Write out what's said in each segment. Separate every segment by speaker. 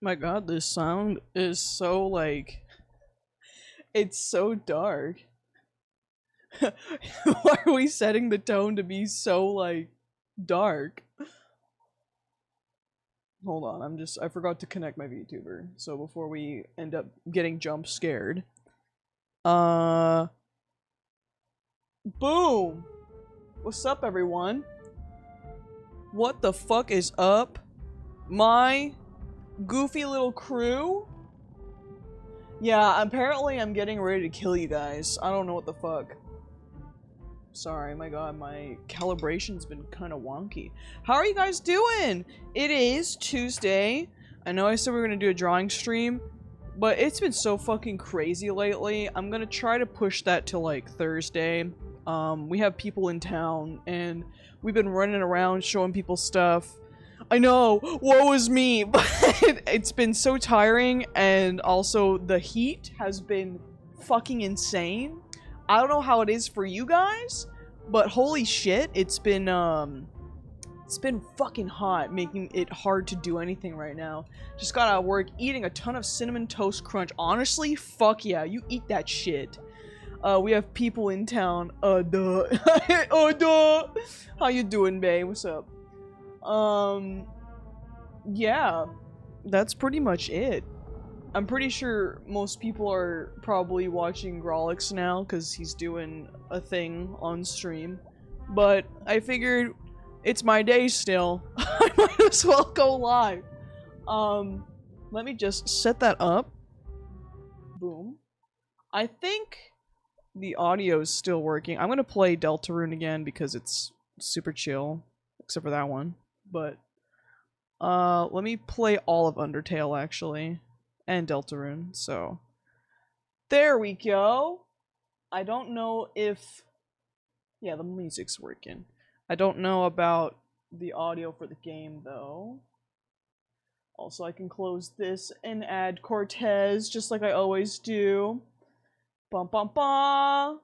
Speaker 1: My god, this sound is so like it's so dark. Why are we setting the tone to be so like dark? Hold on, I forgot to connect my VTuber. So before we end up getting jump scared. Boom. What's up everyone? What the fuck is up? My goofy little crew? Yeah, apparently I'm getting ready to kill you guys. I don't know what the fuck. Sorry, my god, my calibration's been kind of wonky. How are you guys doing? It is Tuesday. I know I said we were gonna do a drawing stream, but it's been so fucking crazy lately. I'm gonna try to push that to like Thursday. We have people in town, and we've been running around showing people stuff. I know, woe is me, but it's been so tiring, and also the heat has been fucking insane. I don't know how it is for you guys, but holy shit, it's been fucking hot, making it hard to do anything right now. Just got out of work, eating a ton of Cinnamon Toast Crunch. Honestly, fuck yeah, you eat that shit. We have people in town. Duh. Duh. How you doing, bae? What's up? Yeah. That's pretty much it. I'm pretty sure most people are probably watching Grolix now, because he's doing a thing on stream. But I figured it's my day still. I might as well go live. Let me just set that up. Boom. I think the audio is still working. I'm gonna play Deltarune again because it's super chill, except for that one. But let me play all of Undertale actually, and Deltarune. So there we go. I don't know if the music's working. I don't know about the audio for the game though. Also, I can close this and add Cortez just like I always do. Bum bum bum.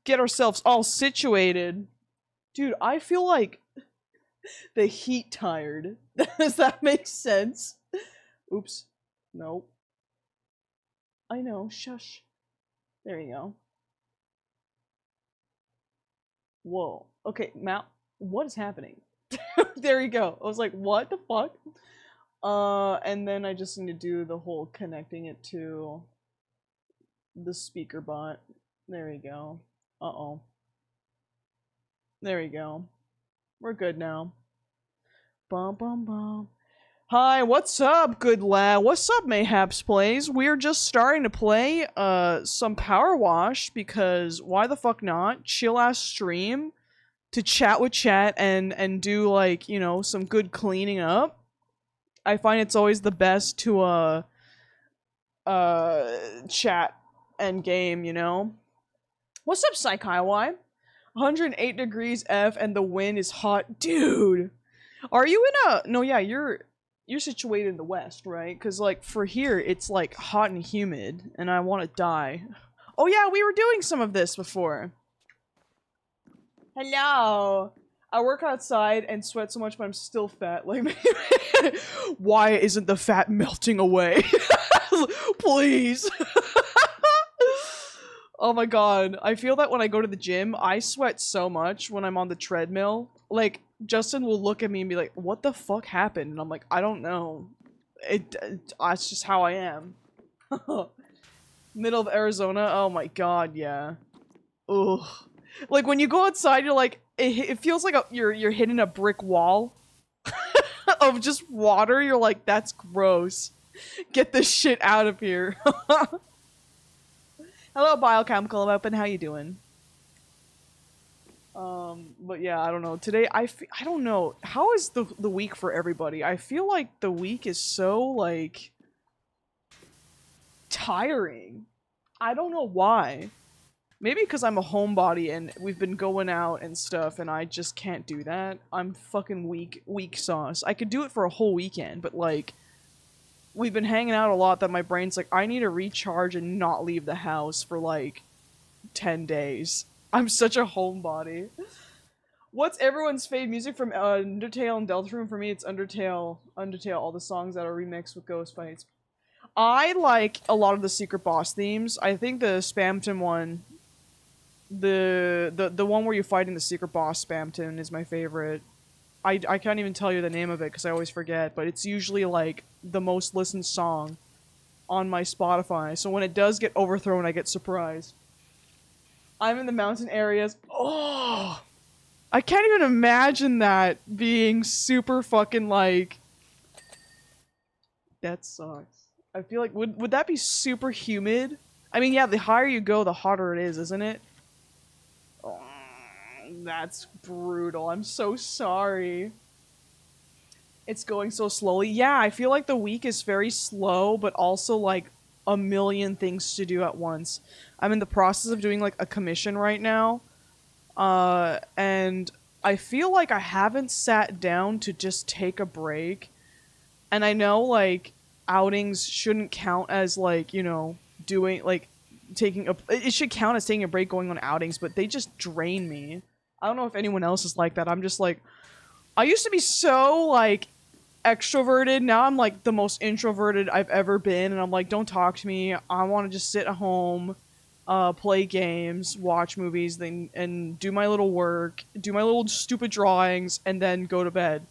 Speaker 1: Get ourselves all situated. Dude, I feel like the heat tired. Does that make sense? Oops. Nope. I know. Shush. There you go. Whoa. Okay, Matt. What is happening? There you go. I was like, what the fuck? And then I just need to do the whole connecting it to the speaker bot. There you go. Uh-oh. There you go. We're good now. Bum bum bum. Hi, what's up, good lad? What's up, Mayhaps Plays? We're just starting to play some Powerwash because why the fuck not? Chill ass stream to chat with chat and do like, you know, some good cleaning up. I find it's always the best to chat and game, you know. What's up, Psychiwai? 108 degrees F and the wind is hot. Dude, are you in a... No, yeah, you're situated in the west, right? Because, like, for here, it's, like, hot and humid, and I want to die. Oh, yeah, we were doing some of this before. Hello. I work outside and sweat so much, but I'm still fat. Like, why isn't the fat melting away? Please. Oh my god, I feel that when I go to the gym, I sweat so much when I'm on the treadmill. Like, Justin will look at me and be like, what the fuck happened? And I'm like, I don't know. It's just how I am. Middle of Arizona, oh my god, yeah. Ugh. Like, when you go outside, you're like, it feels like you're hitting a brick wall of just water. You're like, that's gross. Get this shit out of here. Hello, Biochemical Open. How you doing? But yeah, I don't know. Today, I don't know. How is the week for everybody? I feel like the week is so, like, tiring. I don't know why. Maybe because I'm a homebody and we've been going out and stuff and I just can't do that. I'm fucking weak sauce. I could do it for a whole weekend, but, like, we've been hanging out a lot that my brain's like, I need to recharge and not leave the house for like 10 days. I'm such a homebody. What's everyone's fave music from Undertale and Deltarune? For me, it's Undertale. Undertale, all the songs that are remixed with ghost fights. I like a lot of the secret boss themes. I think the Spamton one, the one where you're fighting the secret boss Spamton is my favorite. I can't even tell you the name of it because I always forget, but it's usually like the most listened song on my Spotify. So when it does get overthrown, I get surprised. I'm in the mountain areas. Oh, I can't even imagine that being super fucking like. That sucks. I feel like would that be super humid? I mean, yeah, the higher you go, the hotter it is, isn't it? Oh, that's brutal. I'm so sorry. It's going so slowly. Yeah, I feel like the week is very slow, but also like a million things to do at once. I'm in the process of doing like a commission right now. And I feel like I haven't sat down to just take a break. And I know like outings shouldn't count as like, you know, doing like taking a it should count as taking a break going on outings, but they just drain me. I don't know if anyone else is like that. I'm just like I used to be so like extroverted. Now I'm like the most introverted I've ever been, and I'm like, don't talk to me. I want to just sit at home, play games, watch movies, then and do my little work, do my little stupid drawings, and then go to bed.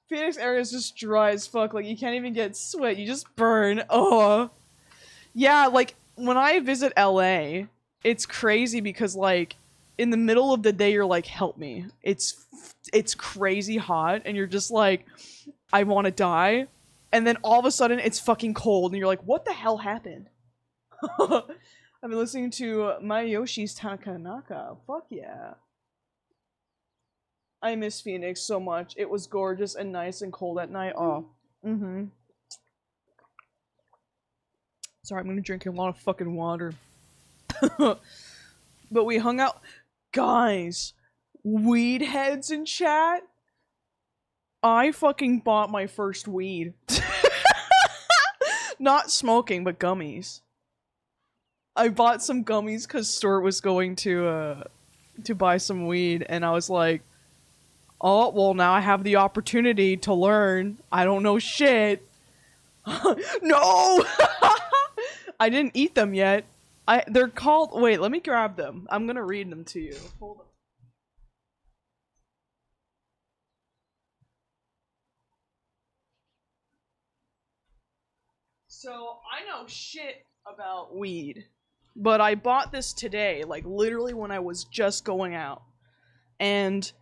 Speaker 1: Phoenix area is just dry as fuck. Like you can't even get sweat. You just burn. Oh, yeah. Like when I visit LA, it's crazy because like in the middle of the day you're like, help me. It's crazy hot, and you're just like, I want to die. And then all of a sudden it's fucking cold, and you're like, what the hell happened? I've been listening to My Yoshi's Takanaka. Fuck yeah. I miss Phoenix so much. It was gorgeous and nice and cold at night. Oh. Mm-hmm. Sorry, I'm gonna drink a lot of fucking water. But we hung out. Guys, weed heads in chat. I fucking bought my first weed. Not smoking, but gummies. I bought some gummies because Stuart was going to buy some weed, and I was like, oh, well, now I have the opportunity to learn. I don't know shit. No! I didn't eat them yet. They're called... Wait, let me grab them. I'm gonna read them to you. Hold on. So, I know shit about weed. But I bought this today, like literally when I was just going out. And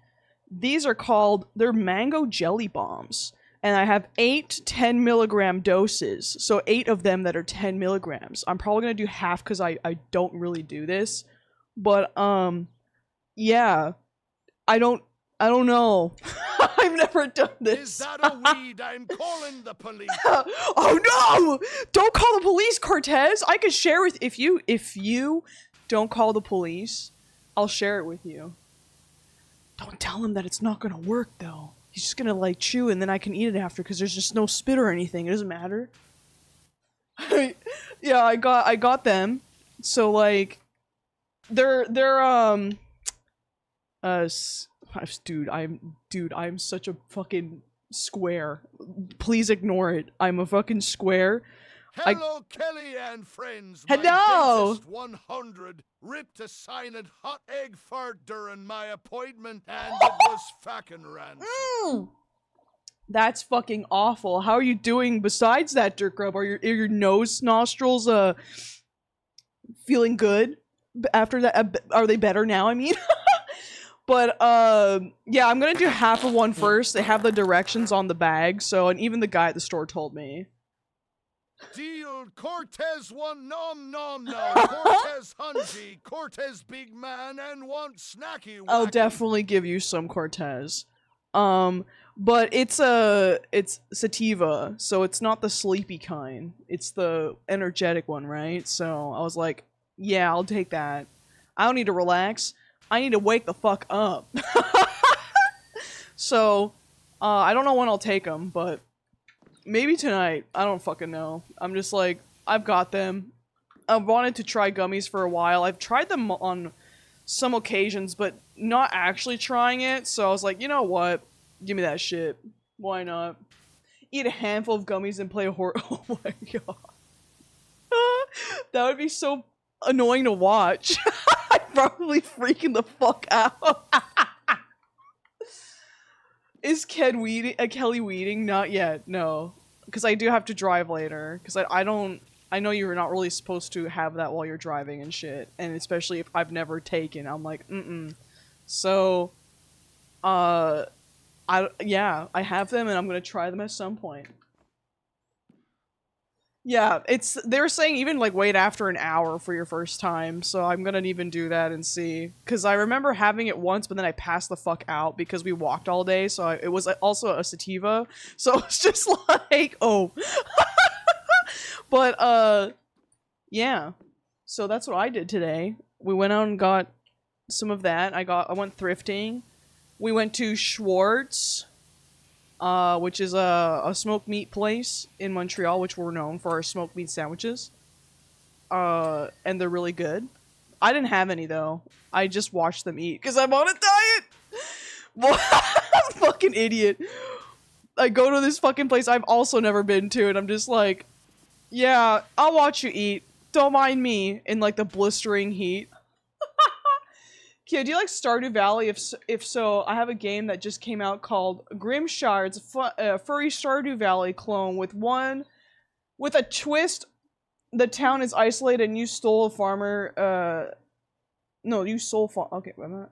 Speaker 1: these are called... They're mango jelly bombs. And I have 8 10 milligram doses. So 8 of them that are 10 milligrams. I'm probably gonna do half because I don't really do this. But, yeah. I don't know. I've never done this.
Speaker 2: Is that a weed? I'm calling the police.
Speaker 1: Oh no! Don't call the police, Cortez! I can share with... If you don't call the police, I'll share it with you. Don't tell him that it's not gonna work, though. He's just gonna, like, chew, and then I can eat it after, because there's just no spit or anything. It doesn't matter. Yeah, I got them. So, like, they're dude, I'm such a fucking square. Please ignore it. I'm a fucking square.
Speaker 2: Hello, Kelly and friends.
Speaker 1: Hello!
Speaker 2: My dentist 100 ripped a sign hot egg fart during my appointment, and it was fucking ransom.
Speaker 1: That's fucking awful. How are you doing besides that, Dirk Grub? Are your nose nostrils feeling good after that? Are they better now? I mean, but yeah, I'm gonna do half of one first. They have the directions on the bag, so and even the guy at the store told me.
Speaker 2: Deal Cortez one nom nom nom. Cortez Hungy, Cortez big man, and one snacky wacky.
Speaker 1: I'll definitely give you some Cortez. But it's sativa, so it's not the sleepy kind. It's the energetic one, right? So I was like, yeah, I'll take that. I don't need to relax. I need to wake the fuck up. So, I don't know when I'll take them, but maybe tonight. I don't fucking know. I'm just like, I've got them. I've wanted to try gummies for a while. I've tried them on some occasions, but not actually trying it. So I was like, you know what? Give me that shit. Why not? Eat a handful of gummies and play a horror. Oh my god. That would be so annoying to watch. I'd probably freaking the fuck out. Is Kelly weeding? Not yet, no. Because I do have to drive later. Because I don't... I know you're not really supposed to have that while you're driving and shit. And especially if I've never taken. I'm like, So, yeah, I have them and I'm gonna try them at some point. Yeah, they're saying even like wait after an hour for your first time, so I'm gonna even do that and see. Cause I remember having it once, but then I passed the fuck out because we walked all day, so it was also a sativa, so it's just like, oh. But, yeah. So that's what I did today. We went out and got some of that. I went thrifting. We went to Schwartz, which is a smoked meat place in Montreal, which we're known for our smoked meat sandwiches. And they're really good. I didn't have any, though. I just watched them eat, because I'm on a diet! Fucking idiot. I go to this fucking place I've also never been to, and I'm just like, yeah, I'll watch you eat. Don't mind me, in like the blistering heat. Kia, do you like Stardew Valley? If so, I have a game that just came out called Grimshire. It's a furry Stardew Valley clone with a twist. The town is isolated and you stole a farmer, no, you stole okay, wait a minute.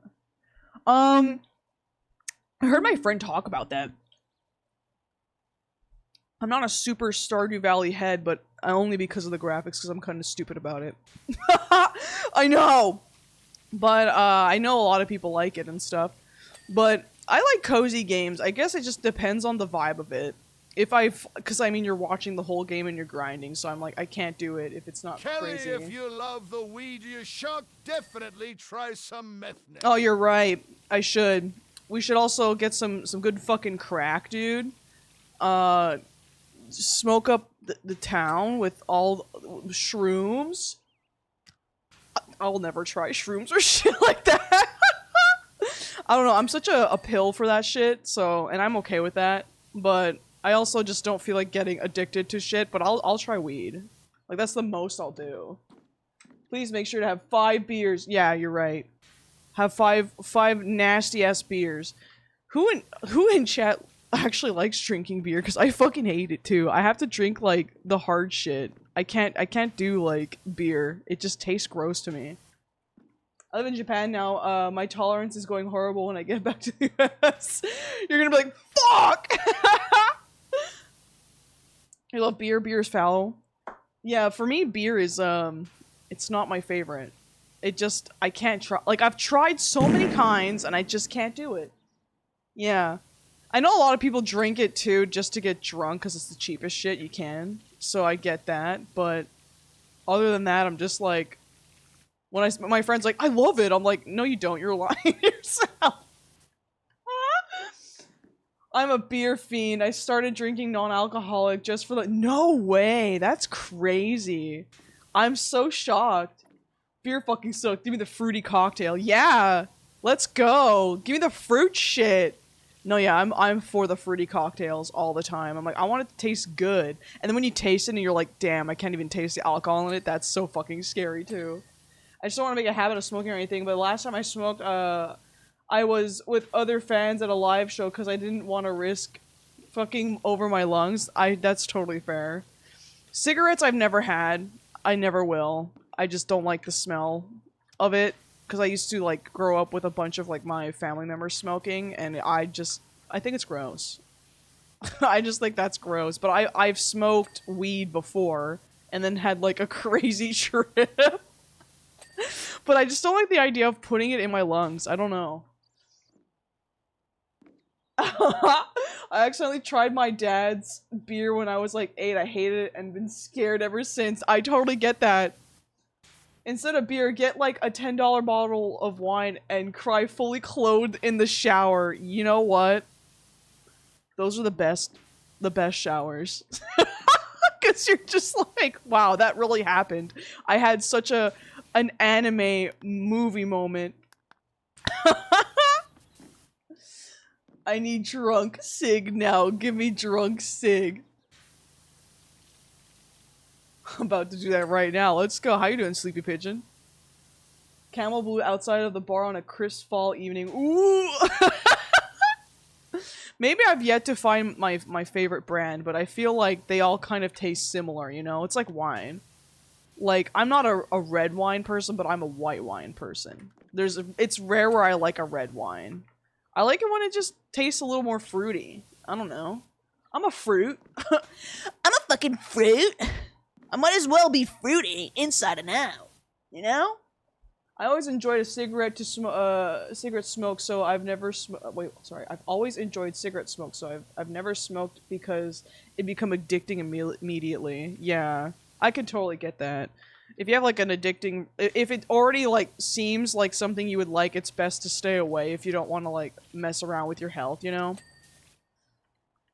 Speaker 1: I heard my friend talk about that. I'm not a super Stardew Valley head, but only because of the graphics, because I'm kind of stupid about it. I know! But, I know a lot of people like it and stuff. But, I like cozy games. I guess it just depends on the vibe of it. Because I mean, you're watching the whole game and you're grinding, so I'm like, I can't do it if it's not
Speaker 2: Kelly,
Speaker 1: crazy.
Speaker 2: if you love the weed you shock, definitely try some meth net.
Speaker 1: Oh, you're right. I should. We should also get some good fucking crack, dude. Smoke up the town with all shrooms. I'll never try shrooms or shit like that. I don't know, I'm such a pill for that shit, so, and I'm okay with that, but I also just don't feel like getting addicted to shit, but I'll try weed. Like, that's the most I'll do. Please make sure to have 5 beers. Yeah, you're right. Have five nasty-ass beers. Who in chat actually likes drinking beer? Because I fucking hate it, too. I have to drink, like, the hard shit. I can't do, like, beer. It just tastes gross to me. I live in Japan now. My tolerance is going horrible when I get back to the US. You're gonna be like, fuck! You love beer? Beer's foul. Yeah, for me, beer is, it's not my favorite. I can't try. Like, I've tried so many kinds, and I just can't do it. Yeah. I know a lot of people drink it, too, just to get drunk, because it's the cheapest shit you can. So I get that, but other than that, I'm just like, when my friend's like, I love it, I'm like, no you don't, you're lying to yourself. I'm a beer fiend. I started drinking non-alcoholic just for the- No way, that's crazy. I'm so shocked. Beer fucking sucked. Give me the fruity cocktail. Yeah, let's go. Give me the fruit shit. No, yeah, I'm for the fruity cocktails all the time. I'm like, I want it to taste good. And then when you taste it and you're like, damn, I can't even taste the alcohol in it, that's so fucking scary, too. I just don't want to make a habit of smoking or anything, but last time I smoked, I was with other fans at a live show because I didn't want to risk fucking over my lungs. That's totally fair. Cigarettes I've never had. I never will. I just don't like the smell of it. Because I used to, like, grow up with a bunch of, like, my family members smoking, and I think it's gross. I just think that's gross. But I've smoked weed before, and then had, like, a crazy trip. But I just don't like the idea of putting it in my lungs. I don't know. I accidentally tried my dad's beer when I was, like, 8. I hated it and been scared ever since. I totally get that. Instead of beer, get like a $10 bottle of wine and cry fully clothed in the shower. You know what? Those are the best showers. Because you're just like, wow, that really happened. I had such an anime movie moment I need drunk sig now. Give me drunk sig. I'm about to do that right now. Let's go. How you doing, Sleepy Pigeon? Camel blue outside of the bar on a crisp fall evening. Ooh! Maybe I've yet to find my favorite brand, but I feel like they all kind of taste similar, you know? It's like wine. Like, I'm not a red wine person, but I'm a white wine person. It's rare where I like a red wine. I like it when it just tastes a little more fruity. I don't know. I'm a fruit. I'm a fucking fruit. I might as well be fruity inside and out. You know? I always enjoyed a cigarette smoke, so I've never I've always enjoyed cigarette smoke, so I've never smoked because it become addicting immediately. Yeah, I could totally get that. If you have like an addicting, if it already like seems like something you would like, it's best to stay away if you don't want to like mess around with your health, you know?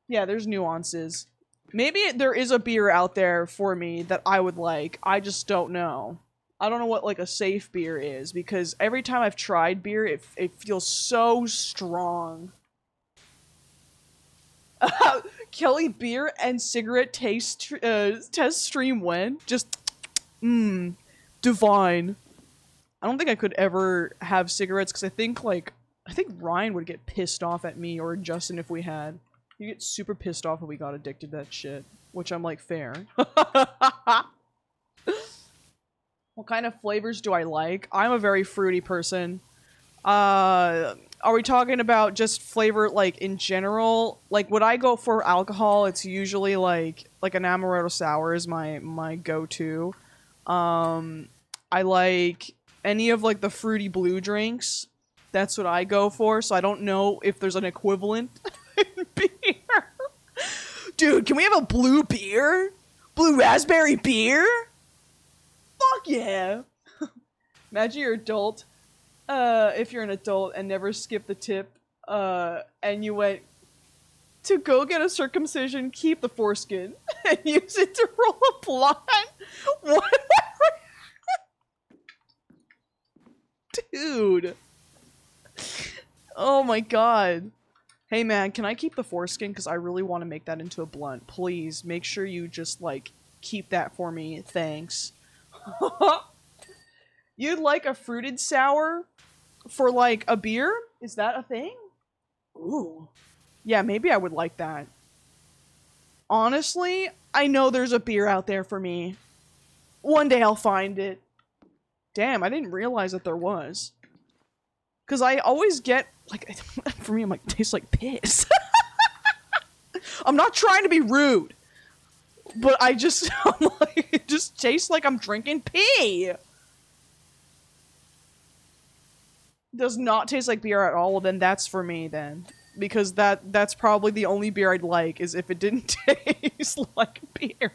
Speaker 1: Yeah, there's nuances. Maybe there is a beer out there for me that I would like. I just don't know. I don't know what, like, a safe beer is, because every time I've tried beer, it feels so strong. Kelly, beer and cigarette test stream when? Just, divine. I don't think I could ever have cigarettes, because I think Ryan would get pissed off at me, or Justin if we had. You get super pissed off if we got addicted to that shit, which I'm like, fair. What kind of flavors do I like? I'm a very fruity person. Are we talking about just flavor, like, in general? Like, would I go for alcohol, it's usually, like an amaretto sour is my go-to. I like any of, like, the fruity blue drinks. That's what I go for, so I don't know if there's an equivalent in beer. Dude, can we have a blue beer? Blue raspberry beer? Fuck yeah! Imagine you're adult, if you're an adult and never skipped the tip, and you went to go get a circumcision, keep the foreskin, and use it to roll a blunt. What? Dude. Oh my god. Hey man, can I keep the foreskin? Because I really want to make that into a blunt. Please, make sure you just, like, keep that for me. Thanks. You'd like a fruited sour for, like, a beer? Is that a thing? Ooh. Yeah, maybe I would like that. Honestly, I know there's a beer out there for me. One day I'll find it. Damn, I didn't realize that there was. Because I always get, like, for me, I'm like, it tastes like piss. I'm not trying to be rude. But I'm like, it just tastes like I'm drinking pee. Does not taste like beer at all, well, then that's for me, then. Because that's probably the only beer I'd like, is if it didn't taste like beer.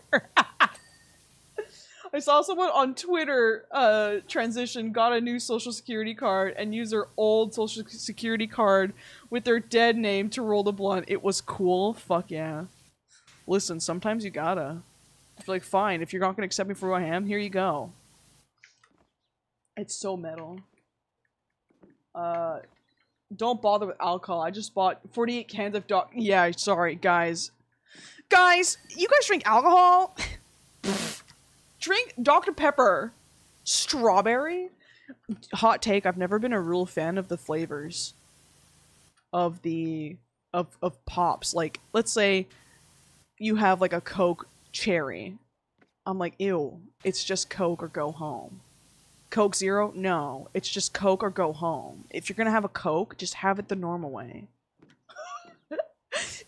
Speaker 1: I saw someone on Twitter, transition, got a new social security card, and used their old social security card with their dead name to roll the blunt. It was cool. Fuck yeah. Listen, sometimes you gotta. It's like, fine, if you're not gonna accept me for who I am, here you go. It's so metal. Don't bother with alcohol. I just bought 48 cans of yeah, sorry, guys. Guys, you guys drink alcohol? Drink Dr. Pepper. Strawberry? Hot take, I've never been a real fan of the flavors of of pops. Like, let's say you have, like, a Coke cherry. I'm like, ew, it's just Coke or go home. Coke Zero? No, it's just Coke or go home. If you're gonna have a Coke, just have it the normal way.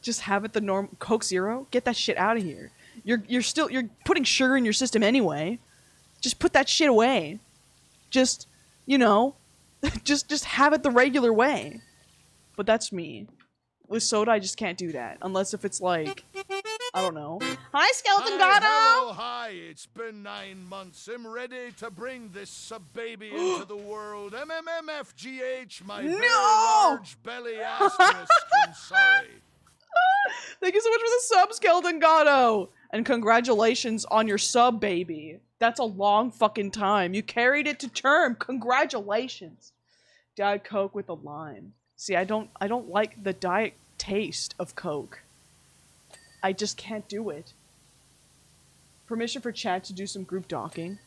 Speaker 1: Just have it the Coke Zero? Get that shit out of here. You're putting sugar in your system anyway. Just put that shit away. Just, you know, just have it the regular way. But that's me. With soda, I just can't do that. Unless if it's like, I don't know. Hi, Skeleton Gato!
Speaker 2: Hello, hi, it's been 9 months. I'm ready to bring this sub-baby into the world. MMMFGH, my very large belly asterisk. I'm sorry.
Speaker 1: Thank you so much for the sub, Skeleton Gato! And congratulations on your sub, baby. That's a long fucking time. You carried it to term. Congratulations. Diet Coke with a lime. See, I don't like the diet taste of Coke. I just can't do it. Permission for chat to do some group docking.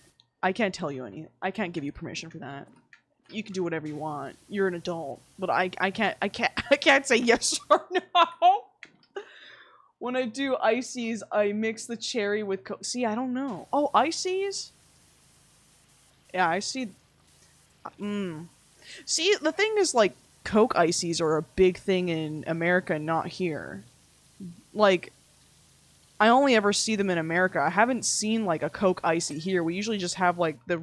Speaker 1: I can't tell you any. I can't give you permission for that. You can do whatever you want. You're an adult, but I can't say yes or no. When I do ices, I mix the cherry with Coke. See, I don't know. Oh, ices? Yeah, I see. See, the thing is, like, Coke ices are a big thing in America, not here. Like, I only ever see them in America. I haven't seen, like, a Coke icy here. We usually just have, like, the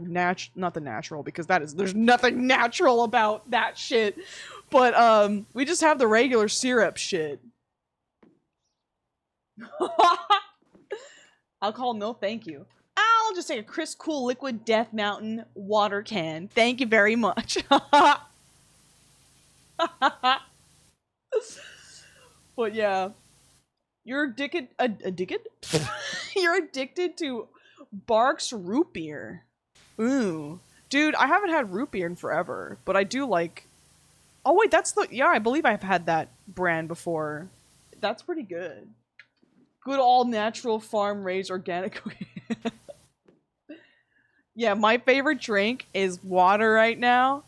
Speaker 1: not the natural, because there's nothing natural about that shit. But, we just have the regular syrup shit. Alcohol, no thank you. I'll just take a crisp, cool, liquid Death Mountain water can. Thank you very much. But yeah. You're addicted? You're addicted to Barks root beer. Ooh. Dude, I haven't had root beer in forever, but I do like... Oh wait, that's the... Yeah, I believe I've had that brand before. That's pretty good. Good all-natural, farm-raised, organic... Yeah, my favorite drink is water right now.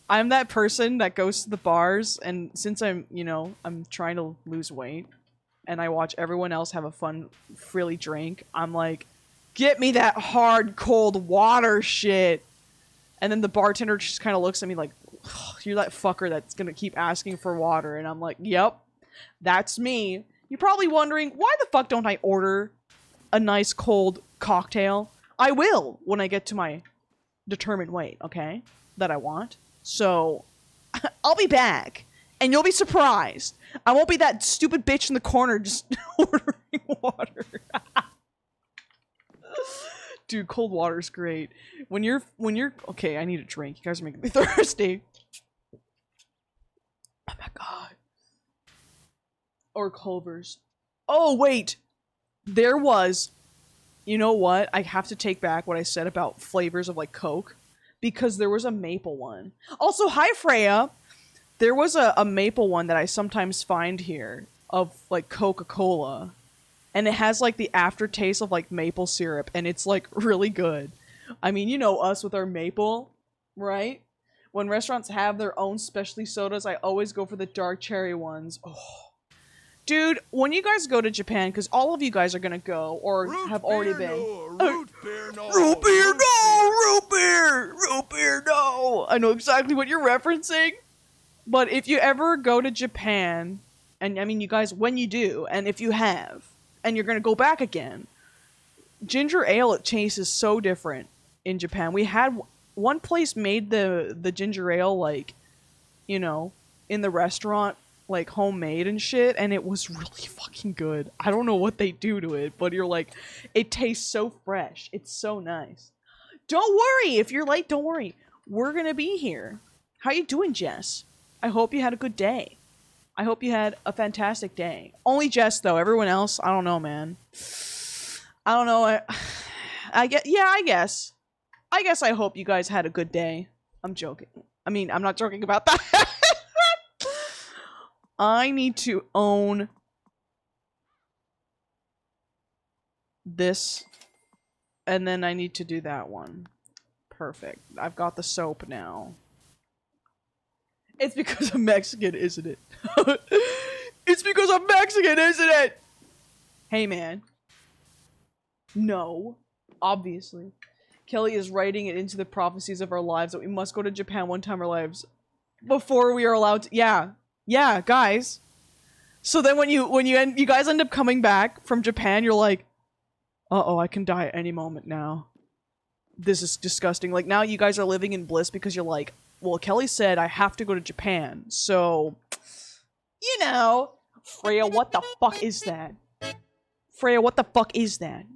Speaker 1: I'm that person that goes to the bars, and since I'm, you know, I'm trying to lose weight, and I watch everyone else have a fun, frilly drink, I'm like, get me that hard, cold water shit. And then the bartender just kind of looks at me like, you're that fucker that's gonna keep asking for water. And I'm like, yep, that's me. You're probably wondering, why the fuck don't I order a nice cold cocktail? I will when I get to my determined weight, okay? That I want. So, I'll be back. And you'll be surprised. I won't be that stupid bitch in the corner just ordering water. Dude, cold water's great. When you're okay, I need a drink. You guys are making me thirsty. Oh my god. Or Culver's. Oh wait. There was, you know what? I have to take back what I said about flavors of like Coke, because there was a maple one. Also, hi Freya. There was a maple one that I sometimes find here of like Coca-Cola. And it has like the aftertaste of like maple syrup, and it's like really good. I mean, you know us with our maple, right? When restaurants have their own specialty sodas, I always go for the dark cherry ones. Oh. Dude, when you guys go to Japan, because all of you guys are gonna go, or have already been.
Speaker 2: Root beer, no.
Speaker 1: Root beer, no! Root beer! Root beer, no! I know exactly what you're referencing. But if you ever go to Japan, and I mean you guys, when you do, and if you have, and you're gonna go back again, ginger ale taste is so different in Japan. We had one place made the ginger ale, like, you know, in the restaurant, like homemade and shit, and it was really fucking good. I don't know what they do to it, but you're like, it tastes so fresh. It's so nice. Don't worry, if you're late, don't worry. We're gonna be here. How you doing, Jess? I hope you had a good day. I hope you had a fantastic day. Only Jess, though. Everyone else, I don't know, man. I don't know. I guess. I guess I hope you guys had a good day. I'm joking. I mean, I'm not joking about that. I need to own this, and then I need to do that one. Perfect. I've got the soap now. It's because I'm Mexican, isn't it? It's because I'm Mexican, isn't it? Hey, man. No. Obviously. Kelly is writing it into the prophecies of our lives that we must go to Japan one time in our lives before we are allowed to. Yeah. Yeah, guys. So then when you guys end up coming back from Japan, you're like, uh-oh, I can die at any moment now. This is disgusting. Like, now you guys are living in bliss because you're like, well, Kelly said I have to go to Japan, so, you know. Freya, what the fuck is that? Freya, what the fuck is that?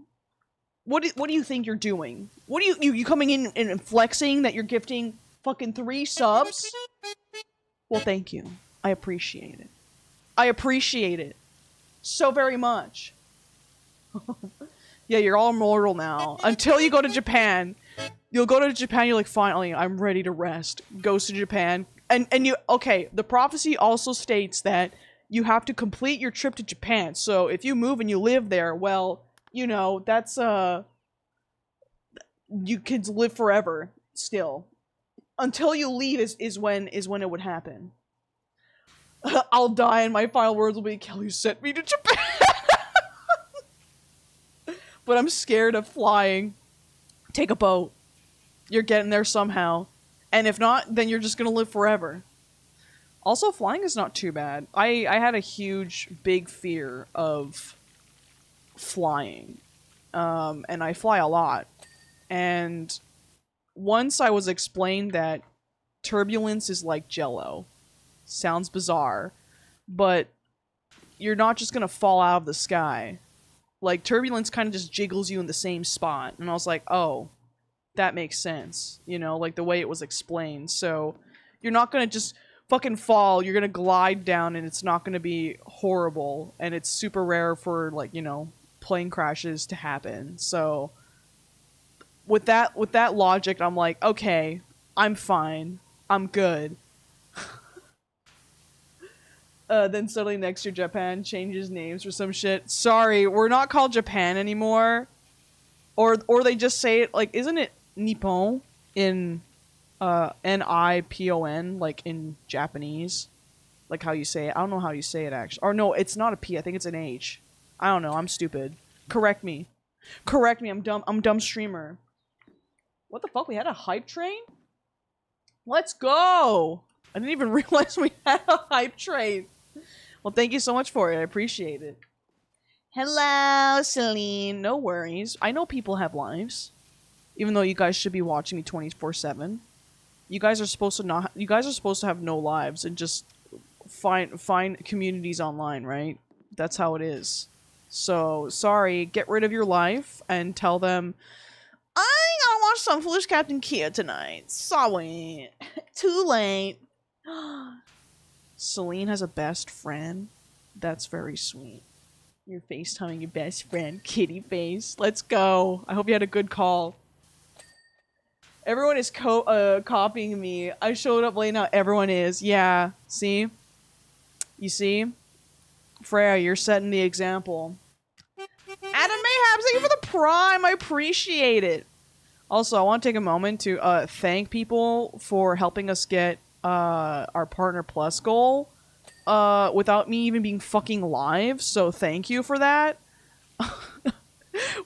Speaker 1: What do you think you're doing? What are you coming in and flexing that you're gifting fucking 3 subs? Well, thank you. I appreciate it. I appreciate it. So very much. Yeah, you're all immortal now. Until you go to Japan. You'll go to Japan, you're like, finally, I'm ready to rest. Goes to Japan. And you, okay, the prophecy also states that you have to complete your trip to Japan. So if you move and you live there, well, you know, that's, you could live forever still. Until you leave is when it would happen. I'll die and my final words will be, Kelly sent me to Japan. But I'm scared of flying. Take a boat. You're getting there somehow. And if not, then you're just gonna live forever. Also, flying is not too bad. I had a huge, big fear of flying. And I fly a lot. And once I was explained that turbulence is like Jello. Sounds bizarre. But you're not just gonna fall out of the sky. Like, turbulence kind of just jiggles you in the same spot. And I was like, oh, that makes sense. You know, like the way it was explained. So, you're not gonna just fucking fall. You're gonna glide down and it's not gonna be horrible. And it's super rare for, like, you know, plane crashes to happen. So, with that logic, I'm like, okay, I'm fine. I'm good. Then suddenly next year Japan changes names for some shit. Sorry, we're not called Japan anymore. Or they just say it, like, isn't it Nippon in Nipon, like in Japanese? Like how you say it. I don't know how you say it actually. Or no, it's not a P, I think it's an H. I don't know, I'm stupid. Correct me. Correct me, I'm dumb streamer. What the fuck, we had a hype train? Let's go! I didn't even realize we had a hype train. Well, thank you so much for it. I appreciate it. Hello, Celine. No worries. I know people have lives. Even though you guys should be watching me 24/7. You guys are supposed to not. You guys are supposed to have no lives and just find communities online, right? That's how it is. So, sorry. Get rid of your life and tell them, I gotta watch some Foolish Captain Kia tonight. Sorry. Too late. Celine has a best friend? That's very sweet. You're FaceTiming your best friend, kitty face. Let's go. I hope you had a good call. Everyone is copying me. I showed up late now. Everyone is. Yeah. See? You see? Freya, you're setting the example. Adam Mayhaps, thank you for the prime. I appreciate it. Also, I want to take a moment to thank people for helping us get our Partner Plus goal without me even being fucking live, so thank you for that.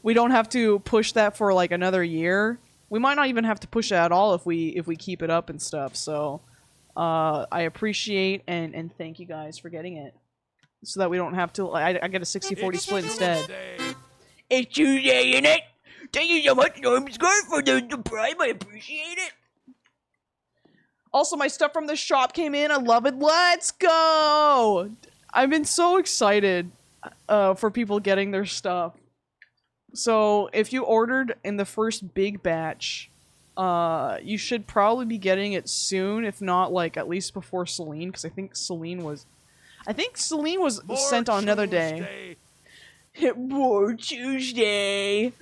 Speaker 1: We don't have to push that for like another year. We might not even have to push it at all if we keep it up and stuff, so I appreciate and thank you guys for getting it. So that we don't have to, I get a 60-40 split instead. It's Tuesday, innit? Thank you so much, Normscore, for the prime. I appreciate it. Also, my stuff from the shop came in. I love it. Let's go! I've been so excited for people getting their stuff. So, if you ordered in the first big batch, you should probably be getting it soon, if not, like, at least before Celine, because I think Celine was sent on another day. More Tuesday.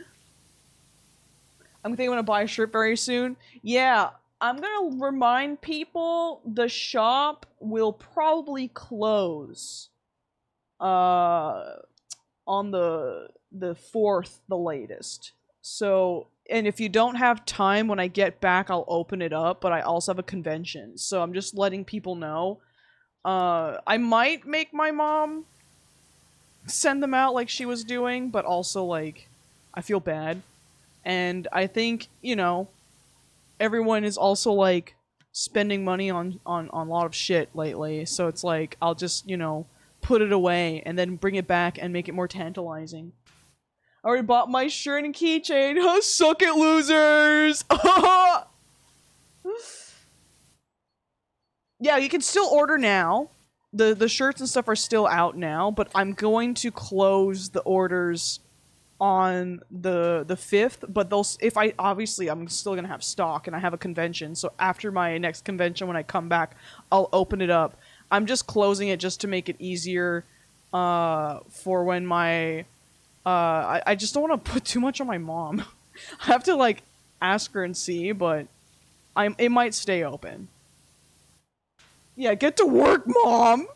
Speaker 1: I'm thinking I'm gonna buy a shirt very soon. Yeah, I'm gonna remind people the shop will probably close on the 4th, the latest. So, and if you don't have time when I get back, I'll open it up, but I also have a convention. So I'm just letting people know. I might make my mom send them out like she was doing, but also, like, I feel bad. And I think, you know, everyone is also, like, spending money on a lot of shit lately. So it's like, I'll just, you know, put it away and then bring it back and make it more tantalizing. I already bought my shirt and keychain. Oh, suck it, losers! Yeah, you can still order now. The shirts and stuff are still out now, but I'm going to close the orders on the 5th, but those, if I, obviously I'm still gonna have stock and I have a convention, so after my next convention when I come back, I'll open it up. I'm just closing it just to make it easier for when my I just don't want to put too much on my mom. I have to, like, ask her and see, but it might stay open. Yeah, get to work, Mom!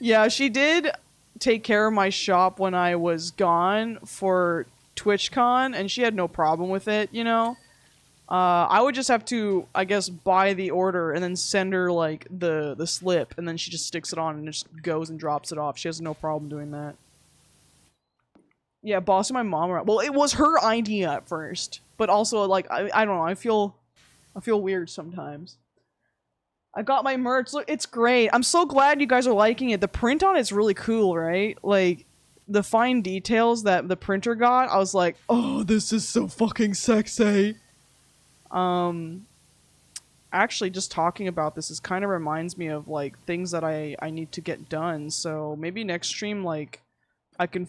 Speaker 1: Yeah, she did take care of my shop when I was gone for TwitchCon, and she had no problem with it, you know? I would just have to, I guess, buy the order and then send her, like, the slip, and then she just sticks it on and just goes and drops it off. She has no problem doing that. Yeah, bossing my mom around. Well, it was her idea at first, but also, like, I don't know, I feel weird sometimes. I got my merch. Look, it's great. I'm so glad you guys are liking it. The print on it's really cool, right? Like, the fine details that the printer got, I was like, oh, this is so fucking sexy. Actually, just talking about this kind of reminds me of, like, things that I need to get done. So maybe next stream, like, I can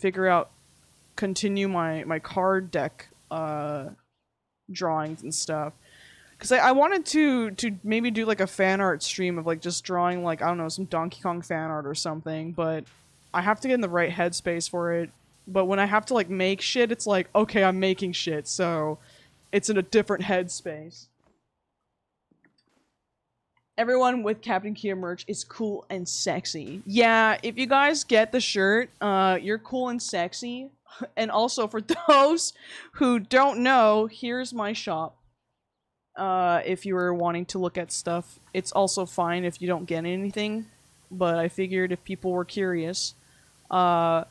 Speaker 1: continue my card deck, drawings and stuff. Because I wanted to maybe do, like, a fan art stream of, like, just drawing, like, I don't know, some Donkey Kong fan art or something, but I have to get in the right headspace for it. But when I have to, like, make shit, it's like, okay, I'm making shit, so it's in a different headspace. Everyone with Captain Kia merch is cool and sexy. Yeah, if you guys get the shirt, you're cool and sexy. And also, for those who don't know, here's my shop. If you were wanting to look at stuff. It's also fine if you don't get anything, but I figured if people were curious. My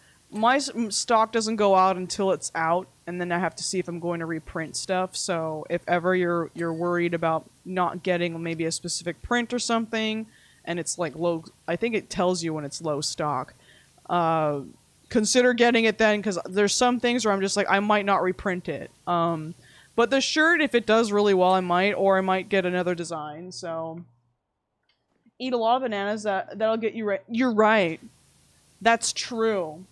Speaker 1: stock doesn't go out until it's out, and then I have to see if I'm going to reprint stuff, so if ever you're worried about not getting maybe a specific print or something, and it's like low, I think it tells you when it's low stock, consider getting it then, because there's some things where I'm just like, I might not reprint it. But the shirt, if it does really well, I might, or I might get another design, so... Eat a lot of bananas, that'll get you right. You're right. That's true.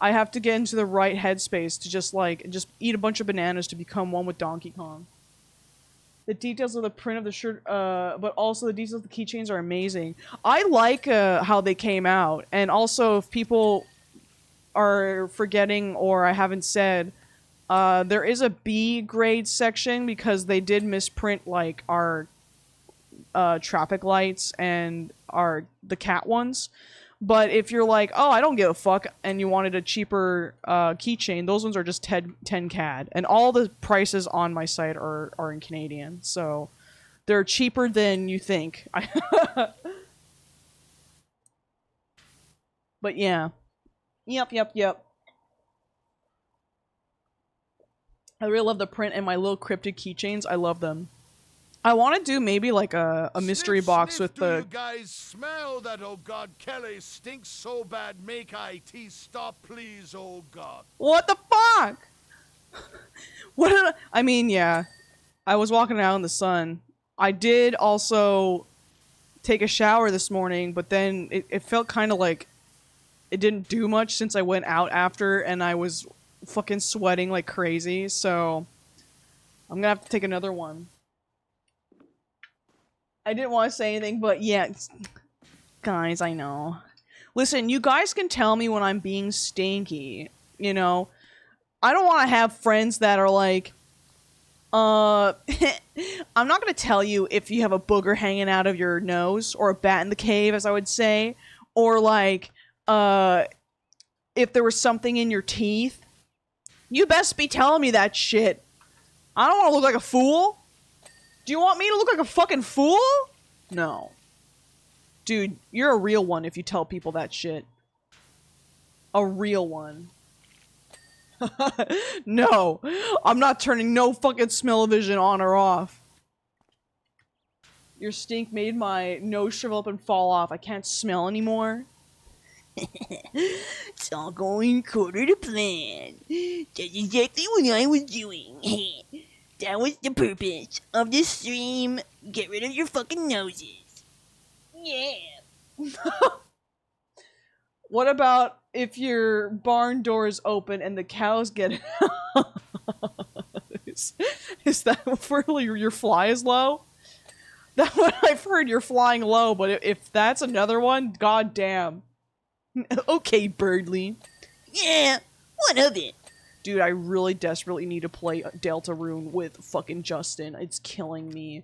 Speaker 1: I have to get into the right headspace to just eat a bunch of bananas to become one with Donkey Kong. The details of the print of the shirt, but also the details of the keychains are amazing. I like how they came out, and also if people are forgetting or I haven't said... there is a B grade section because they did misprint, like, our traffic lights and the cat ones. But if you're like, oh, I don't give a fuck, and you wanted a cheaper keychain, those ones are just 10 CAD. And all the prices on my site are in Canadian, so they're cheaper than you think. But yeah. Yep. I really love the print and my little cryptic keychains. I love them. I want to do maybe like a mystery box with the...
Speaker 2: you guys smell that, oh God? Kelly stinks so bad, make IT stop, please, oh God.
Speaker 1: What the fuck? I mean, yeah. I was walking out in the sun. I did also take a shower this morning, but then it felt kind of like it didn't do much since I went out after, and I was fucking sweating like crazy, so I'm gonna have to take another one. I didn't want to say anything, but yeah, guys, I know. Listen, you guys can tell me when I'm being stinky, you know? I don't want to have friends that are like, I'm not gonna tell you if you have a booger hanging out of your nose, or a bat in the cave, as I would say, or like, if there was something in your teeth. You best be telling me that shit. I don't want to look like a fool. Do you want me to look like a fucking fool? No. Dude, you're a real one if you tell people that shit. A real one. No. I'm not turning no fucking smell-o-vision on or off. Your stink made my nose shrivel up and fall off. I can't smell anymore. It's all going according to plan. That's exactly what I was doing. That was the purpose of this stream. Get rid of your fucking noses. Yeah. What about if your barn door is open and the cows get out? Is that where your fly is low? That one I've heard you're flying low, but if that's another one, god damn. Okay, Birdly. Yeah, what of it? Dude, I really desperately need to play Deltarune with fucking Justin. It's killing me.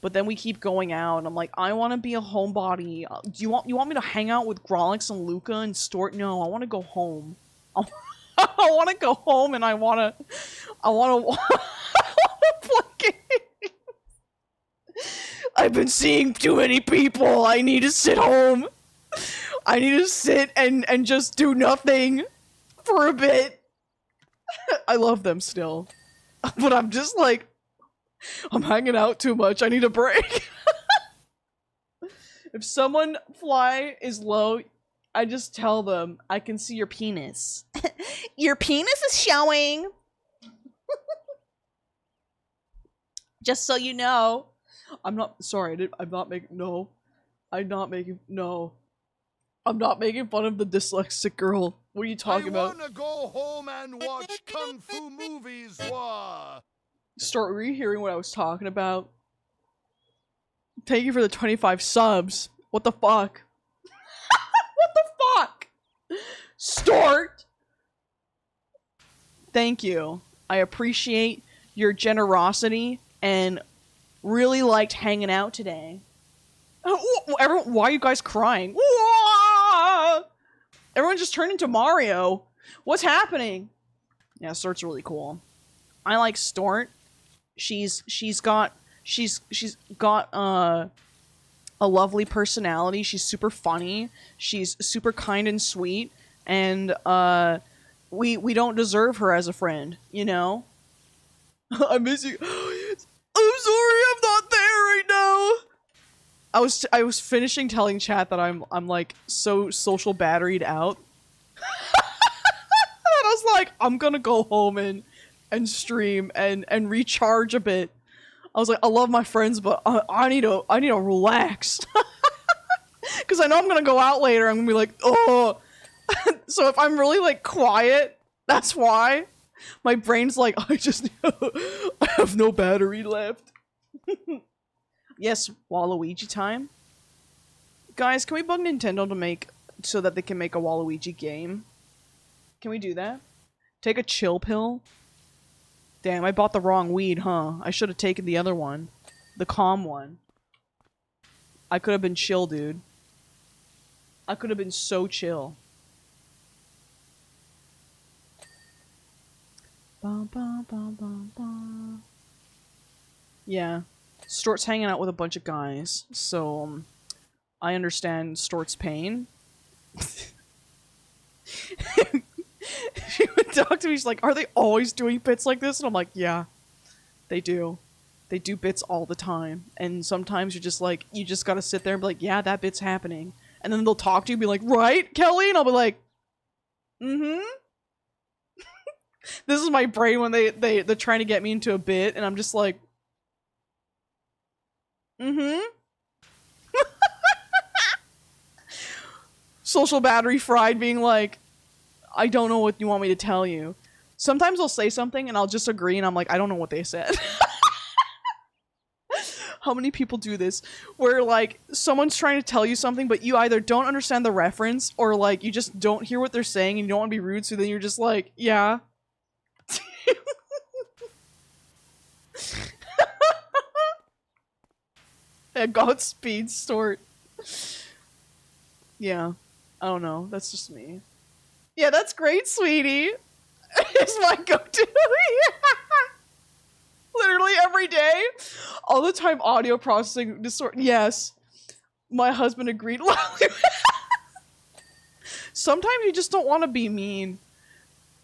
Speaker 1: But then we keep going out, and I'm like, I want to be a homebody. Do you want me to hang out with Grolix and Luca and Stort? No, I want to go home. I want to go home, and I want to play games. I've been seeing too many people. I need to sit home. I need to sit and just do nothing for a bit. I love them still. But I'm just like, I'm hanging out too much. I need a break. If someone fly is low, I just tell them, I can see your penis. Your penis is showing. Just so you know. I'm not, sorry, I'm not making fun of the dyslexic girl. What are you talking about?
Speaker 2: I wanna go home and watch kung fu movies, wah.
Speaker 1: Were you hearing what I was talking about? Thank you for the 25 subs. What the fuck? What the fuck? Stort! Thank you. I appreciate your generosity and really liked hanging out today. Everyone, why are you guys crying? Everyone just turned into Mario. What's happening? Yeah, Stort's really cool. I like Stort. She's got a lovely personality. She's super funny. She's super kind and sweet, and we don't deserve her as a friend, you know? I miss you. I'm sorry, I'm not there right now. I was finishing telling chat that I'm like so social batteried out. And I was like, I'm gonna go home and stream and recharge a bit. I was like, I love my friends, but I need to relax. Cause I know I'm gonna go out later. I'm gonna be like, oh. So if I'm really like quiet, that's why. My brain's like, I have no battery left. Yes, Waluigi time. Guys, can we bug Nintendo to make so that they can make a Waluigi game? Can we do that? Take a chill pill? Damn, I bought the wrong weed, huh? I should have taken the other one. The calm one. I could have been chill, dude. I could have been so chill. Bum, bum, bum, bum, bum. Yeah. Stort's hanging out with a bunch of guys, so I understand Stort's pain. She would talk to me, she's like, are they always doing bits like this? And I'm like, yeah, they do. They do bits all the time. And sometimes you're just like, you just gotta sit there and be like, yeah, that bit's happening. And then they'll talk to you and be like, right, Kelly? And I'll be like, mm-hmm. This is my brain when they're trying to get me into a bit, and I'm just like, mm-hmm. Social battery fried, being like, I don't know what you want me to tell you. Sometimes I'll say something and I'll just agree and I'm like, I don't know what they said. How many people do this? Where like, someone's trying to tell you something but you either don't understand the reference or like, you just don't hear what they're saying and you don't want to be rude, so then you're just like, yeah. Yeah, Godspeed, Stort. Yeah. I don't know. That's just me. Yeah, that's great, sweetie. It's my go-to. Literally every day. All the time audio processing disorder. Yes. My husband agreed. Sometimes you just don't want to be mean.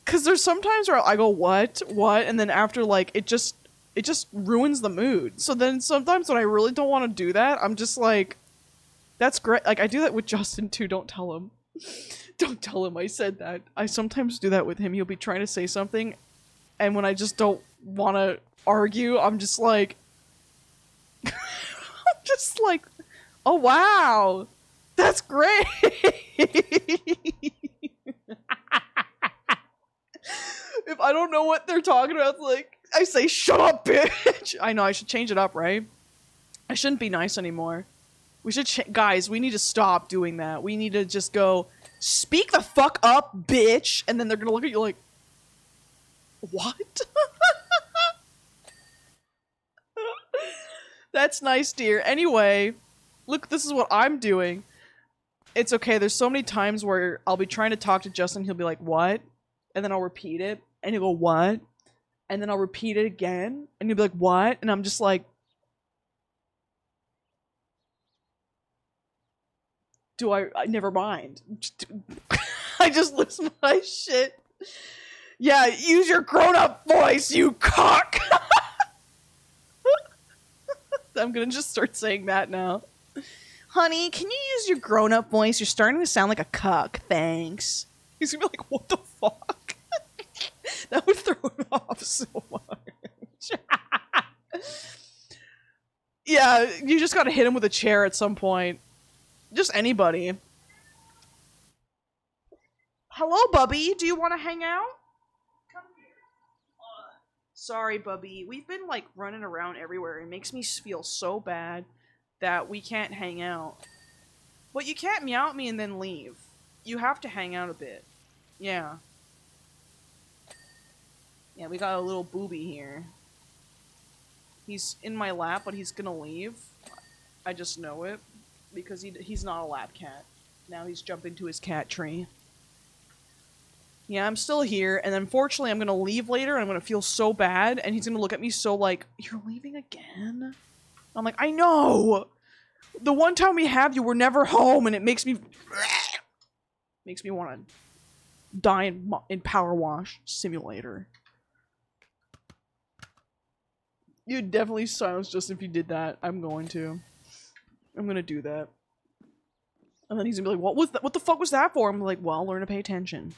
Speaker 1: Because there's sometimes where I go, what? And then after, like, it just ruins the mood. So then sometimes when I really don't want to do that, I'm just like, that's great. Like, I do that with Justin too. Don't tell him. Don't tell him I said that. I sometimes do that with him. He'll be trying to say something, and when I just don't want to argue, I'm just like, oh wow, that's great. If I don't know what they're talking about, like, I say, shut up, bitch. I know, I should change it up, right? I shouldn't be nice anymore. We should, guys, we need to stop doing that. We need to just go, speak the fuck up, bitch! And then they're gonna look at you like, What? That's nice, dear. Anyway, look, this is what I'm doing. It's okay, there's so many times where I'll be trying to talk to Justin, he'll be like, what? And then I'll repeat it, and he'll go, what? And then I'll repeat it again, and he'll be like, what? And I'm just like, never mind. I just lose my shit. Yeah, use your grown-up voice, you cock! I'm gonna just start saying that now. Honey, can you use your grown-up voice? You're starting to sound like a cuck, thanks. He's gonna be like, what the fuck? That would throw him off so much. Yeah, you just gotta hit him with a chair at some point. Just anybody. Hello, Bubby. Do you want to hang out? Come here. Sorry, Bubby. We've been, like, running around everywhere. It makes me feel so bad that we can't hang out. But you can't meow at me and then leave. You have to hang out a bit. Yeah. Yeah, we got a little booby here. He's in my lap, but he's gonna leave. I just know it. Because he's not a lap cat. Now he's jumping to his cat tree. Yeah, I'm still here, and unfortunately I'm gonna leave later, and I'm gonna feel so bad, and he's gonna look at me so like, you're leaving again? I'm like, I know! The one time we have you, we're never home, and it makes me... makes me want to die in Powerwash Simulator. You'd definitely silence just if you did that. I'm going to. I'm gonna do that. And then he's gonna be like, what was that? What the fuck was that for? I'm like, well, learn to pay attention.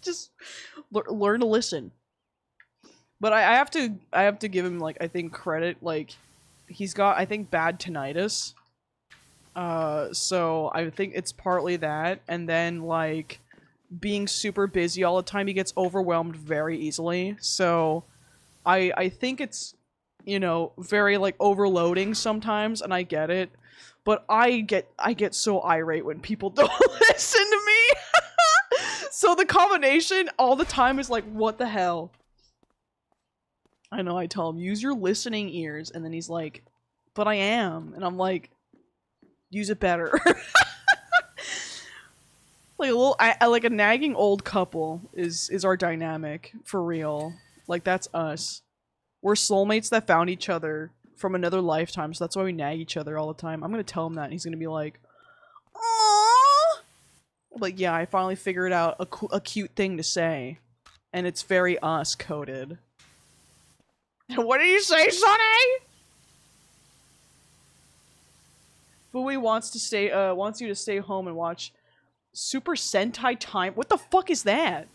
Speaker 1: Just learn to listen. But I have to give him, like, I think credit, like, he's got, I think, bad tinnitus. So I think it's partly that, and then, like, being super busy all the time, he gets overwhelmed very easily. So I think it's, you know, very, like, overloading sometimes, and I get it. But I get so irate when people don't listen to me. So the combination all the time is like, what the hell? I know, I tell him, use your listening ears, and then he's like, but I am. And I'm like, use it better. Like a little, like a nagging old couple is our dynamic, for real. Like, that's us. We're soulmates that found each other from another lifetime, so that's why we nag each other all the time. I'm gonna tell him that, and he's gonna be like, aww! Like, yeah, I finally figured out a cute thing to say. And it's very us-coded. What did you say, Sonny? Bowie wants you to stay home and watch Super Sentai Time. What the fuck is that?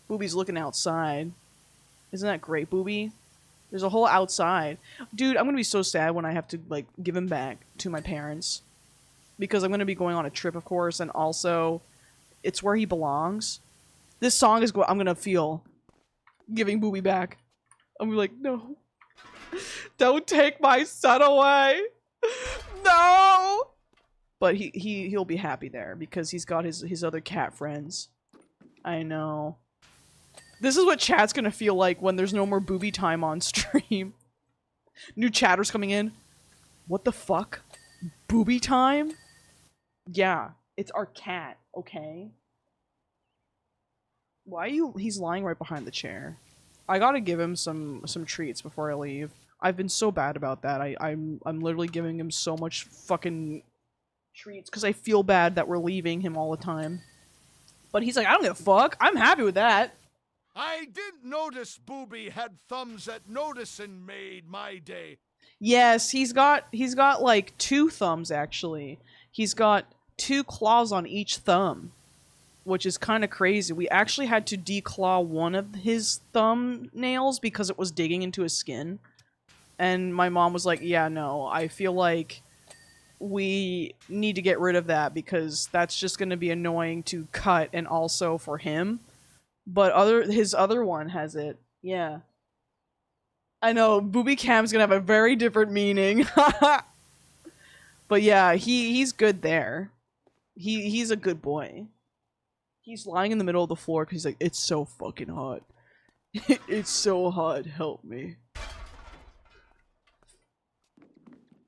Speaker 1: Booby's looking outside. Isn't that great, Booby? There's a whole outside. Dude, I'm gonna be so sad when I have to, like, give him back to my parents. Because I'm gonna be going on a trip, of course, and also, it's where he belongs. This song is I'm gonna feel giving Booby back. I'm gonna be like, no. Don't take my son away! No! But he'll be happy there, because he's got his other cat friends. I know. This is what chat's gonna feel like when there's no more booby time on stream. New chatters coming in. What the fuck? Booby time? Yeah, it's our cat, okay? Why are you- he's lying right behind the chair. I gotta give him some treats before I leave. I've been so bad about that. I'm literally giving him so much fucking treats because I feel bad that we're leaving him all the time. But he's like, I don't give a fuck. I'm happy with that.
Speaker 2: I didn't notice Booby had thumbs that noticing made my day.
Speaker 1: Yes, he's got like 2 thumbs actually. He's got 2 claws on each thumb, which is kind of crazy. We actually had to declaw one of his thumbnails because it was digging into his skin. And my mom was like, yeah, no, I feel like we need to get rid of that because that's just going to be annoying to cut and also for him. But his other one has it. Yeah. I know, booby cam's gonna have a very different meaning. But yeah, he's good there. He's a good boy. He's lying in the middle of the floor because he's like, it's so fucking hot. It's so hot, help me.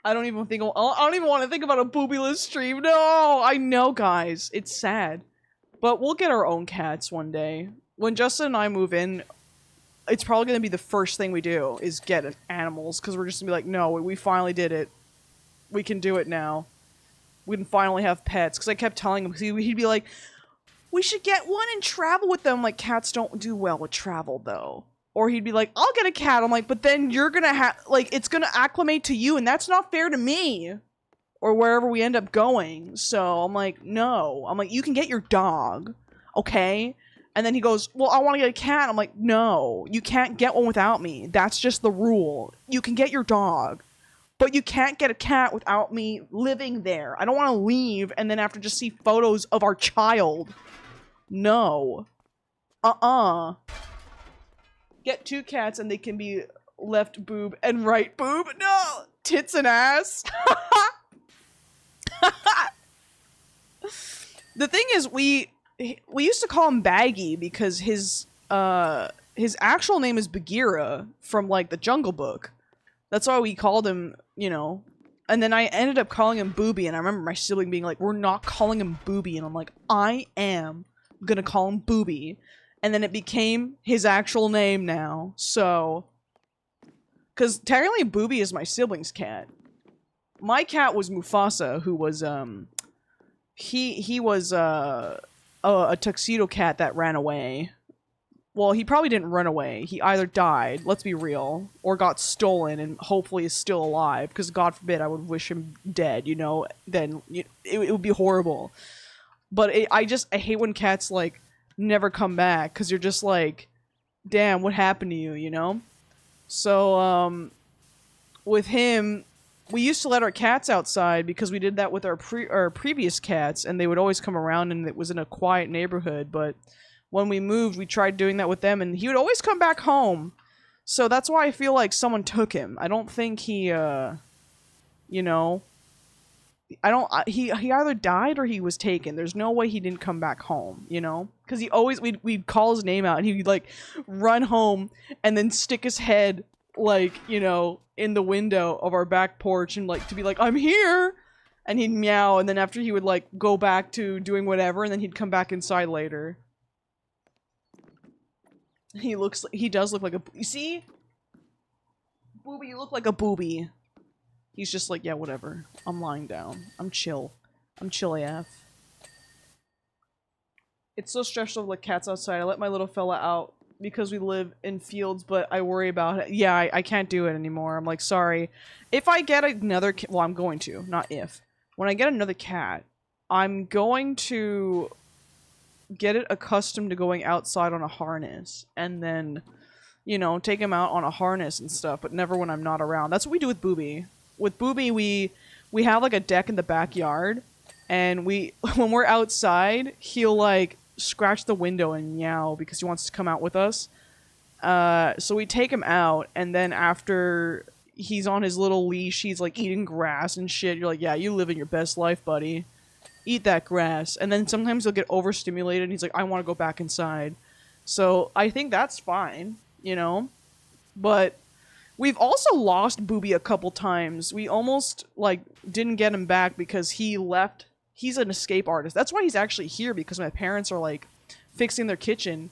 Speaker 1: I don't even want to think about a boobyless stream. No, I know, guys. It's sad. But we'll get our own cats one day. When Justin and I move in, it's probably going to be the first thing we do, is get animals. Because we're just going to be like, no, we finally did it. We can do it now. We can finally have pets. Because I kept telling him, he'd be like, we should get one and travel with them. Like, cats don't do well with travel, though. Or he'd be like, I'll get a cat. I'm like, but then you're going to have, like, it's going to acclimate to you, and that's not fair to me. Or wherever we end up going. So I'm like, no. I'm like, you can get your dog. Okay? And then he goes, well, I want to get a cat. I'm like, no. You can't get one without me. That's just the rule. You can get your dog. But you can't get a cat without me living there. I don't want to leave and then have to just see photos of our child. No. Get 2 cats and they can be left boob and right boob. No! Tits and ass. The thing is, we used to call him Baggy because his actual name is Bagheera from, like, the Jungle Book. That's why we called him, you know. And then I ended up calling him Booby, and I remember my sibling being like, we're not calling him Booby. And I'm like, I am gonna call him Booby. And then it became his actual name now, so... Because technically Booby is my sibling's cat. My cat was Mufasa, who was, he was, a tuxedo cat that ran away. Well, he probably didn't run away. He either died, let's be real, or got stolen and hopefully is still alive, because God forbid I would wish him dead, you know? Then it would be horrible. But I hate when cats, like, never come back, because you're just like, damn, what happened to you, you know? So, with him, we used to let our cats outside because we did that with our previous cats, and they would always come around, and it was in a quiet neighborhood, but when we moved, we tried doing that with them, and he would always come back home. So that's why I feel like someone took him. I don't think he, you know... he either died or he was taken. There's no way he didn't come back home, you know? Because he always, we'd call his name out and he'd, like, run home and then stick his head, like, you know, in the window of our back porch and, like, to be like, I'm here! And he'd meow, and then after he would, like, go back to doing whatever, and then he'd come back inside later. He does look like a, you see? Booby, you look like a booby. He's just like, yeah, whatever. I'm lying down. I'm chill. I'm chill AF. It's so stressful with cats outside. I let my little fella out because we live in fields, but I worry about it. Yeah, I can't do it anymore. I'm like, sorry. If I get another cat, well, I'm going to, not if. When I get another cat, I'm going to get it accustomed to going outside on a harness, and then, you know, take him out on a harness and stuff, but never when I'm not around. That's what we do with Booby. With Booby, we have, like, a deck in the backyard, and when we're outside, he'll, like, scratch the window and meow because he wants to come out with us. So we take him out, and then after he's on his little leash, he's, like, eating grass and shit. You're like, yeah, you living your best life, buddy. Eat that grass. And then sometimes he'll get overstimulated, and he's like, I want to go back inside. So I think that's fine, you know? But we've also lost Booby a couple times. We almost, like, didn't get him back because he left. He's an escape artist. That's why he's actually here, because my parents are, like, fixing their kitchen.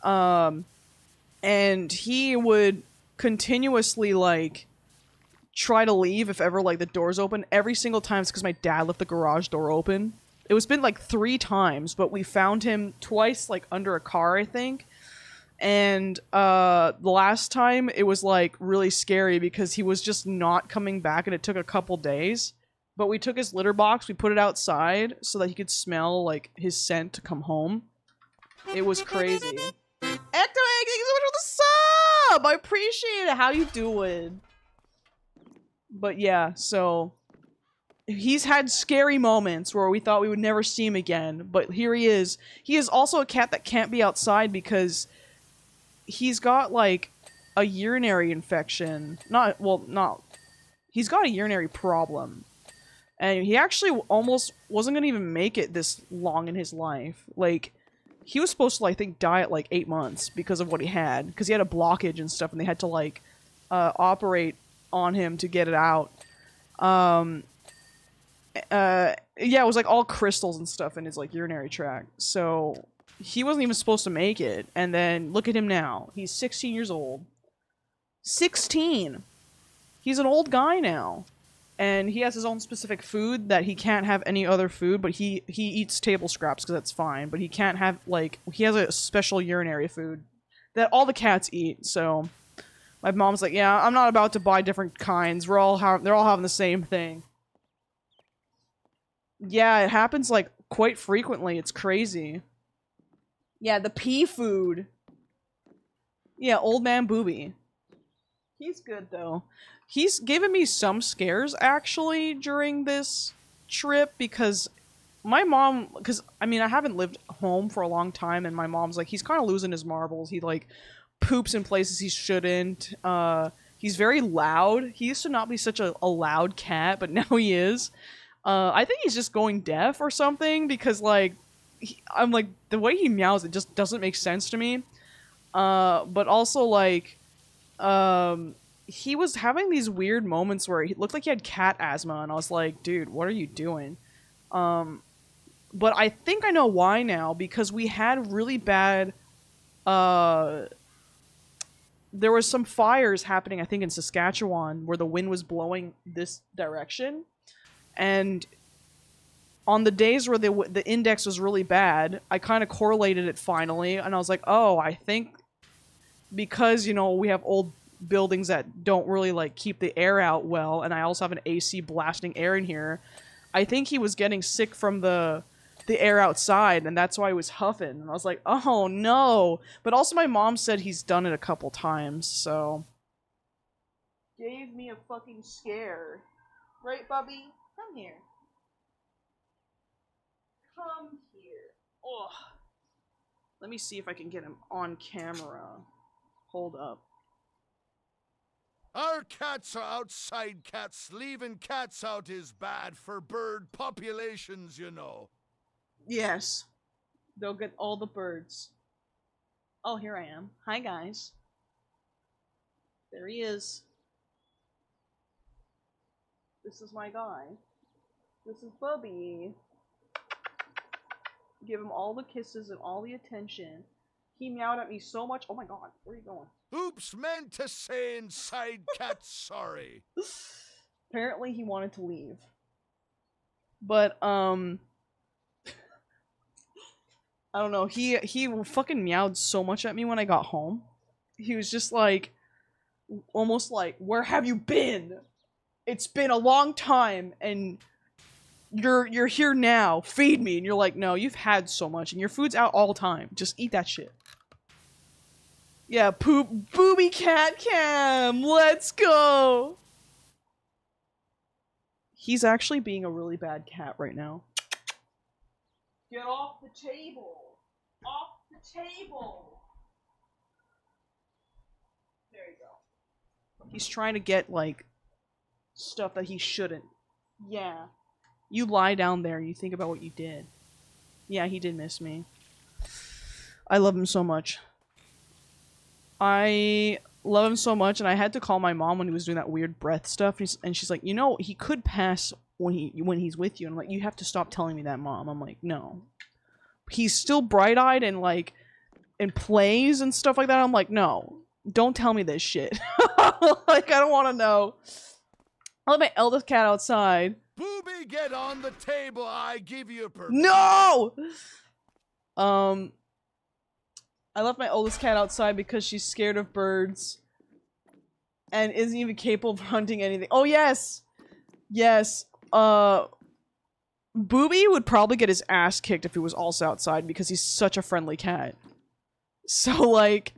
Speaker 1: And he would continuously, like, try to leave if ever, like, the door's open. Every single time it's because my dad left the garage door open. It was been, like, 3 times, but we found him twice, like, under a car, I think. And the last time, it was, like, really scary because he was just not coming back, and it took a couple days. But we took his litter box, we put it outside so that he could smell, like, his scent to come home. It was crazy. Ecto, thank you so much for the sub! I appreciate it! How you doing? But yeah, so... he's had scary moments where we thought we would never see him again, but here he is. He is also a cat that can't be outside because he's got, like, a urinary infection. He's got a urinary problem. And he actually almost wasn't gonna even make it this long in his life. Like, he was supposed to, I think, die at like 8 months because of what he had. Because he had a blockage and stuff, and they had to like operate on him to get it out. Um, yeah, it was like all crystals and stuff in his like urinary tract. So he wasn't even supposed to make it. And then look at him now. He's 16 years old. 16. He's an old guy now. And he has his own specific food that he can't have any other food, but he eats table scraps because that's fine. But he can't have, like, he has a special urinary food that all the cats eat. So my mom's like, yeah, I'm not about to buy different kinds. They're all having the same thing. Yeah, it happens, like, quite frequently. It's crazy. Yeah, the pea food. Yeah, old man Booby. He's good, though. He's given me some scares, actually, during this trip, because my mom... Because, I mean, I haven't lived home for a long time, and my mom's like, he's kind of losing his marbles. He, like, poops in places he shouldn't. He's very loud. He used to not be such a loud cat, but now he is. I think he's just going deaf or something, because, like, I'm like, the way he meows, it just doesn't make sense to me. But also, like, he was having these weird moments where he looked like he had cat asthma, and I was like, dude, what are you doing? But I think I know why now, because we had really bad, there was some fires happening, I think, in Saskatchewan, where the wind was blowing this direction, and on the days where the index was really bad, I kind of correlated it finally, and I was like, oh, I think because, you know, we have old buildings that don't really, like, keep the air out well, and I also have an AC blasting air in here, I think he was getting sick from the air outside, and that's why he was huffing, and I was like, oh, no. But also my mom said he's done it a couple times, so... Gave me a fucking scare. Right, Bubby? Come here. Come here. Ugh. Let me see if I can get him on camera. Hold up.
Speaker 2: Our cats are outside cats. Leaving cats out is bad for bird populations, you know.
Speaker 1: Yes. They'll get all the birds. Oh, here I am. Hi, guys. There he is. This is my guy. This is Bubby. Give him all the kisses and all the attention. He meowed at me so much. Oh my god, where are you going?
Speaker 2: Oops, meant to say inside cat sorry.
Speaker 1: Apparently he wanted to leave. But, I don't know, he fucking meowed so much at me when I got home. He was just like, almost like, where have you been? It's been a long time, and you're here now. Feed me. And you're like, no, you've had so much, and your food's out all the time. Just eat that shit. Yeah, booby cat cam. Let's go. He's actually being a really bad cat right now. Get off the table. Off the table. There you go. He's trying to get, like, stuff that he shouldn't. Yeah. You lie down there and you think about what you did. Yeah, he did miss me. I love him so much. I love him so much, and I had to call my mom when he was doing that weird breath stuff, and she's like, you know, he could pass when he's with you. And I'm like, you have to stop telling me that, Mom. I'm like, no. He's still bright-eyed and, like, and plays and stuff like that. I'm like, no. Don't tell me this shit. Like, I don't want to know. I let my eldest cat outside.
Speaker 2: Booby, get on the table. I give you permission.
Speaker 1: No! I left my oldest cat outside because she's scared of birds. And isn't even capable of hunting anything. Oh, yes! Yes. Booby would probably get his ass kicked if he was also outside because he's such a friendly cat. So, like...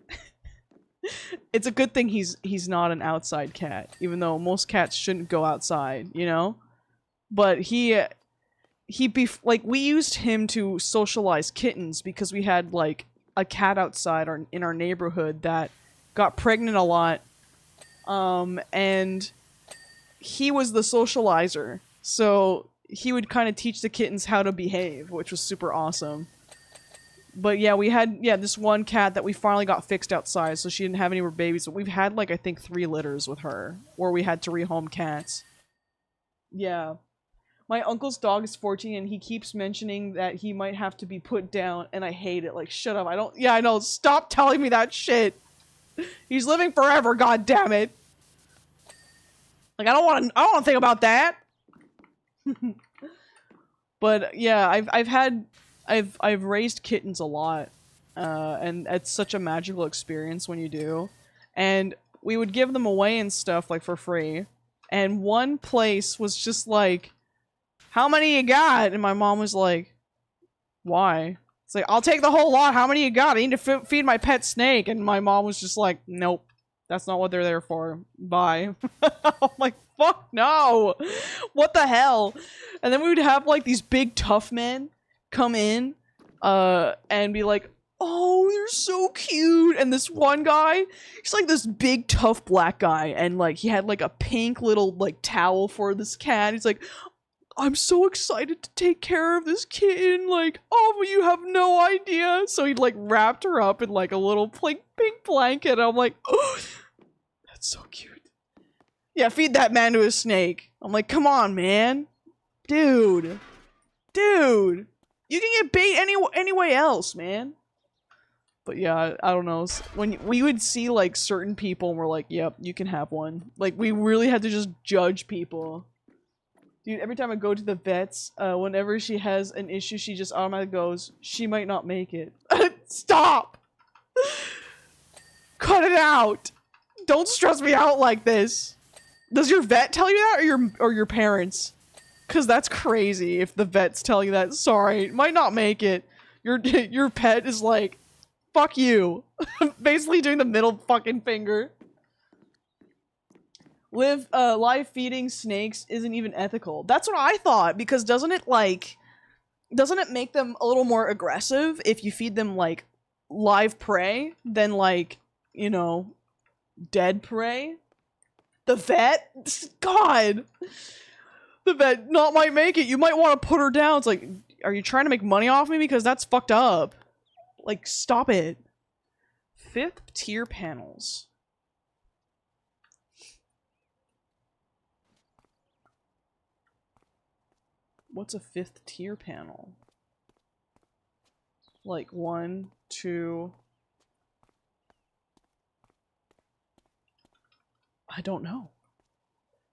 Speaker 1: it's a good thing he's not an outside cat, even though most cats shouldn't go outside, you know? But like, we used him to socialize kittens because we had, like, a cat outside in our neighborhood that got pregnant a lot, and he was the socializer. So he would kind of teach the kittens how to behave, which was super awesome. But yeah, we had, this one cat that we finally got fixed outside, so she didn't have any more babies. But we've had, like, I think 3 litters with her, or we had to rehome cats. Yeah. My uncle's dog is 14, and he keeps mentioning that he might have to be put down, and I hate it. Like, shut up. I know. Stop telling me that shit. He's living forever, god damn it. Like, I don't want to think about that. But yeah, I've raised kittens a lot, and it's such a magical experience when you do. And we would give them away and stuff, like, for free. And one place was just like, how many you got? And my mom was like, why? It's like, I'll take the whole lot. How many you got? I need to feed my pet snake. And my mom was just like, nope, that's not what they're there for. Bye. I'm like, fuck no. What the hell? And then we would have, like, these big tough men come in, and be like, oh, they're so cute. And this one guy, he's like this big tough black guy, and like he had like a pink little like towel for this cat. He's like, I'm so excited to take care of this kitten, like, oh, you have no idea. So he'd like wrapped her up in like a little pink blanket, and I'm like, oh, that's so cute. Yeah, feed that man to a snake. I'm like, come on, man. Dude, you can get bait anyway else, man. But yeah, I don't know. When we would see like certain people, and we're like, "Yep, you can have one." Like we really had to just judge people. Dude, every time I go to the vets, whenever she has an issue, she just automatically goes, "She might not make it." Stop! Cut it out! Don't stress me out like this. Does your vet tell you that, or your parents? Cause that's crazy if the vet's telling you that. Sorry, might not make it. Your pet is like, fuck you. Basically doing the middle fucking finger. Live feeding snakes isn't even ethical. That's what I thought, because doesn't it make them a little more aggressive if you feed them like live prey than like, you know, dead prey? The vet? God! The vet might make it. You might want to put her down. It's like, are you trying to make money off me? Because that's fucked up. Like, stop it. 5th tier panels. What's a 5th tier panel? Like 1, 2... I don't know.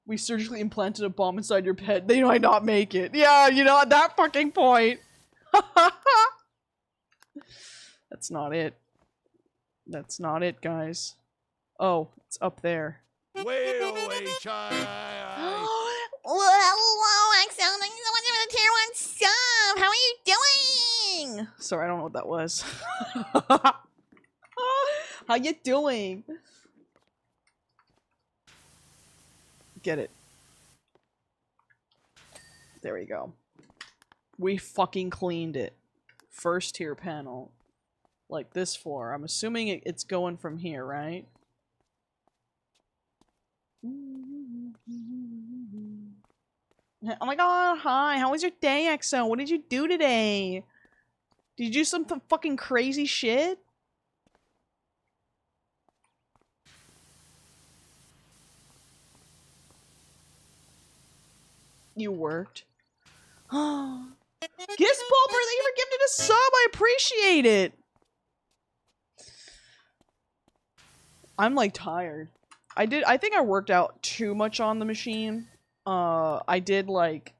Speaker 1: We surgically implanted a bomb inside your pet. They might not make it. Yeah, you know, at that fucking point. That's not it. That's not it, guys. Oh, it's up there.
Speaker 2: Well-H-I-I.
Speaker 3: Hello, Axel. Thank you so much for the tier 1 sub. How are you doing?
Speaker 1: Sorry, I don't know what that was. How you doing? Get it. There we go. We fucking cleaned it. 1st tier panel. Like this floor. I'm assuming it's going from here, right? Oh my god, hi. How was your day, EXO? What did you do today? Did you do some fucking crazy shit? You worked. Gift Pulper, thank you for gifting a sub. I appreciate it. I'm like tired. I think I worked out too much on the machine. I did like,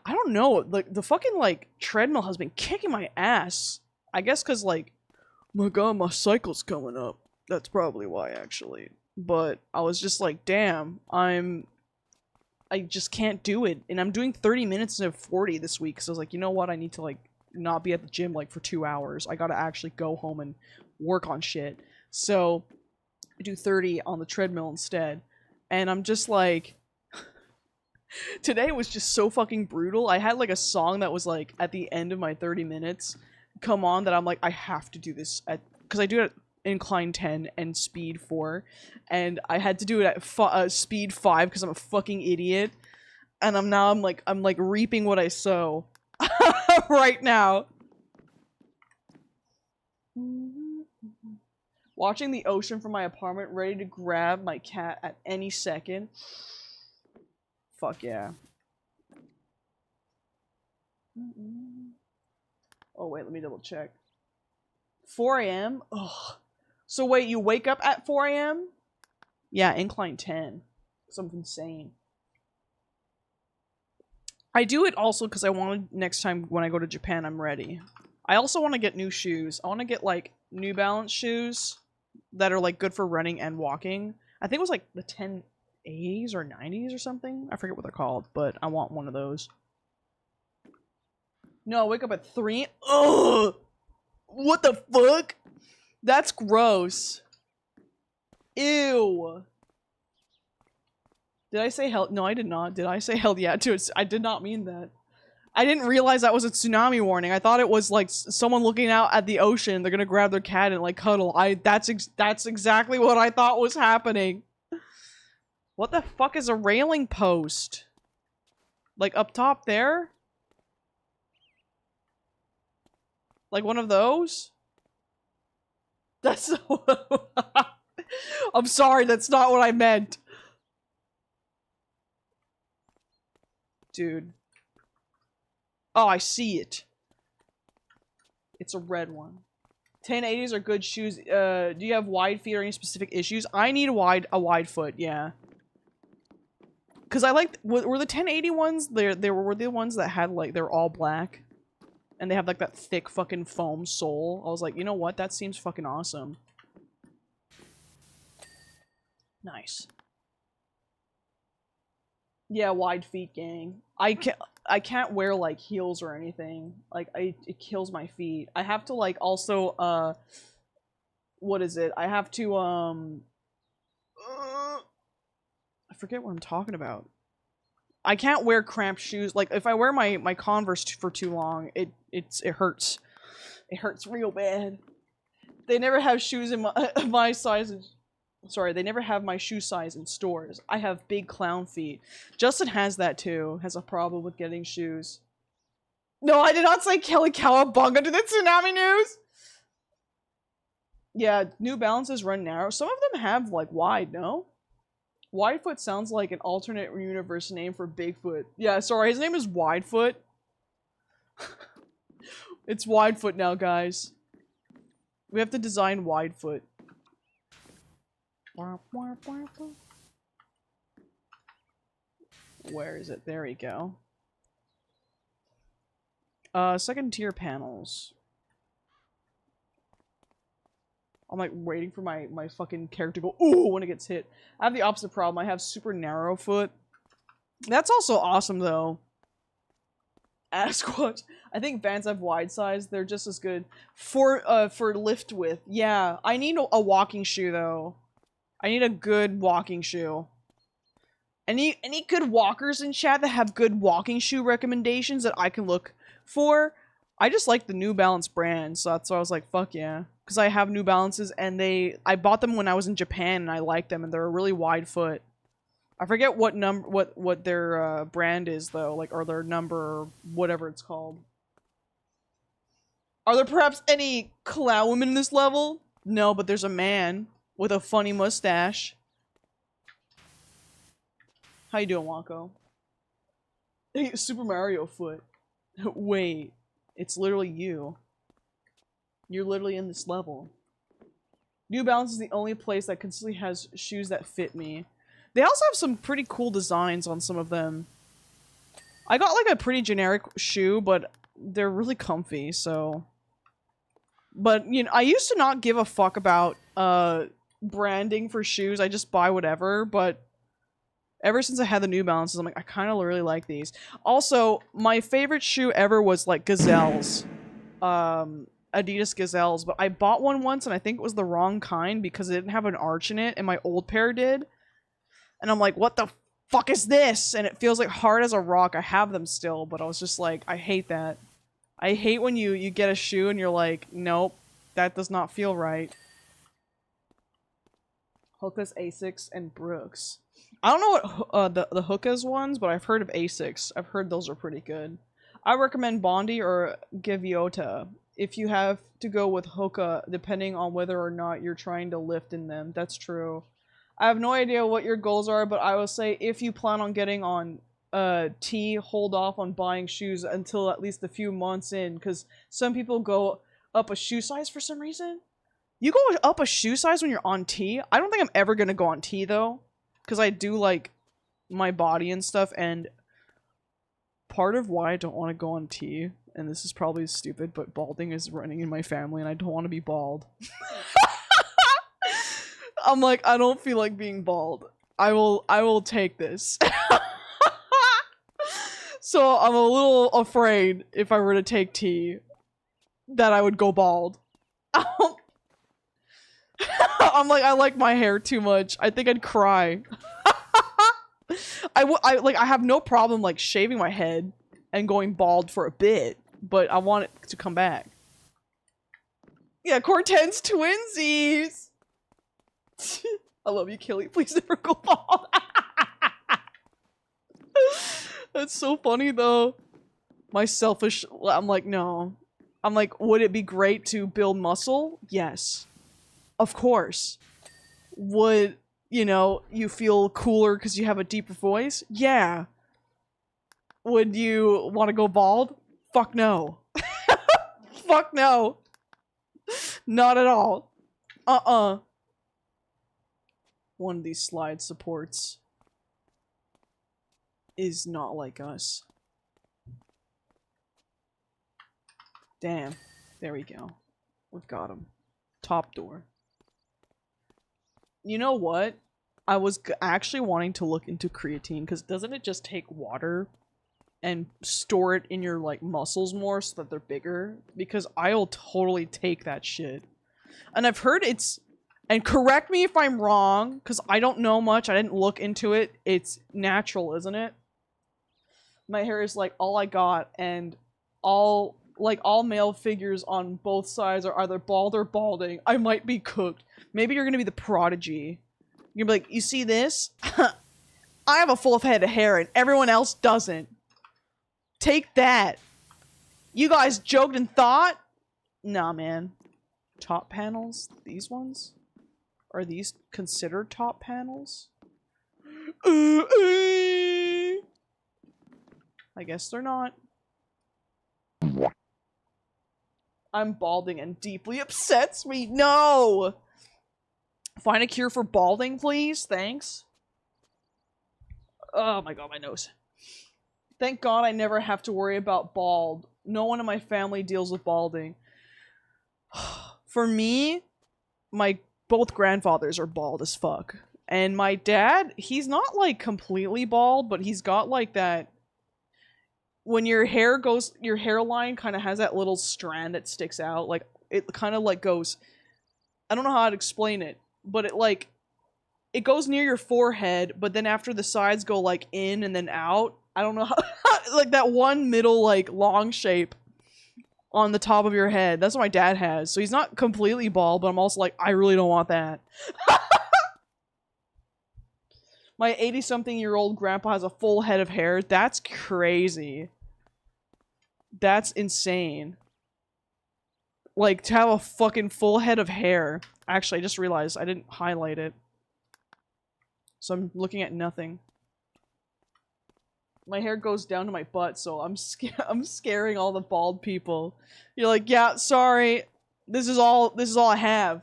Speaker 1: I don't know, the fucking like treadmill has been kicking my ass. I guess cause like, my god, my cycle's coming up. That's probably why actually. But I was just like, damn, I just can't do it. And I'm doing 30 minutes instead of 40 this week. So I was like, you know what? I need to like not be at the gym like for 2 hours. I gotta actually go home and work on shit. So I do 30 on the treadmill instead. And I'm just like, today was just so fucking brutal. I had like a song that was like at the end of my 30 minutes come on that I'm like, I have to do this because I do it at incline 10 and speed 4. And I had to do it at speed 5 because I'm a fucking idiot. And I'm like reaping what I sow right now. Watching the ocean from my apartment, ready to grab my cat at any second. Fuck yeah. Oh wait, let me double check. 4 a.m? Ugh. So wait, you wake up at 4 a.m? Yeah, incline 10. Something insane. I do it also because I want to, next time when I go to Japan, I'm ready. I also want to get new shoes. I want to get, like, New Balance shoes that are, like, good for running and walking. I think it was, like, the 1080s or 90s or something. I forget what they're called, but I want one of those. No, I wake up at 3. Ugh! What the fuck? That's gross. Ew. Did I say hell? No, I did not. Did I say hell yeah to it? I did not mean that. I didn't realize that was a tsunami warning. I thought it was like someone looking out at the ocean. They're gonna grab their cat and like cuddle. That's exactly what I thought was happening. What the fuck is a railing post? Like up top there? Like one of those? That's I'm sorry, that's not what I meant. Dude. Oh, I see it. It's a red one. 1080s are good shoes. Do you have wide feet or any specific issues? I need a wide foot, yeah. Cause I like were the 1080 ones? They were the ones that had like they're all black, and they have like that thick fucking foam sole. I was like, you know what? That seems fucking awesome. Nice. Yeah, wide feet, gang. I can't wear like heels or anything. Like it kills my feet. I have to like also what is it? I have to I forget what I'm talking about. I can't wear cramped shoes. Like if I wear my Converse for too long, it hurts. It hurts real bad. They never have shoes in my sizes. Sorry, they never have my shoe size in stores. I have big clown feet. Justin has that too. Has a problem with getting shoes. No, I did not say Kelly Cowabunga to the tsunami news! Yeah, New Balances run narrow. Some of them have, like, wide, no? Widefoot sounds like an alternate universe name for Bigfoot. Yeah, sorry, his name is Widefoot. It's Widefoot now, guys. We have to design Widefoot. Where is it? There we go. Second tier panels. I'm like waiting for my fucking character to go ooh when it gets hit. I have the opposite problem. I have super narrow foot. That's also awesome though. Asquatch. I think Vans have wide size. They're just as good for lift width. Yeah, I need a walking shoe though. I need a good walking shoe. Any good walkers in chat that have good walking shoe recommendations that I can look for? I just like the New Balance brand, so that's why I was like, fuck yeah. Because I have New Balances, and I bought them when I was in Japan, and I liked them, and they're a really wide foot. I forget what their brand is, though, like, or their number, or whatever it's called. Are there perhaps any clown women in this level? No, but there's a man with a funny mustache. How you doing, Wako? Hey, Super Mario foot. Wait, it's literally you. You're literally in this level. New Balance is the only place that consistently has shoes that fit me. They also have some pretty cool designs on some of them. I got like a pretty generic shoe, but they're really comfy, so... But, you know, I used to not give a fuck about, branding for shoes. I just buy whatever, but... Ever since I had the New Balances, I'm like, I kind of really like these. Also, my favorite shoe ever was, like, Gazelles. Adidas Gazelles. But I bought one once, and I think it was the wrong kind because it didn't have an arch in it, and my old pair did. And I'm like, what the fuck is this? And it feels like hard as a rock. I have them still, but I was just like, I hate that. I hate when you get a shoe and you're like, nope, that does not feel right. Hoka's, Asics, and Brooks. I don't know what the hookahs ones, but I've heard of Asics. I've heard those are pretty good. I recommend Bondi or Gaviota if you have to go with hookah, depending on whether or not you're trying to lift in them. That's true. I have no idea what your goals are, but I will say if you plan on getting on tea, hold off on buying shoes until at least a few months in, because some people go up a shoe size for some reason. You go up a shoe size when you're on tea? I don't think I'm ever gonna go on tea though, because I do like my body and stuff, and part of why I don't want to go on tea, and this is probably stupid, but balding is running in my family and I don't want to be bald. I'm like, I don't feel like being bald. I will take this. So I'm a little afraid if I were to take tea that I would go bald. I'm like, I like my hair too much. I think I'd cry. I have no problem like shaving my head and going bald for a bit, but I want it to come back. Yeah, Corten's twinsies. I love you, Killy. Please never go bald. That's so funny though. My selfish, I'm like, no. I'm like, would it be great to build muscle? Yes. Of course. Would, you know, you feel cooler because you have a deeper voice? Yeah. Would you want to go bald? Fuck no. Fuck no. Not at all. One of these slide supports is not like us. Damn. There we go. We've got him. Top door. You know what? I was actually wanting to look into creatine, because doesn't it just take water and store it in your, like, muscles more so that they're bigger? Because I'll totally take that shit. And I've heard it's... And correct me if I'm wrong, because I don't know much, I didn't look into it. It's natural, isn't it? My hair is, like, all I got, and all male figures on both sides are either bald or balding. I might be cooked. Maybe you're gonna be the prodigy. You're gonna be like, you see this? I have a full head of hair and everyone else doesn't. Take that. You guys joked and thought? Nah, man. Top panels? These ones? Are these considered top panels? I guess they're not. I'm balding and deeply upsets me. No! Find a cure for balding, please. Thanks. Oh my god, my nose. Thank god I never have to worry about bald. No one in my family deals with balding. For me, my both grandfathers are bald as fuck. And my dad, he's not like completely bald, but he's got like that... When your hair goes, your hairline kind of has that little strand that sticks out. Like, it kind of like goes, I don't know how to explain it, but it like, it goes near your forehead, but then after the sides go like in and then out. I don't know how, like that one middle like long shape on the top of your head. That's what my dad has. So he's not completely bald, but I'm also like, I really don't want that. My 80-something-year-old grandpa has a full head of hair. That's crazy. That's insane. Like, to have a fucking full head of hair. Actually, I just realized I didn't highlight it. So I'm looking at nothing. My hair goes down to my butt, so I'm scaring all the bald people. You're like, yeah, sorry. This is all I have.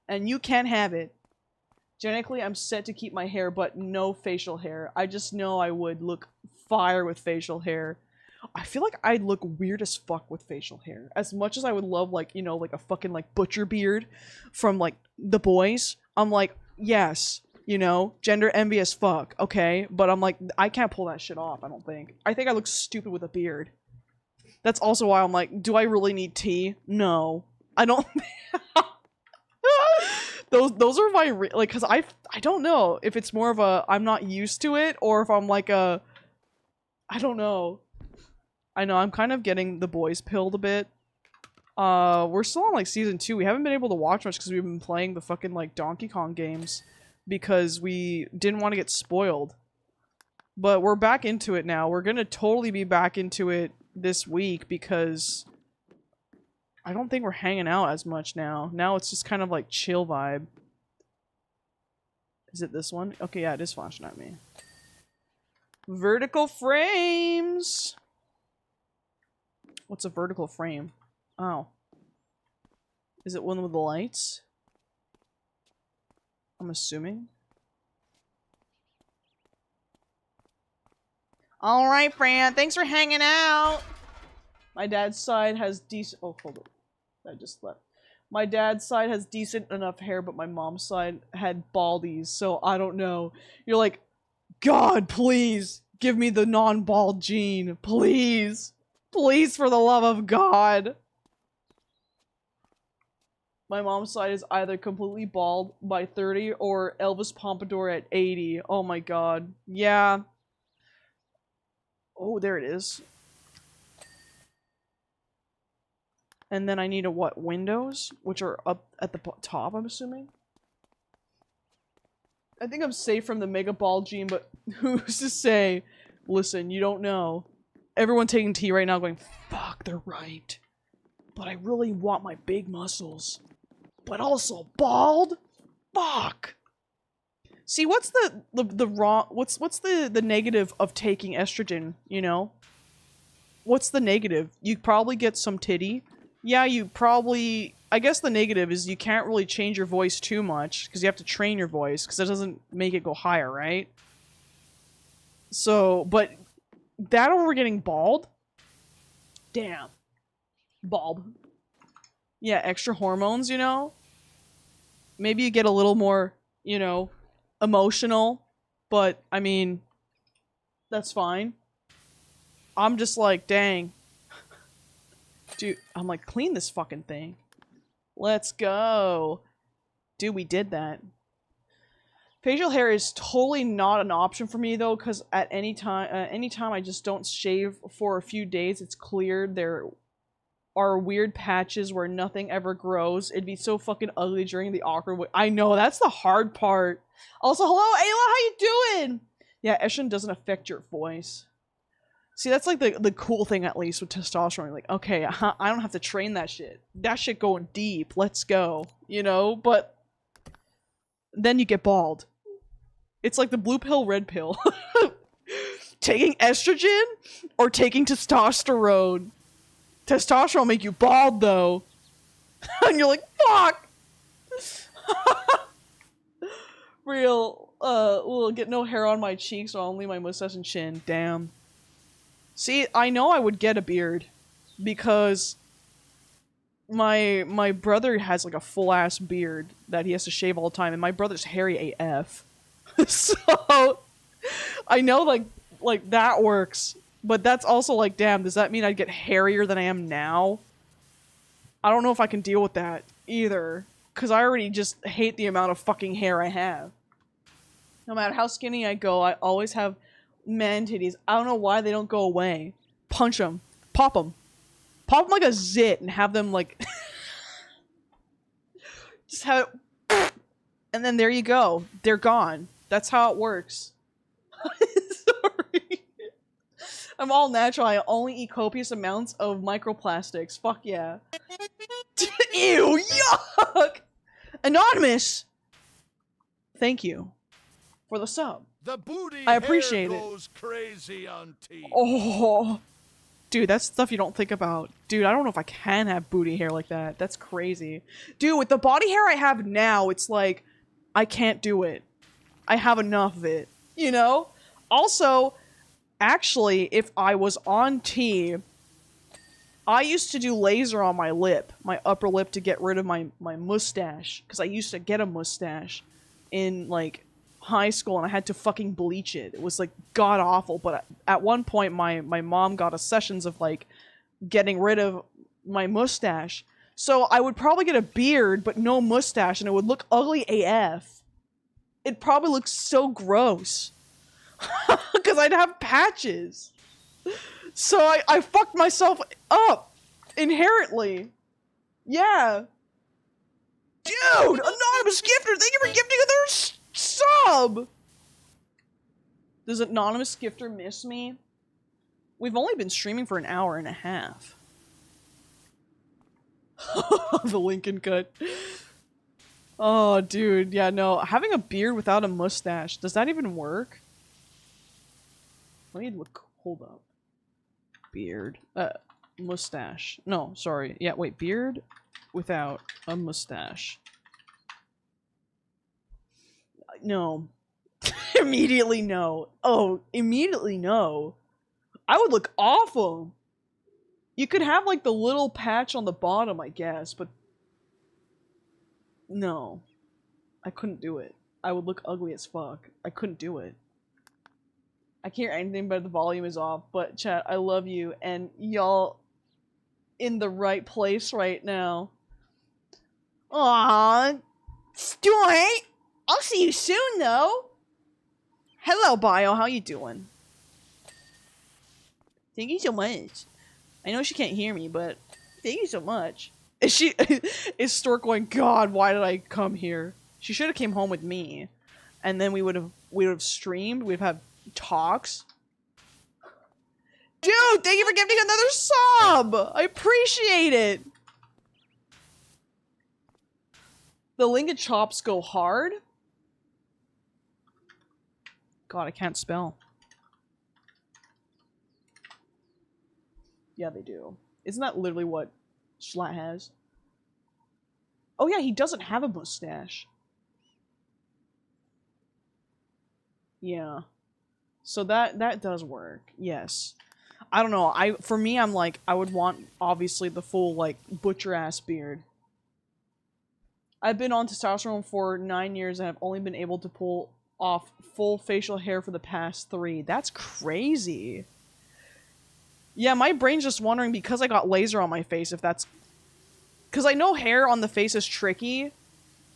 Speaker 1: And you can't have it. Genetically, I'm set to keep my hair, but no facial hair. I just know I would look fire with facial hair. I feel like I'd look weird as fuck with facial hair. As much as I would love, like, you know, like a fucking, like, butcher beard from, like, The Boys. I'm like, yes, you know, gender envy as fuck, okay? But I'm like, I can't pull that shit off, I don't think. I think I look stupid with a beard. That's also why I'm like, do I really need tea? No. I don't... Those are my like, cause I don't know if it's more of a I'm not used to it or if I'm like a I don't know. I know I'm kind of getting The Boys pilled a bit. We're still on like season 2. We haven't been able to watch much because we've been playing the fucking like Donkey Kong games. because we didn't want to get spoiled. But we're back into it now. We're gonna totally be back into it this week because I don't think we're hanging out as much now. Now it's just kind of like chill vibe. Is it this one? Okay, yeah, it is flashing at me. Vertical frames! What's a vertical frame? Oh. Is it one with the lights? I'm assuming. Alright, Fran. Thanks for hanging out! My dad's side has decent- oh, hold on. I just left. My dad's side has decent enough hair, but my mom's side had baldies, so I don't know. You're like, God, please, give me the non-bald gene. Please. Please, for the love of God. My mom's side is either completely bald by 30 or Elvis Pompadour at 80. Oh my god. Yeah. Oh, there it is. And then I need a what? Windows? Which are up at the top, I'm assuming? I think I'm safe from the mega ball gene, but who's to say? Listen, you don't know. Everyone taking tea right now going, fuck, they're right. But I really want my big muscles. But also bald? Fuck! See, what's the wrong- what's the negative of taking estrogen, you know? What's the negative? You probably get some titty. Yeah, you probably... I guess the negative is you can't really change your voice too much, because you have to train your voice, because that doesn't make it go higher, right? So, but... that over getting bald? Damn. Bald. Yeah, extra hormones, you know? Maybe you get a little more, you know, emotional, but, I mean, that's fine. I'm just like, dang. Dude, I'm like, clean this fucking thing. Let's go. Dude, we did that. Facial hair is totally not an option for me, though, because at anytime I just don't shave for a few days, it's cleared. There are weird patches where nothing ever grows. It'd be so fucking ugly during the awkward way. I know, that's the hard part. Also, hello, Ayla, how you doing? Yeah, estrogen doesn't affect your voice. See, that's like the cool thing, at least, with testosterone. Like, okay, I don't have to train that shit. That shit going deep. Let's go. You know? But then you get bald. It's like the blue pill, red pill. Taking estrogen or taking testosterone? Testosterone will make you bald, though. And you're like, fuck! Real, will get no hair on my cheeks, or only my mustache and chin. Damn. See, I know I would get a beard. Because my brother has like a full-ass beard that he has to shave all the time, and my brother's hairy AF. So, I know, like, that works. But that's also like, damn, does that mean I'd get hairier than I am now? I don't know if I can deal with that, either. Because I already just hate the amount of fucking hair I have. No matter how skinny I go, I always have man titties. I don't know why they don't go away. Punch them. Pop them. Pop them like a zit and have them, like... just have it... and then there you go. They're gone. That's how it works. Sorry. I'm all natural. I only eat copious amounts of microplastics. Fuck yeah. Ew, yuck! Anonymous! Thank you for the sub.
Speaker 2: The booty
Speaker 1: I appreciate
Speaker 2: hair
Speaker 1: it.
Speaker 2: goes crazy on tea.
Speaker 1: Oh, dude, that's stuff you don't think about. Dude, I don't know if I can have booty hair like that. That's crazy. Dude, with the body hair I have now, it's like, I can't do it. I have enough of it, you know? Also, actually, if I was on T, I used to do laser on my lip, my upper lip, to get rid of my mustache. Because I used to get a mustache in, like, high school, and I had to fucking bleach it. It was, like, god-awful. But at one point, my mom got us sessions of, like, getting rid of my mustache. So I would probably get a beard, but no mustache, and it would look ugly AF. It'd probably look so gross. Because I'd have patches. So I fucked myself up. Inherently. Yeah. Dude! Anonymous gifter! Thank you for gifting others! sub! Does anonymous gifter miss me? We've only been streaming for an hour and a half. The Lincoln cut. Oh, dude. Yeah, no. Having a beard without a mustache, does that even work? Let me look. Hold up. Beard. Mustache. No, sorry. Yeah, wait. Beard without a mustache. No. Immediately no. Oh, immediately no. I would look awful. You could have like the little patch on the bottom, I guess, but no. I couldn't do it. I would look ugly as fuck. I couldn't do it. I can't hear anything but the volume is off, but chat, I love you, and y'all in the right place right now. Aww. Stuart! I'll see you soon, though! Hello, Bio, how you doing? Thank you so much. I know she can't hear me, but thank you so much. Is she- is Stork going, God, why did I come here? She should have came home with me. And then we would have streamed, we'd have talks. Dude, thank you for giving another sub! I appreciate it! The Linga chops go hard? God, I can't spell. Yeah, they do. Isn't that literally what Schlatt has? Oh yeah, he doesn't have a mustache. Yeah. So that does work. Yes. I don't know. For me, I'm like, I would want, obviously, the full, like, butcher-ass beard. I've been on testosterone for 9 years and I've only been able to pull off full facial hair for the past 3. That's crazy. Yeah, my brain's just wondering, because I got laser on my face, if that's... Because I know hair on the face is tricky,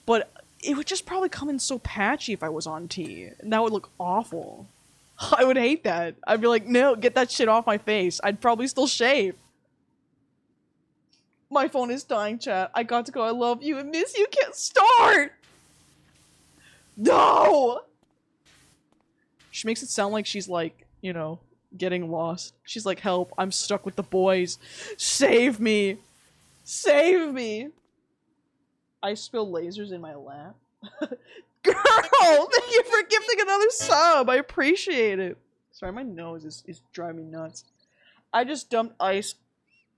Speaker 1: but it would just probably come in so patchy if I was on T. And that would look awful. I would hate that. I'd be like, no, get that shit off my face. I'd probably still shave. My phone is dying, chat. I got to go. I love you and miss you. Can't start! No! She makes it sound like she's like, you know, getting lost. She's like, help, I'm stuck with the boys. Save me! Save me! I spill lasers in my lap. Girl! Thank you for gifting another sub! I appreciate it. Sorry, my nose is driving me nuts. I just dumped ice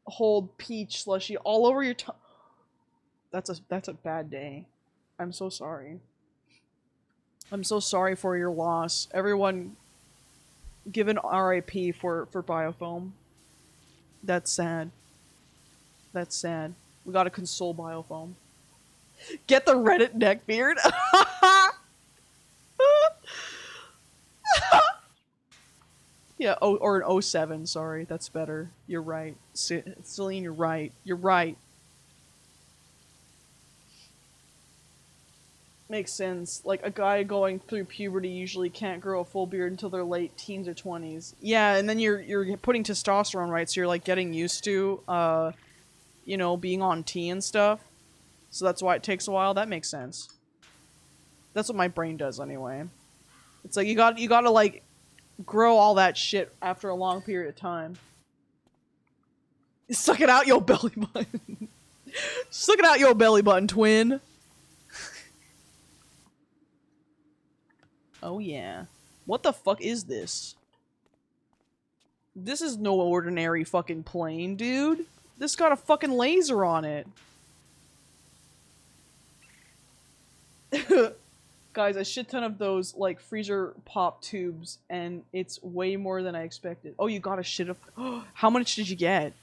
Speaker 1: hold peach slushy all over your tongue. That's a bad day. I'm so sorry. I'm so sorry for your loss. Everyone, give an RIP for Biofoam. That's sad. That's sad. We gotta console Biofoam. Get the Reddit neckbeard. Yeah, or an 07, sorry. That's better. You're right. Celine, you're right. You're right. Makes sense. Like, a guy going through puberty usually can't grow a full beard until their late teens or 20s. Yeah, and then you're putting testosterone, right? So you're, like, getting used to, you know, being on T and stuff. So that's why it takes a while. That makes sense. That's what my brain does, anyway. It's like, you gotta, like, grow all that shit after a long period of time. Suck it out, yo belly button. Suck it out, yo belly button, twin. Oh yeah. What the fuck is this? This is no ordinary fucking plane, dude. This got a fucking laser on it. Guys, a shit ton of those, like, freezer pop tubes, and it's way more than I expected. Oh, you got a shit of... How much did you get?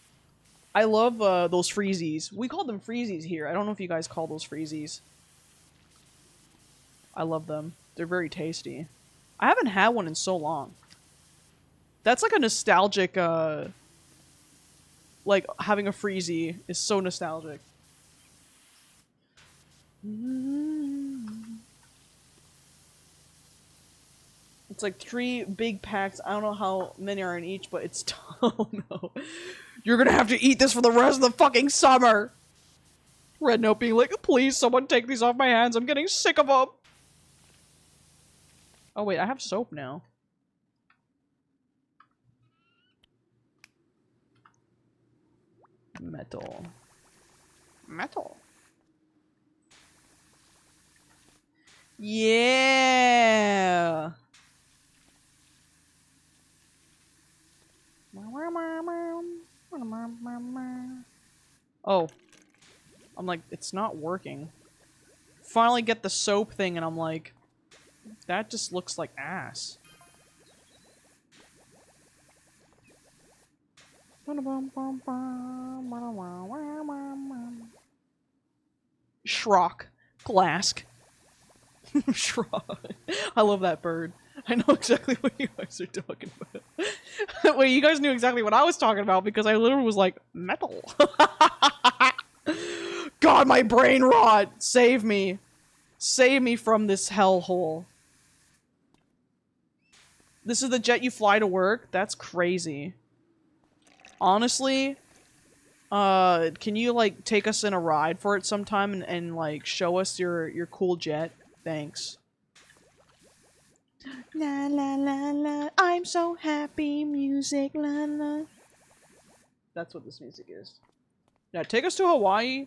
Speaker 1: I love, those freezies. We call them freezies here. I don't know if you guys call those freezies. I love them. They're very tasty. I haven't had one in so long. That's like a nostalgic, like, having a freezie is so nostalgic. It's like 3 big packs. I don't know how many are in each, but it's... Oh no. You're gonna have to eat this for the rest of the fucking summer! Red Note being like, please someone take these off my hands, I'm getting sick of them! Oh wait, I have soap now. Metal. Metal. Yeah. Oh. I'm like, it's not working. Finally get the soap thing and I'm like, that just looks like ass. Shrock. Glask. Shrock. I love that bird. I know exactly what you guys are talking about. Wait, you guys knew exactly what I was talking about because I literally was like, metal. God, my brain rot! Save me. Save me from this hellhole. This is the jet you fly to work? That's crazy. Honestly, can you, like, take us in a ride for it sometime and like, show us your cool jet? Thanks. La la la la, I'm so happy, music, la la. That's what this music is. Yeah, take us to Hawaii.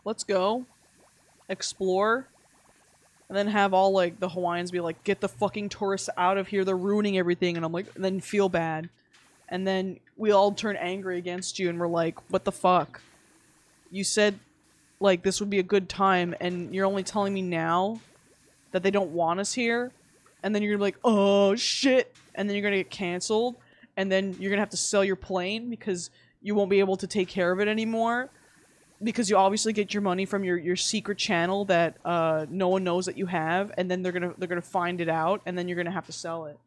Speaker 1: Let's go. Explore. And then have all, like, the Hawaiians be like, get the fucking tourists out of here, they're ruining everything, and I'm like, and then feel bad. And then we all turn angry against you and we're like, what the fuck? You said, like, this would be a good time, and you're only telling me now that they don't want us here? And then you're gonna be like, oh shit! And then you're gonna get canceled, and then you're gonna have to sell your plane because you won't be able to take care of it anymore. Because you obviously get your money from your secret channel that no one knows that you have, and then they're gonna find it out, and then you're gonna have to sell it.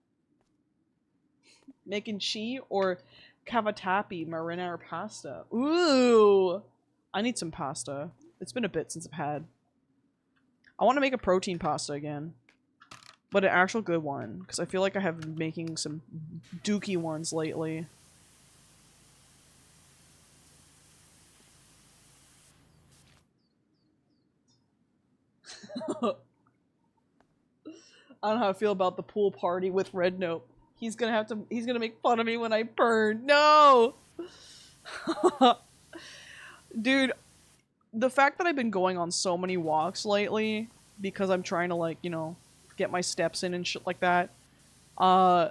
Speaker 1: Mac and cheese or cavatappi, marinara pasta. Ooh, I need some pasta. It's been a bit since I've had. I want to make a protein pasta again, but an actual good one because I feel like I have been making some dookie ones lately. I don't know how I feel about the pool party with Red Note. He's gonna make fun of me when I burn. No! Dude, the fact that I've been going on so many walks lately, because I'm trying to, like, you know, get my steps in and shit like that, I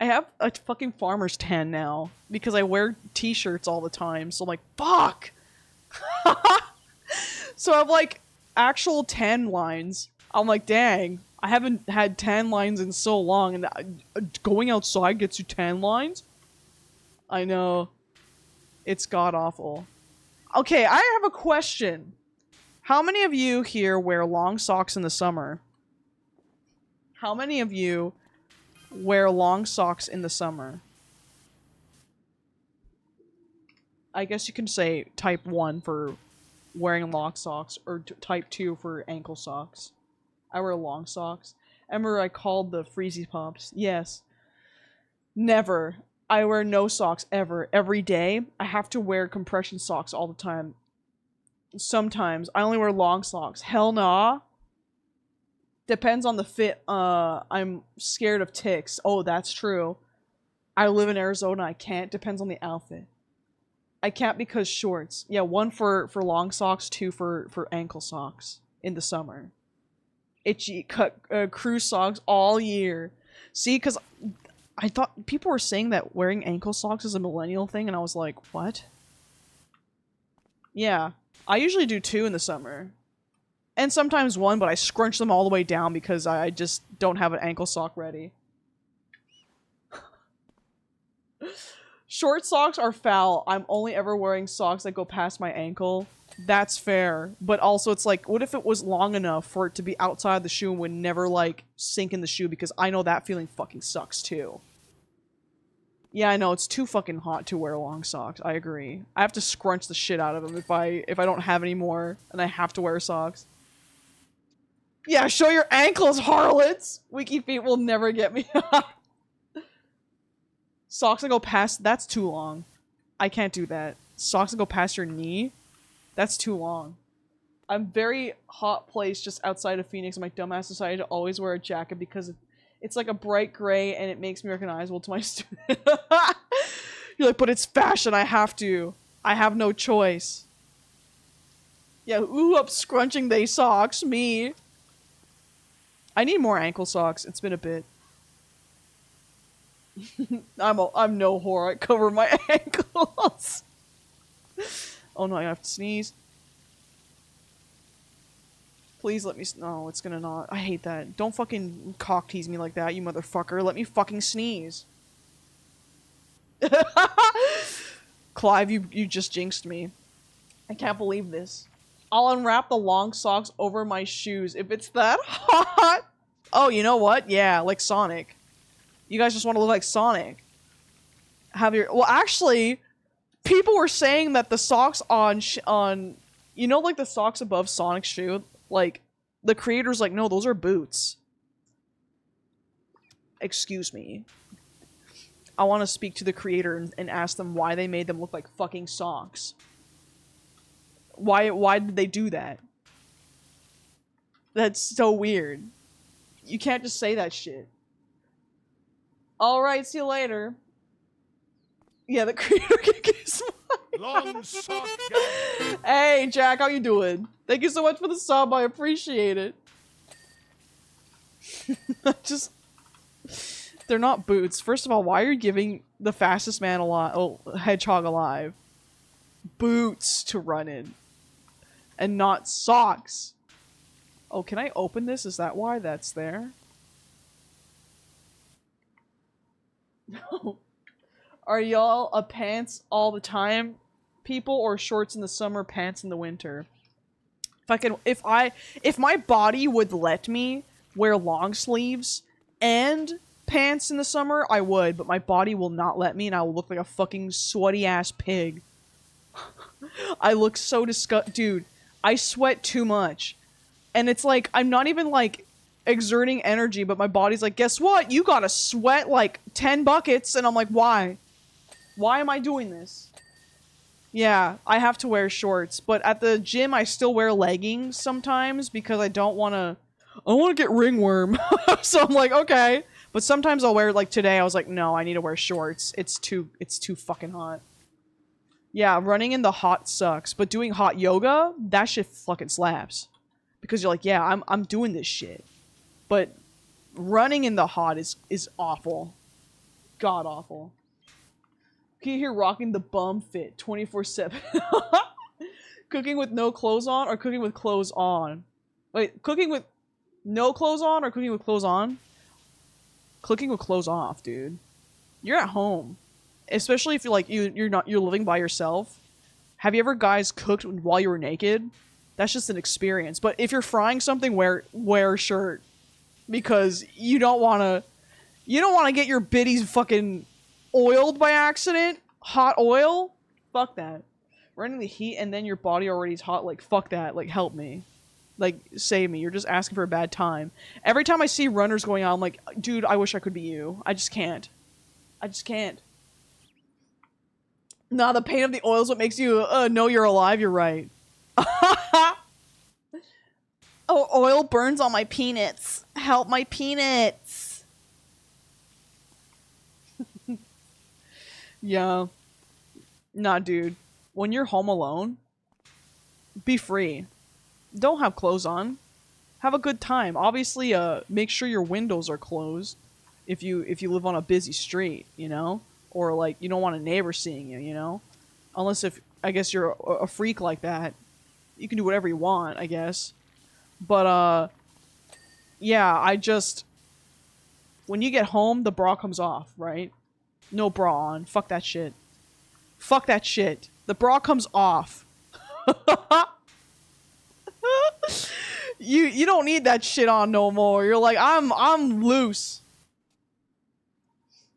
Speaker 1: have a fucking farmer's tan now, because I wear t-shirts all the time, so I'm like, fuck! So I have, like, actual tan lines. I'm like, dang, I haven't had tan lines in so long, and going outside gets you tan lines? I know. It's god-awful. Okay, I have a question. How many of you here wear long socks in the summer? How many of you wear long socks in the summer? I guess you can say type 1 for wearing long socks, or type 2 for ankle socks. I wear long socks. Remember I called the Freezy Pops? Yes. Never. I wear no socks ever. Every day. I have to wear compression socks all the time. Sometimes. I only wear long socks. Hell nah. Depends on the fit. I'm scared of ticks. Oh, that's true. I live in Arizona. I can't. Depends on the outfit. I can't because shorts. Yeah, 1 for long socks, 2 for ankle socks in the summer. Itchy cut crew socks all year. See, because I thought people were saying that wearing ankle socks is a millennial thing, and I was like, what? Yeah, I usually do 2 in the summer. And sometimes 1, but I scrunch them all the way down because I just don't have an ankle sock ready. Short socks are foul. I'm only ever wearing socks that go past my ankle. That's fair. But also it's like, what if it was long enough for it to be outside the shoe and would never, like, sink in the shoe? Because I know that feeling fucking sucks, too. Yeah, I know, it's too fucking hot to wear long socks. I agree. I have to scrunch the shit out of them if I don't have any more and I have to wear socks. Yeah, show your ankles, harlots! Wiki feet will never get me. Socks that go past... That's too long. I can't do that. Socks that go past your knee? That's too long. I'm very hot place just outside of Phoenix, and my dumbass decided to always wear a jacket because it's like a bright gray and it makes me recognizable to my student. You're like, but it's fashion, I have to. I have no choice. Yeah, ooh, up scrunching they socks, me. I need more ankle socks, it's been a bit. I'm no whore, I cover my ankles. Oh no, I have to sneeze. Please let me no, it's gonna not. I hate that. Don't fucking cock tease me like that, you motherfucker. Let me fucking sneeze. Clive, you just jinxed me. I can't believe this. I'll unwrap the long socks over my shoes if it's that hot. Oh, you know what? Yeah, like Sonic. You guys just want to look like Sonic. Have your... Well, actually, people were saying that the socks on... You know, like the socks above Sonic's shoe? Like, the creator's like, no, those are boots. Excuse me. I want to speak to the creator and ask them why they made them look like fucking socks. Why did they do that? That's so weird. You can't just say that shit. Alright, see you later. Yeah, the creator can kiss
Speaker 2: Long sock guy.
Speaker 1: Hey, Jack, how you doing? Thank you so much for the sub, I appreciate it. Just... They're not boots. First of all, why are you giving the fastest man alive, hedgehog alive, boots to run in? And not socks? Oh, can I open this? Is that why that's there? No. Are y'all a pants all the time people or shorts in the summer, pants in the winter? If my body would let me wear long sleeves and pants in the summer, I would, but my body will not let me and I will look like a fucking sweaty ass pig. I look so dude, I sweat too much. And it's like, I'm not even like exerting energy, but my body's like, guess what? You gotta sweat like 10 buckets. And I'm like, why? Why am I doing this? Yeah, I have to wear shorts, but at the gym I still wear leggings sometimes because I don't want to get ringworm. So I'm like, okay. But sometimes I'll wear, like today I was like, no, I need to wear shorts. It's too fucking hot. Yeah, running in the hot sucks, but doing hot yoga, that shit fucking slaps. Because you're like, yeah, I'm doing this shit. But running in the hot is awful. God awful. Can you hear rocking the bum fit 24/7? Cooking with no clothes on or cooking with clothes on? Wait, cooking with no clothes on or cooking with clothes on? Cooking with clothes off, dude. You're at home. Especially if you're like you're living by yourself. Have you ever guys cooked while you were naked? That's just an experience. But if you're frying something, wear a shirt. Because you don't wanna get your biddies fucking oiled by accident. Hot oil? Fuck that. Running the heat and then your body already is hot, like fuck that. Like help me. Like, save me. You're just asking for a bad time. Every time I see runners going on, I'm like, dude, I wish I could be you. I just can't. I just can't. Nah, the pain of the oil is what makes you know you're alive. You're right. Oh, oil burns on my peanuts. Help my peanuts. Yeah. Nah, dude. When you're home alone, be free. Don't have clothes on. Have a good time. Obviously, make sure your windows are closed if you live on a busy street, you know? Or like you don't want a neighbor seeing you, you know? Unless if I guess you're a freak like that. You can do whatever you want, I guess. But yeah, when you get home, the bra comes off, right? No bra on. Fuck that shit. Fuck that shit. The bra comes off. You don't need that shit on no more. You're like, I'm loose.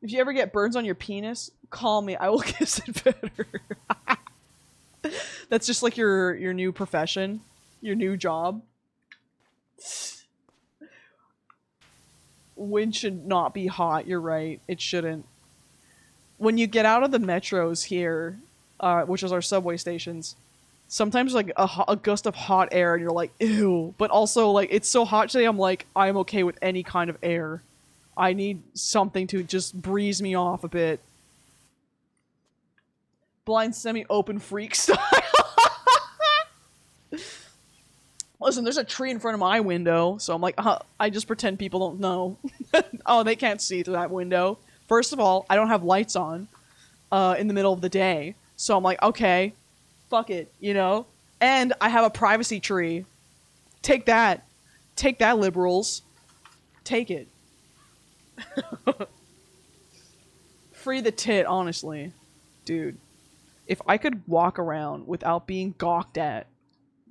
Speaker 1: If you ever get burns on your penis, call me. I will kiss it better. That's just like your new profession, your new job. Wind should not be hot. You're right. It shouldn't. When you get out of the metros here, which is our subway stations, Sometimes like a gust of hot air and you're like, ew. But also like it's so hot today, I'm like, I'm okay with any kind of air. I need something to just breeze me off a bit. Blind semi-open freak style. Listen, there's a tree in front of my window, so I'm like, I just pretend people don't know. Oh, they can't see through that window. First of all, I don't have lights on in the middle of the day, so I'm like, okay, fuck it, you know? And I have a privacy tree. Take that. Take that, liberals. Take it. Free the tit, honestly. Dude. If I could walk around without being gawked at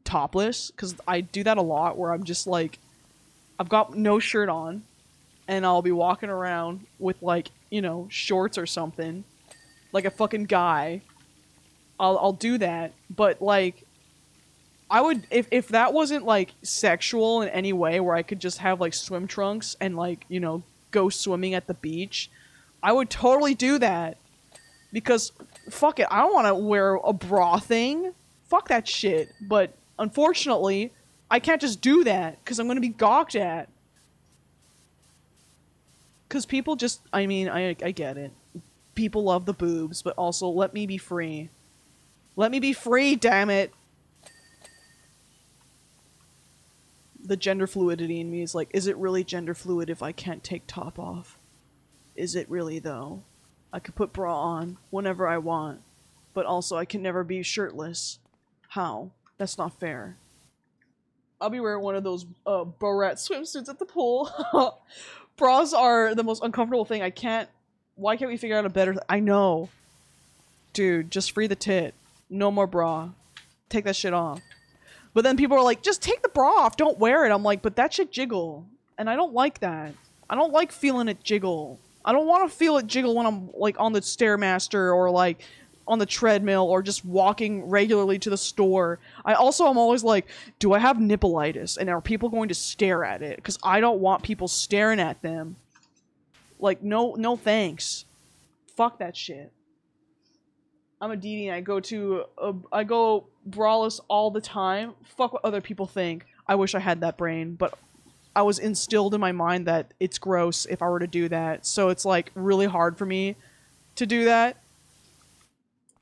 Speaker 1: topless, because I do that a lot where I'm just like, I've got no shirt on, and I'll be walking around with like, you know, shorts or something, like a fucking guy. I'll do that, but like, I would, if that wasn't like sexual in any way where I could just have like swim trunks and like, you know, go swimming at the beach, I would totally do that. Because, fuck it, I don't want to wear a bra thing. Fuck that shit. But, unfortunately, I can't just do that, because I'm going to be gawked at. Because people just, I mean, I get it. People love the boobs, but also, let me be free. Let me be free, damn it! The gender fluidity in me is like, is it really gender fluid if I can't take top off? Is it really, though? I could put bra on whenever I want, but also I can never be shirtless. How? That's not fair. I'll be wearing one of those Borat swimsuits at the pool. Bras are the most uncomfortable thing. Why can't we figure out a better I know. Dude, just free the tit. No more bra. Take that shit off. But then people are like, just take the bra off, don't wear it. I'm like, but that should jiggle. And I don't like that. I don't like feeling it jiggle. I don't want to feel it jiggle when I'm, like, on the Stairmaster or, like, on the treadmill or just walking regularly to the store. I'm always like, do I have nippleitis? And are people going to stare at it? Because I don't want people staring at them. Like, no thanks. Fuck that shit. I'm a DD and I go braless all the time. Fuck what other people think. I wish I had that brain, but I was instilled in my mind that it's gross if I were to do that. So it's like really hard for me to do that.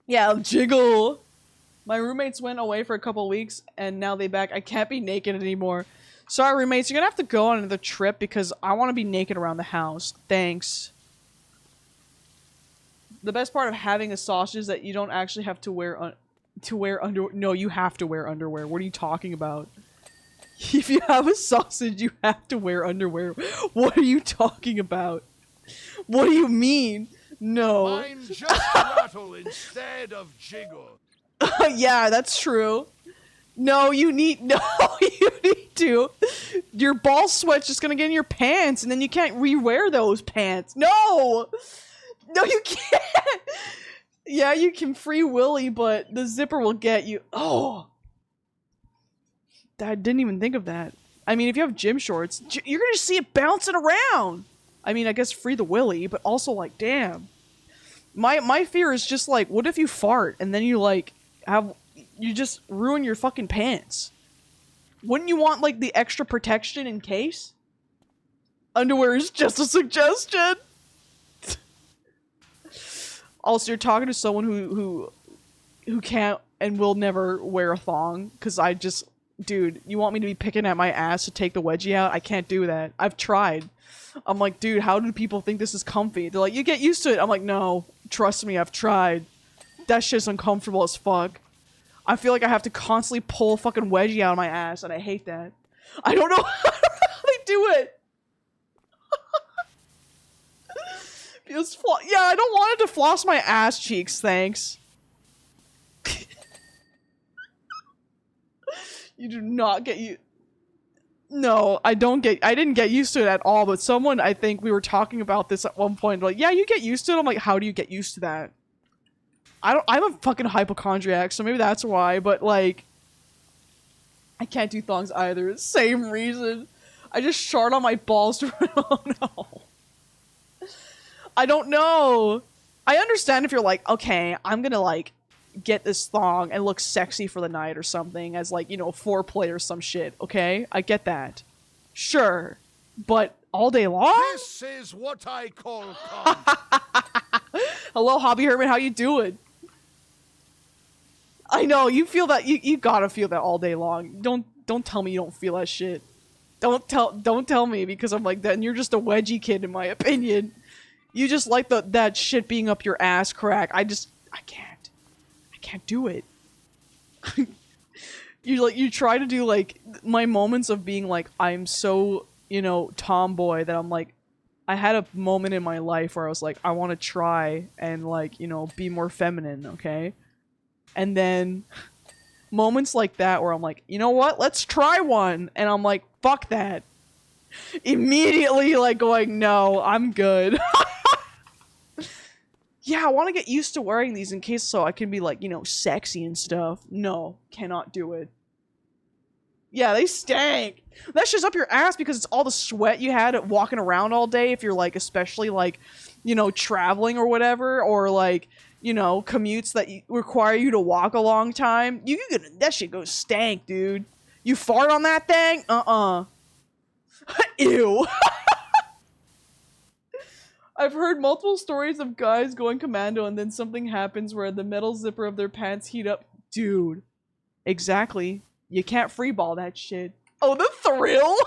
Speaker 1: Yeah, jiggle. My roommates went away for a couple weeks and now they back. I can't be naked anymore. Sorry, roommates, you're gonna have to go on another trip because I want to be naked around the house. Thanks. The best part of having a sausage is that you don't actually have to wear underwear. No, you have to wear underwear. What are you talking about? If you have a sausage, you have to wear underwear. What are you talking about? What do you mean? No.
Speaker 2: Mine just rattle instead of jiggle.
Speaker 1: Yeah, that's true. No, you need to. Your ball sweat's just gonna get in your pants, and then you can't re-wear those pants. No! No, you can't! Yeah, you can free willy, but the zipper will get you. Oh! I didn't even think of that. I mean, if you have gym shorts, you're gonna see it bouncing around! I mean, I guess free the willy, but also, like, damn. My fear is just, like, what if you fart, and then you, like, you just ruin your fucking pants? Wouldn't you want, like, the extra protection in case? Underwear is just a suggestion! Also, you're talking to someone who can't and will never wear a thong, because I just... Dude, you want me to be picking at my ass to take the wedgie out? I can't do that. I've tried. I'm like, dude, how do people think this is comfy? They're like, you get used to it. I'm like, no, trust me, I've tried. That shit's uncomfortable as fuck. I feel like I have to constantly pull a fucking wedgie out of my ass, and I hate that. I don't know how they do it. Yeah, I don't want it to floss my ass cheeks, thanks. You do not get you. No, I didn't get used to it at all, but someone, I think we were talking about this at one point, like, yeah, you get used to it. I'm like, how do you get used to that? I'm a fucking hypochondriac, so maybe that's why, but like, I can't do thongs either. Same reason. I just shard on my balls to oh no. I don't know. I understand if you're like, okay, I'm gonna like get this thong and look sexy for the night or something as like, you know, foreplay or some shit, okay? I get that. Sure. But all day long?
Speaker 2: This is what I call content.
Speaker 1: Hello, Hobby Herman, how you doing? I know, you feel that, you gotta feel that all day long. Don't tell me you don't feel that shit. Don't tell me, because I'm like, then you're just a wedgie kid in my opinion. You just like that shit being up your ass crack. I can't do it. You try to do like my moments of being like, I'm so, you know, tomboy that I'm like, I had a moment in my life where I was like, I want to try and like, you know, be more feminine, okay? And then moments like that where I'm like, you know what? Let's try one. And I'm like, fuck that. Immediately like going, no, I'm good. Yeah, I want to get used to wearing these in case so I can be like, you know, sexy and stuff. No, cannot do it. Yeah, they stank. That's just up your ass because it's all the sweat you had at walking around all day if you're like, especially like, you know, traveling or whatever, or like, you know, commutes that require you to walk a long time. That shit goes stank, dude. You fart on that thing? Ew. I've heard multiple stories of guys going commando and then something happens where the metal zipper of their pants heat up. Dude. Exactly. You can't freeball that shit. Oh, the thrill?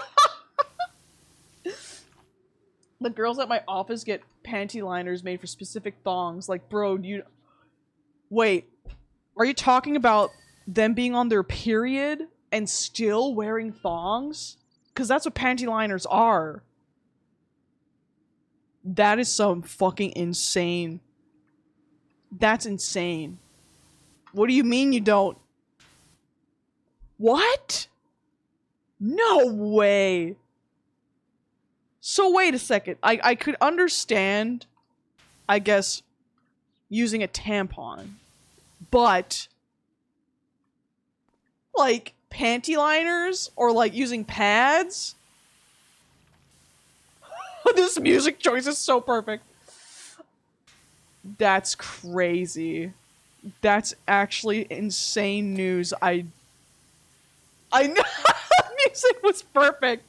Speaker 1: The girls at my office get panty liners made for specific thongs. Like, bro, wait. Are you talking about them being on their period and still wearing thongs? Because that's what panty liners are. That is some fucking insane. That's insane. What do you mean you don't? What? No way. So wait a second. I could understand, I guess, using a tampon. But, like, panty liners? Or, like, using pads? This music choice is so perfect. That's crazy. That's actually insane news. I know. Music was perfect.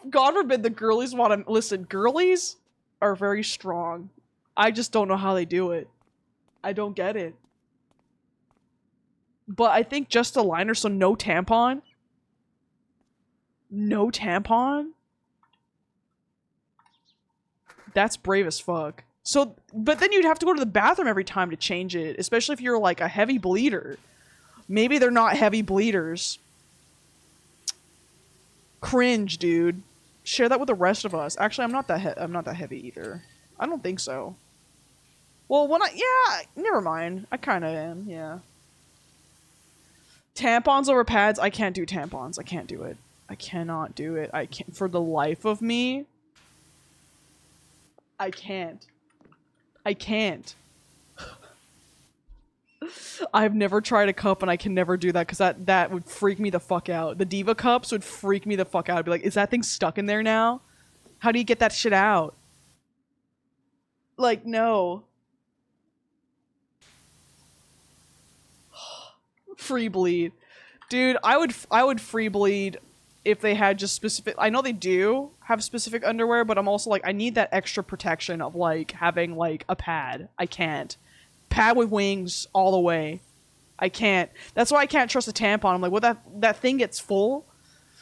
Speaker 1: God forbid the girlies want to listen. Girlies are very strong. I just don't know how they do it. I don't get it. But I think just a liner, so no tampon. No tampon? That's brave as fuck. So, but then you'd have to go to the bathroom every time to change it, especially if you're like a heavy bleeder. Maybe they're not heavy bleeders. Cringe, dude. Share that with the rest of us. Actually, I'm not that heavy either. I don't think so. Well, yeah, never mind. I kind of am, yeah. Tampons over pads? I can't do tampons. I can't do it. I cannot do it. I can't. For the life of me, I can't. I can't. I've never tried a cup and I can never do that because that would freak me the fuck out. The Diva cups would freak me the fuck out. I'd be like, is that thing stuck in there now? How do you get that shit out? Like, no. Free bleed. Dude, I would free bleed if they had just specific. I know they do have specific underwear, but I'm also like, I need that extra protection of like having like a pad. I can't. Pad with wings all the way. I can't. That's why I can't trust a tampon. I'm like, well, that thing gets full.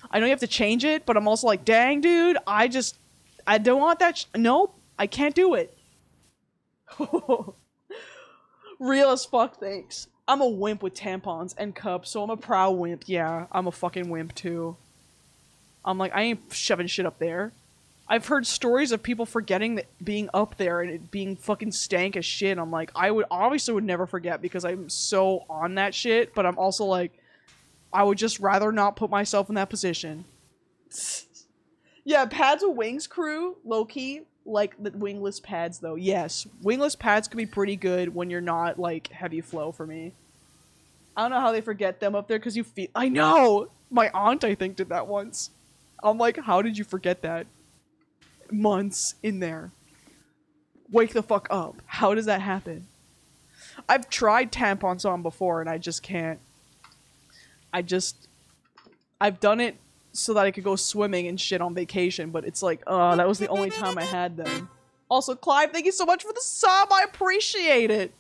Speaker 1: I know you have to change it, but I'm also like, dang, dude, I don't want that. Nope, I can't do it. Real as fuck, thanks. I'm a wimp with tampons and cups, so I'm a proud wimp. Yeah, I'm a fucking wimp too. I'm like, I ain't shoving shit up there. I've heard stories of people forgetting that being up there and it being fucking stank as shit. I'm like, I would obviously never forget because I'm so on that shit, but I'm also like, I would just rather not put myself in that position. Yeah, pads with wings crew, low-key, like the wingless pads though. Yes, wingless pads can be pretty good when you're not like heavy flow for me. I don't know how they forget them up there because you feel. I know! My aunt, I think, did that once. I'm like, how did you forget that? Months in there. Wake the fuck up. How does that happen? I've tried tampons on before and I just can't. I've done it so that I could go swimming and shit on vacation, but it's like, that was the only time I had them. Also, Clive, thank you so much for the sub. I appreciate it.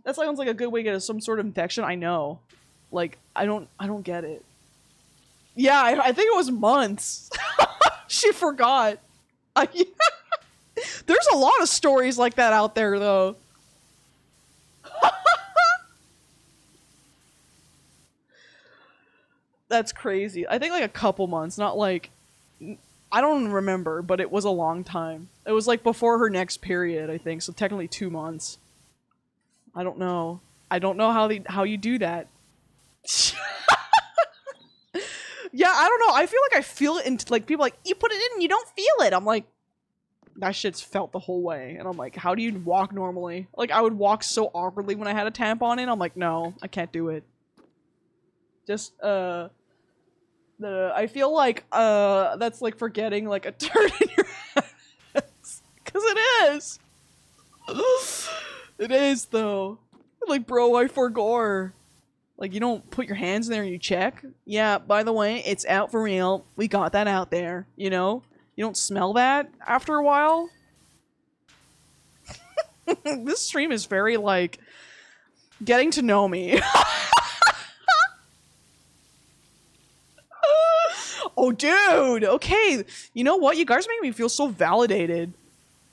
Speaker 1: That sounds like a good way to get some sort of infection. I know. Like, I don't get it. Yeah, I think it was months. She forgot. There's a lot of stories like that out there, though. That's crazy. I think like a couple months, not like... I don't remember, but it was a long time. It was like before her next period, I think, so technically 2 months. I don't know. I don't know how you do that. Yeah, I don't know. I feel like I feel it into like people like, you put it in and you don't feel it. I'm like, that shit's felt the whole way. And I'm like, how do you walk normally? Like, I would walk so awkwardly when I had a tampon in. I'm like, no, I can't do it. Just, I feel like, that's like forgetting like a turd in your ass. Cause it is. It is, though. Like, bro, I forgore. Like, you don't put your hands in there and you check? Yeah, by the way, it's out for real. We got that out there, you know? You don't smell that after a while? This stream is very, like, getting to know me. Oh, dude! Okay, you know what? You guys make me feel so validated.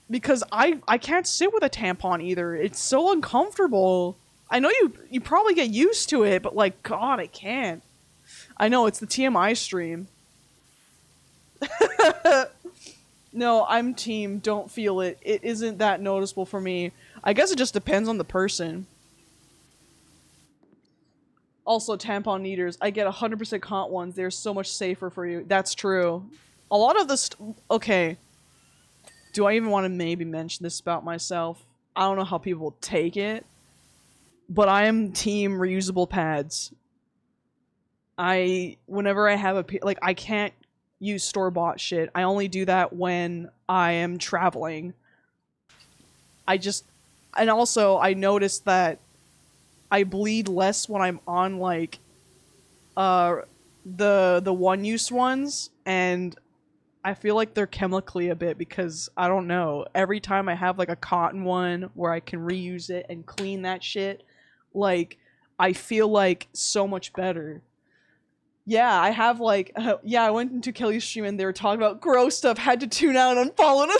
Speaker 1: Because I can't sit with a tampon either. It's so uncomfortable. I know you probably get used to it, but like, God, I can't. I know, it's the TMI stream. No, I'm team don't feel it. It isn't that noticeable for me. I guess it just depends on the person. Also, tampon needers. I get 100% cont ones. They're so much safer for you. That's true. A lot of this... Okay. Do I even want to maybe mention this about myself? I don't know how people will take it. But I am team reusable pads. Whenever I have like, I can't use store-bought shit. I only do that when I am traveling. And also, I noticed that I bleed less when I'm on, like, the one-use ones, and I feel like they're chemically a bit because, I don't know, every time I have, like, a cotton one where I can reuse it and clean that shit, like, I feel, like, so much better. Yeah, I have, like, yeah, I went into Kelly's stream and they were talking about gross stuff, had to tune out and unfollow and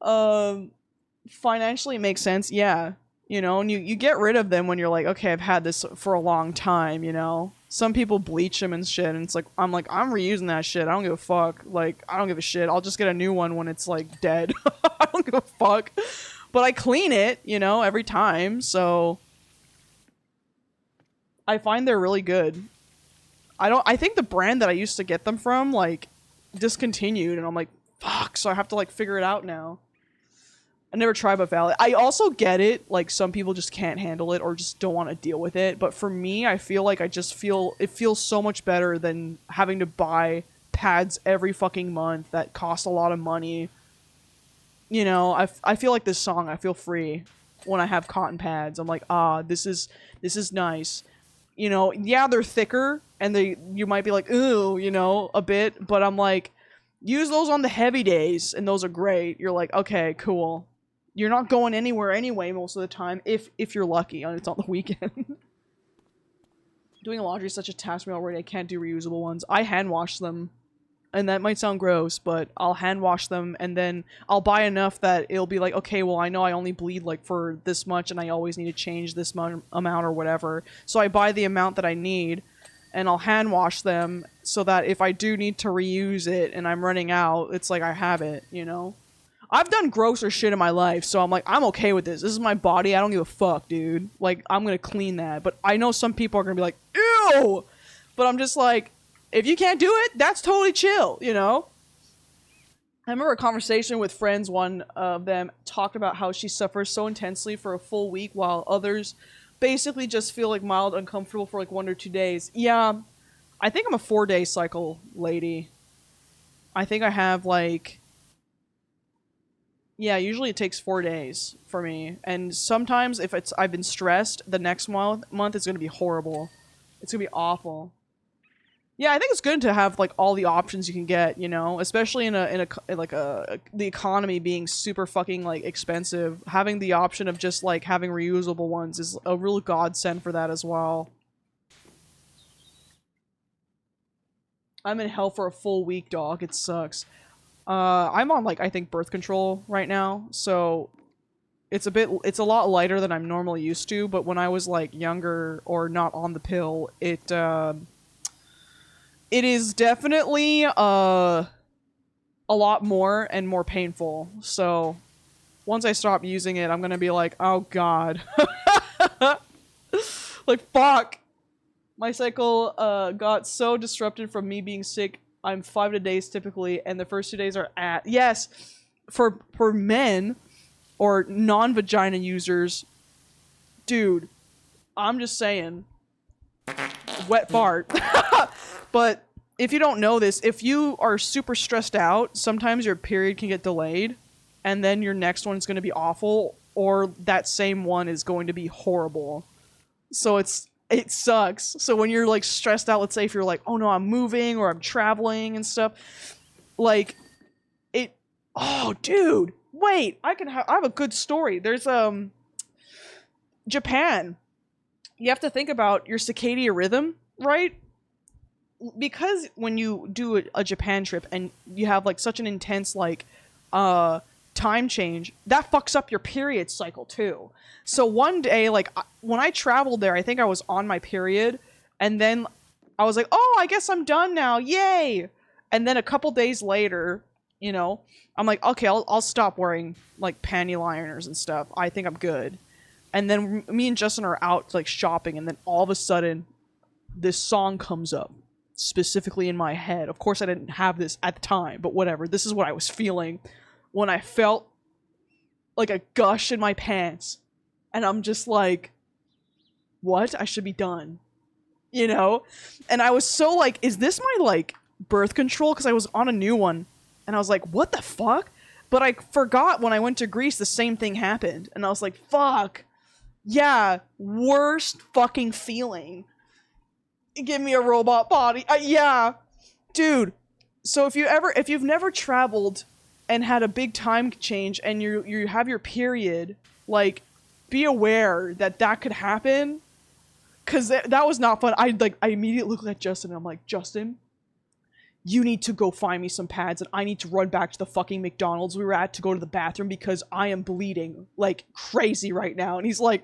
Speaker 1: unsubscribe. Financially it makes sense, yeah. You know, and you get rid of them when you're like, okay, I've had this for a long time, you know? Some people bleach them and shit, and it's like, I'm reusing that shit, I don't give a fuck. Like, I don't give a shit, I'll just get a new one when it's, like, dead. I don't give a fuck. But I clean it, you know, every time, so... I find they're really good. I think the brand that I used to get them from, like, discontinued, and I'm like, fuck, so I have to, like, figure it out now. I never tried but valid. I also get it, like, some people just can't handle it or just don't want to deal with it, but for me, I feel like it feels so much better than having to buy pads every fucking month that cost a lot of money. You know, I feel like this song, I feel free when I have cotton pads. I'm like, this is nice. You know, yeah, they're thicker, and you might be like, ooh, you know, a bit, but I'm like, use those on the heavy days, and those are great. You're like, okay, cool. You're not going anywhere anyway most of the time, if you're lucky, and it's on the weekend. Doing laundry is such a task for me already, I can't do reusable ones. I hand wash them, and that might sound gross, but I'll hand wash them, and then I'll buy enough that it'll be like, okay, well, I know I only bleed, like, for this much, and I always need to change this amount or whatever. So I buy the amount that I need, and I'll hand wash them, so that if I do need to reuse it, and I'm running out, it's like I have it, you know? I've done grosser shit in my life, so I'm like, I'm okay with this. This is my body, I don't give a fuck, dude. Like, I'm gonna clean that. But I know some people are gonna be like, ew! But I'm just like, if you can't do it, that's totally chill, you know? I remember a conversation with friends, one of them talked about how she suffers so intensely for a full week while others basically just feel like mild uncomfortable for like 1 or 2 days. Yeah, I think I'm a 4-day cycle lady. I think I have like Yeah, usually it takes 4 days for me, and sometimes if I've been stressed, the next month it's gonna be horrible. It's gonna be awful. Yeah, I think it's good to have like all the options you can get, you know, especially in the economy being super fucking like expensive. Having the option of just like having reusable ones is a real godsend for that as well. I'm in hell for a full week, dog. It sucks. I'm on like I think birth control right now, so it's a lot lighter than I'm normally used to. But when I was like younger or not on the pill, it is definitely a lot more and more painful. So once I stop using it, I'm gonna be like, oh god, like fuck. My cycle got so disrupted from me being sick. I'm 5 days typically, and the first 2 days are at yes. For men or non-vagina users, dude, I'm just saying, wet fart. But if you don't know this, if you are super stressed out, sometimes your period can get delayed, and then your next one is going to be awful, or that same one is going to be horrible. So it sucks. So when you're like stressed out, let's say if you're like, oh no, I'm moving or I'm traveling and stuff, like it. Oh, dude, wait, I have a good story. There's Japan. You have to think about your circadian rhythm, right? Because when you do a Japan trip and you have like such an intense like time change, that fucks up your period cycle too. So one day, like when I traveled there, I think I was on my period, and then I was like, oh, I guess I'm done now, yay. And then a couple days later, you know, I'm like, okay, I'll stop wearing like panty liners and stuff. I think I'm good. And then me and Justin are out like shopping, and then all of a sudden this song comes up specifically in my head. Of course I didn't have this at the time, but whatever. This is what I was feeling when I felt like a gush in my pants. And I'm just like, what? I should be done. You know? And I was so like, is this my like birth control? Because I was on a new one. And I was like, what the fuck? But I forgot when I went to Greece, the same thing happened. And I was like, fuck. Yeah, worst fucking feeling. Give me a robot body. Yeah. Dude. So if you've never traveled and had a big time change and you have your period, like, be aware that could happen. Cause that was not fun. I immediately looked at Justin and I'm like, Justin, you need to go find me some pads and I need to run back to the fucking McDonald's we were at to go to the bathroom because I am bleeding like crazy right now. And he's like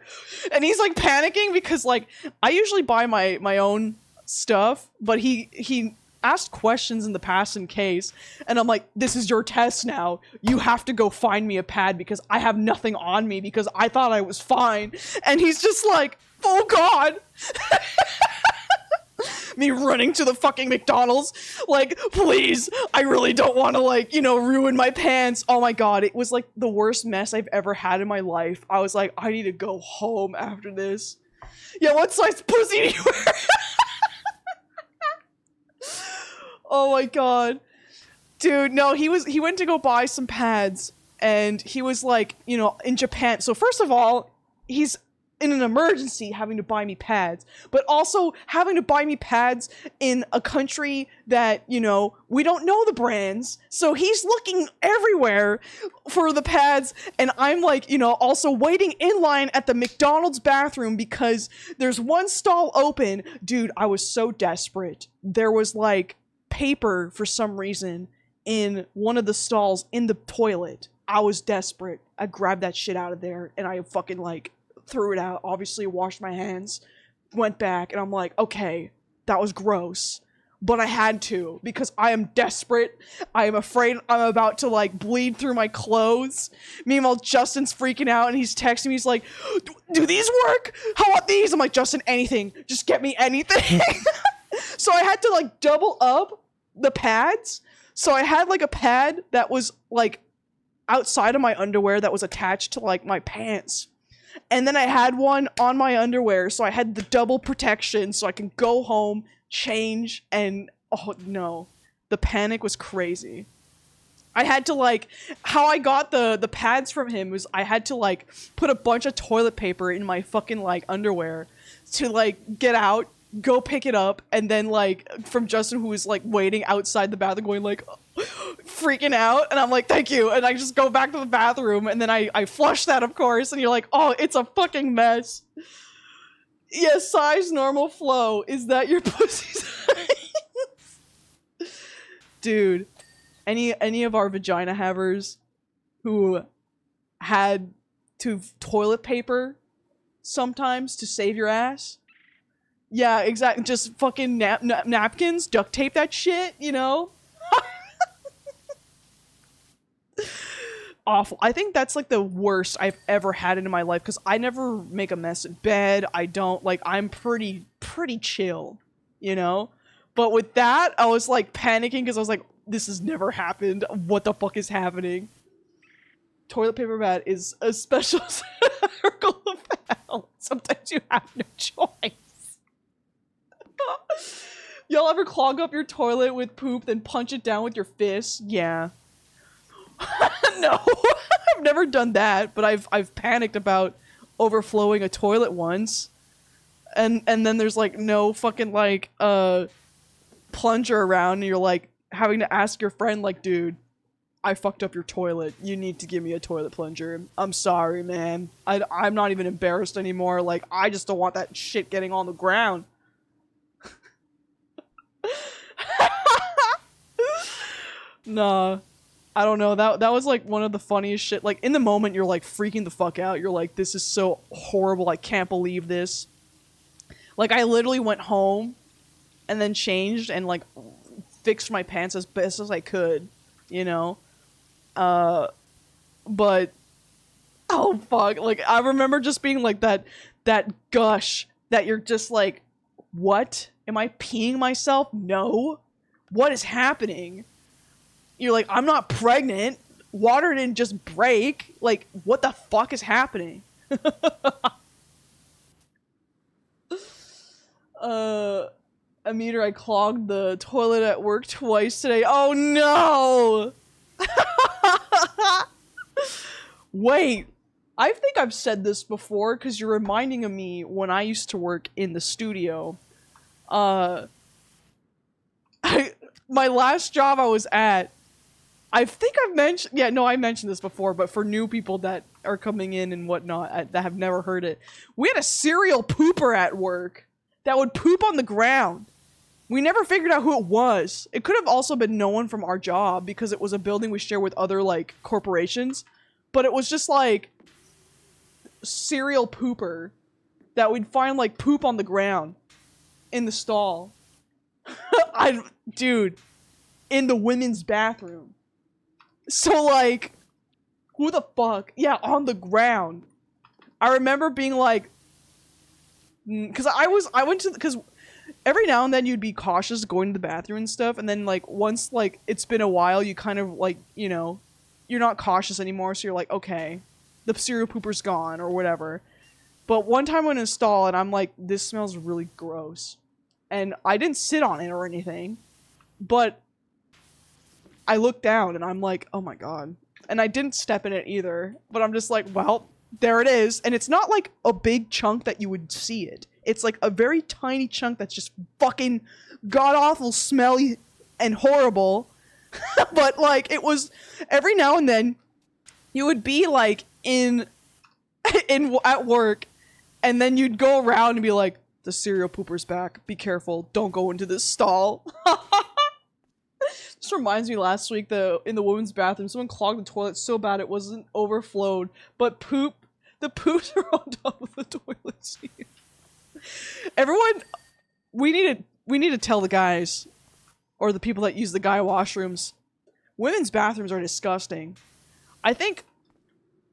Speaker 1: panicking because like I usually buy my own stuff, but he asked questions in the past in case, and I'm like, this is your test now. You have to go find me a pad because I have nothing on me because I thought I was fine. And he's just like, oh god. Me running to the fucking McDonald's, like, please, I really don't want to, like, you know, ruin my pants. Oh my god, it was, like, the worst mess I've ever had in my life. I was like, I need to go home after this. Yeah, what size pussy do you wear? Oh my god. Dude, no, he went to go buy some pads, and he was, like, you know, in Japan. So first of all, he's in an emergency having to buy me pads, but also having to buy me pads in a country that, you know, we don't know the brands. So he's looking everywhere for the pads, and I'm like, you know, also waiting in line at the McDonald's bathroom because there's one stall open. Dude, I was so desperate. There was like paper for some reason in one of the stalls in the toilet. I was desperate. I grabbed that shit out of there and I fucking like threw it out, obviously washed my hands, went back, and I'm like, okay, that was gross. But I had to, because I am desperate. I am afraid I'm about to, like, bleed through my clothes. Meanwhile, Justin's freaking out, and he's texting me, he's like, do these work? How about these? I'm like, Justin, anything. Just get me anything. So I had to, like, double up the pads. So I had, like, a pad that was, like, outside of my underwear that was attached to, like, my pants. And then I had one on my underwear, so I had the double protection so I can go home, change, and oh no. The panic was crazy. I had to like, how I got the pads from him was I had to like put a bunch of toilet paper in my fucking like underwear to like get out, go pick it up, and then like from Justin, who was like waiting outside the bathroom going like freaking out, and I'm like, thank you, and I just go back to the bathroom, and then I flush that, of course, and you're like, oh, it's a fucking mess. Yeah, size, normal, flow. Is that your pussy size? Dude. Any of our vagina havers who had to toilet paper sometimes to save your ass? Yeah, exactly. Just fucking napkins, duct tape that shit, you know? Awful. I think that's like the worst I've ever had in my life because I never make a mess in bed. I don't, like, I'm pretty chill, you know? But with that, I was like panicking because I was like, this has never happened. What the fuck is happening? Toilet paper mat is a special circle of hell. Sometimes you have no choice. Y'all ever clog up your toilet with poop, then punch it down with your fist? Yeah. No, I've never done that, but I've panicked about overflowing a toilet once. And then there's like no fucking like plunger around, and you're like having to ask your friend like, dude, I fucked up your toilet. You need to give me a toilet plunger. I'm sorry, man. I'm not even embarrassed anymore. Like, I just don't want that shit getting on the ground. Nah. I don't know. That was like one of the funniest shit. Like, in the moment, you're like freaking the fuck out. You're like, this is so horrible. I can't believe this. Like, I literally went home and then changed and like fixed my pants as best as I could, you know? But oh fuck, like I remember just being like that gush that you're just like, what? Am I peeing myself? No. What is happening? You're like, I'm not pregnant. Water didn't just break. Like, what the fuck is happening? Amir, I clogged the toilet at work twice today. Oh no! Wait, I think I've said this before because you're reminding of me when I used to work in the studio. My last job I was at, I think I've mentioned, yeah, no, I mentioned this before, but for new people that are coming in and whatnot, that have never heard it, we had a serial pooper at work that would poop on the ground. We never figured out who it was. It could have also been no one from our job because it was a building we share with other, like, corporations. But it was just, like, serial pooper that we'd find, like, poop on the ground in the stall. Dude, in the women's bathroom. So, like, who the fuck? Yeah, on the ground. I remember being like, because because every now and then you'd be cautious going to the bathroom and stuff, and then, like, once, like, it's been a while, you kind of, like, you know, you're not cautious anymore, so you're like, okay, the serial pooper's gone, or whatever. But one time I went in a stall, and I'm like, this smells really gross. And I didn't sit on it or anything, but I looked down, and I'm like, oh my god. And I didn't step in it either, but I'm just like, well, there it is. And it's not like a big chunk that you would see it. It's like a very tiny chunk that's just fucking god-awful, smelly, and horrible. But, like, it was, every now and then, you would be, like, at work, and then you'd go around and be like, the serial pooper's back. Be careful. Don't go into this stall. This reminds me last week, in the women's bathroom, someone clogged the toilet so bad it wasn't overflowed, but the poops are on top of the toilet seat. Everyone, we need to tell the guys, or the people that use the guy washrooms, women's bathrooms are disgusting. I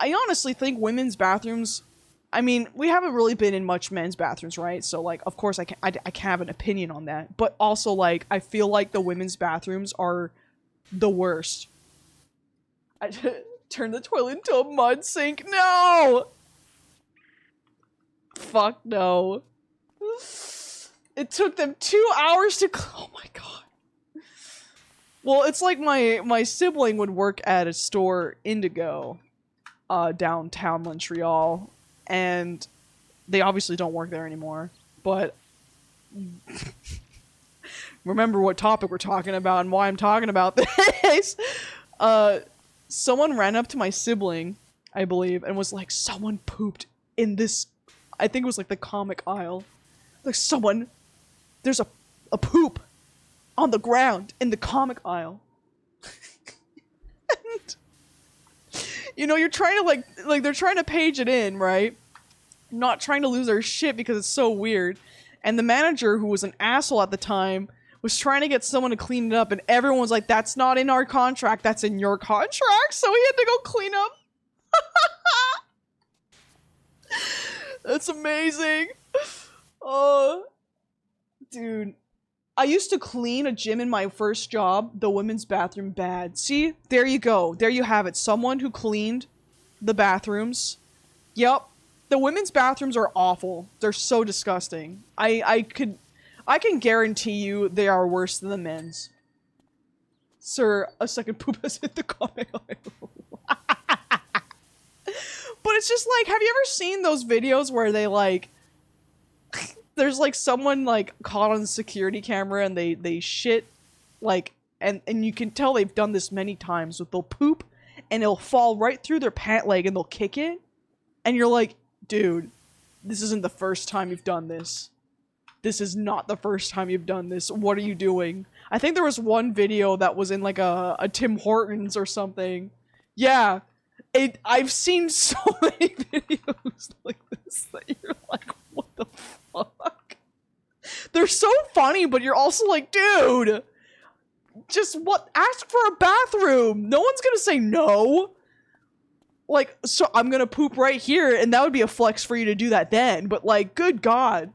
Speaker 1: honestly think women's bathrooms, I mean, we haven't really been in much men's bathrooms, right? So, like, of course I can't have an opinion on that. But also, like, I feel like the women's bathrooms are the worst. I turned the toilet into a mud sink. No! Fuck no. It took them 2 hours to oh my god. Well, it's like my sibling would work at a store Indigo, downtown Montreal, and they obviously don't work there anymore. But remember what topic we're talking about and why I'm talking about this. Someone ran up to my sibling, I believe, and was like, someone pooped in this, I think it was like the comic aisle. Like, there's a poop on the ground in the comic aisle. And, you know, you're trying to like they're trying to page it in, right? Not trying to lose their shit because it's so weird. And the manager, who was an asshole at the time, was trying to get someone to clean it up, and everyone was like, that's not in our contract, that's in your contract, so he had to go clean up. That's amazing. Oh, dude. I used to clean a gym in my first job, the women's bathroom bad. See? There you go. There you have it. Someone who cleaned the bathrooms. Yep. The women's bathrooms are awful. They're so disgusting. I can guarantee you they are worse than the men's. Sir, a second poop has hit the comic aisle. But it's just like, have you ever seen those videos where they like, there's like someone like caught on the security camera and they shit, like, and you can tell they've done this many times, but they'll poop and it'll fall right through their pant leg and they'll kick it, and you're like, dude, this isn't the first time you've done this. This is not the first time you've done this. What are you doing? I think there was one video that was in like a Tim Hortons or something. Yeah. I've seen so many videos like this that you're like, what the fuck? They're so funny, but you're also like, dude, just ask for a bathroom. No one's gonna say no. Like, so I'm gonna poop right here, and that would be a flex for you to do that then, but like, good God.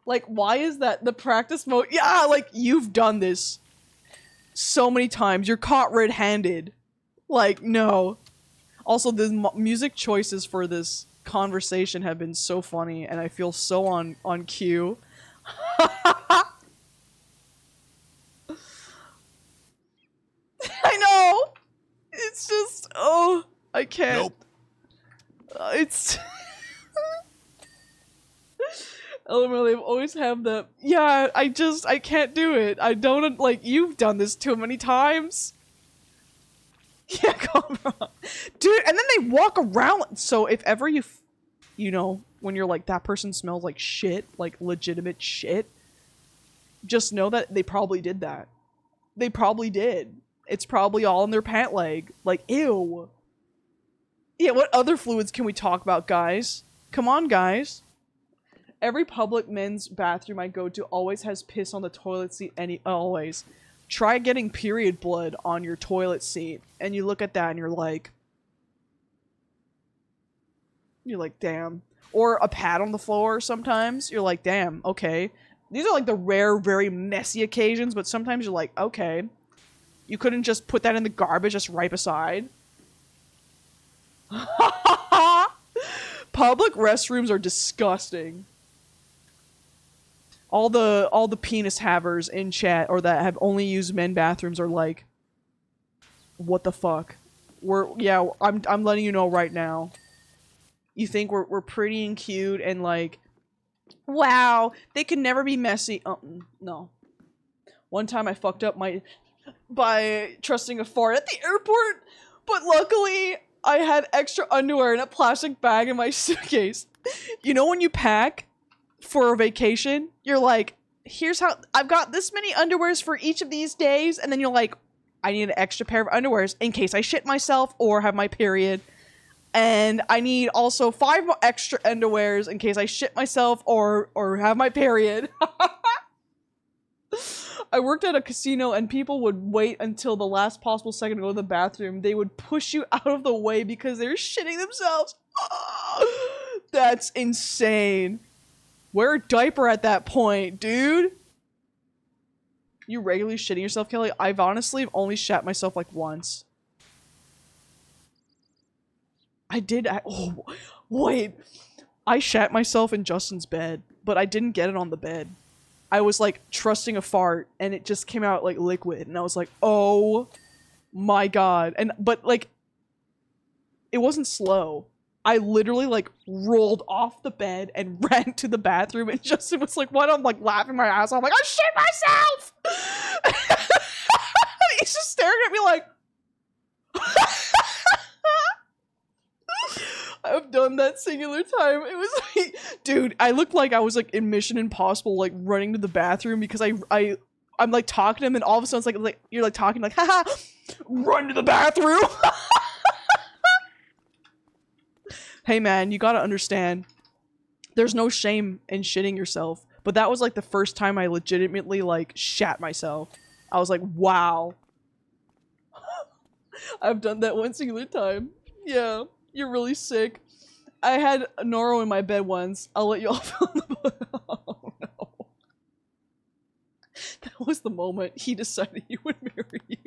Speaker 1: Like, why is that the practice mode? Yeah, like, you've done this so many times. You're caught red-handed. Like, no. Also, the music choices for this conversation have been so funny, and I feel so on cue. I know! It's just, oh, I can't.
Speaker 2: Nope.
Speaker 1: It's... LML, they've always have the, yeah, I can't do it. I don't, like, you've done this too many times. Yeah, come on. Dude, and then they walk around. So if ever you know, when you're like, that person smells like shit, like legitimate shit, just know that they probably did that. They probably did. It's probably all in their pant leg. Like, ew. Yeah, what other fluids can we talk about, guys? Come on, guys. Every public men's bathroom I go to always has piss on the toilet seat, always. Try getting period blood on your toilet seat, and you look at that and you're like, damn. Or a pad on the floor sometimes, you're like, damn, okay. These are like the rare, very messy occasions, but sometimes you're like, okay. You couldn't just put that in the garbage just right beside? Public restrooms are disgusting. All the penis havers in chat, or that have only used men bathrooms, are like, what the fuck? I'm letting you know right now. You think we're pretty and cute and like, wow, they can never be messy. No. One time I fucked up by trusting a fart at the airport, but luckily I had extra underwear in a plastic bag in my suitcase. You know when you pack for a vacation, you're like, here's how I've got this many underwears for each of these days, and then you're like, I need an extra pair of underwears in case I shit myself or have my period, and I need also 5 more extra underwears in case I shit myself or have my period. I worked at a casino and people would wait until the last possible second to go to the bathroom. They would push you out of the way because they're shitting themselves. That's insane. Wear a diaper at that point, dude. You regularly shitting yourself, Kelly? I've honestly only shat myself like once. Oh, wait. I shat myself in Justin's bed, but I didn't get it on the bed. I was like trusting a fart and it just came out like liquid and I was like, oh my god. But like, it wasn't slow. I literally like rolled off the bed and ran to the bathroom and Justin was like, what? I'm like laughing my ass off. I'm like, I shit myself! He's just staring at me like, I've done that singular time. It was like, dude, I looked like I was like in Mission Impossible, like running to the bathroom because I'm like talking to him and all of a sudden it's like you're like talking like, haha, run to the bathroom. Hey man, you gotta understand, there's no shame in shitting yourself, but that was like the first time I legitimately like shat myself. I was like, wow. I've done that one singular time. Yeah, you're really sick. I had Noro in my bed once. I'll let you all fill in the oh no. That was the moment he decided he would marry you.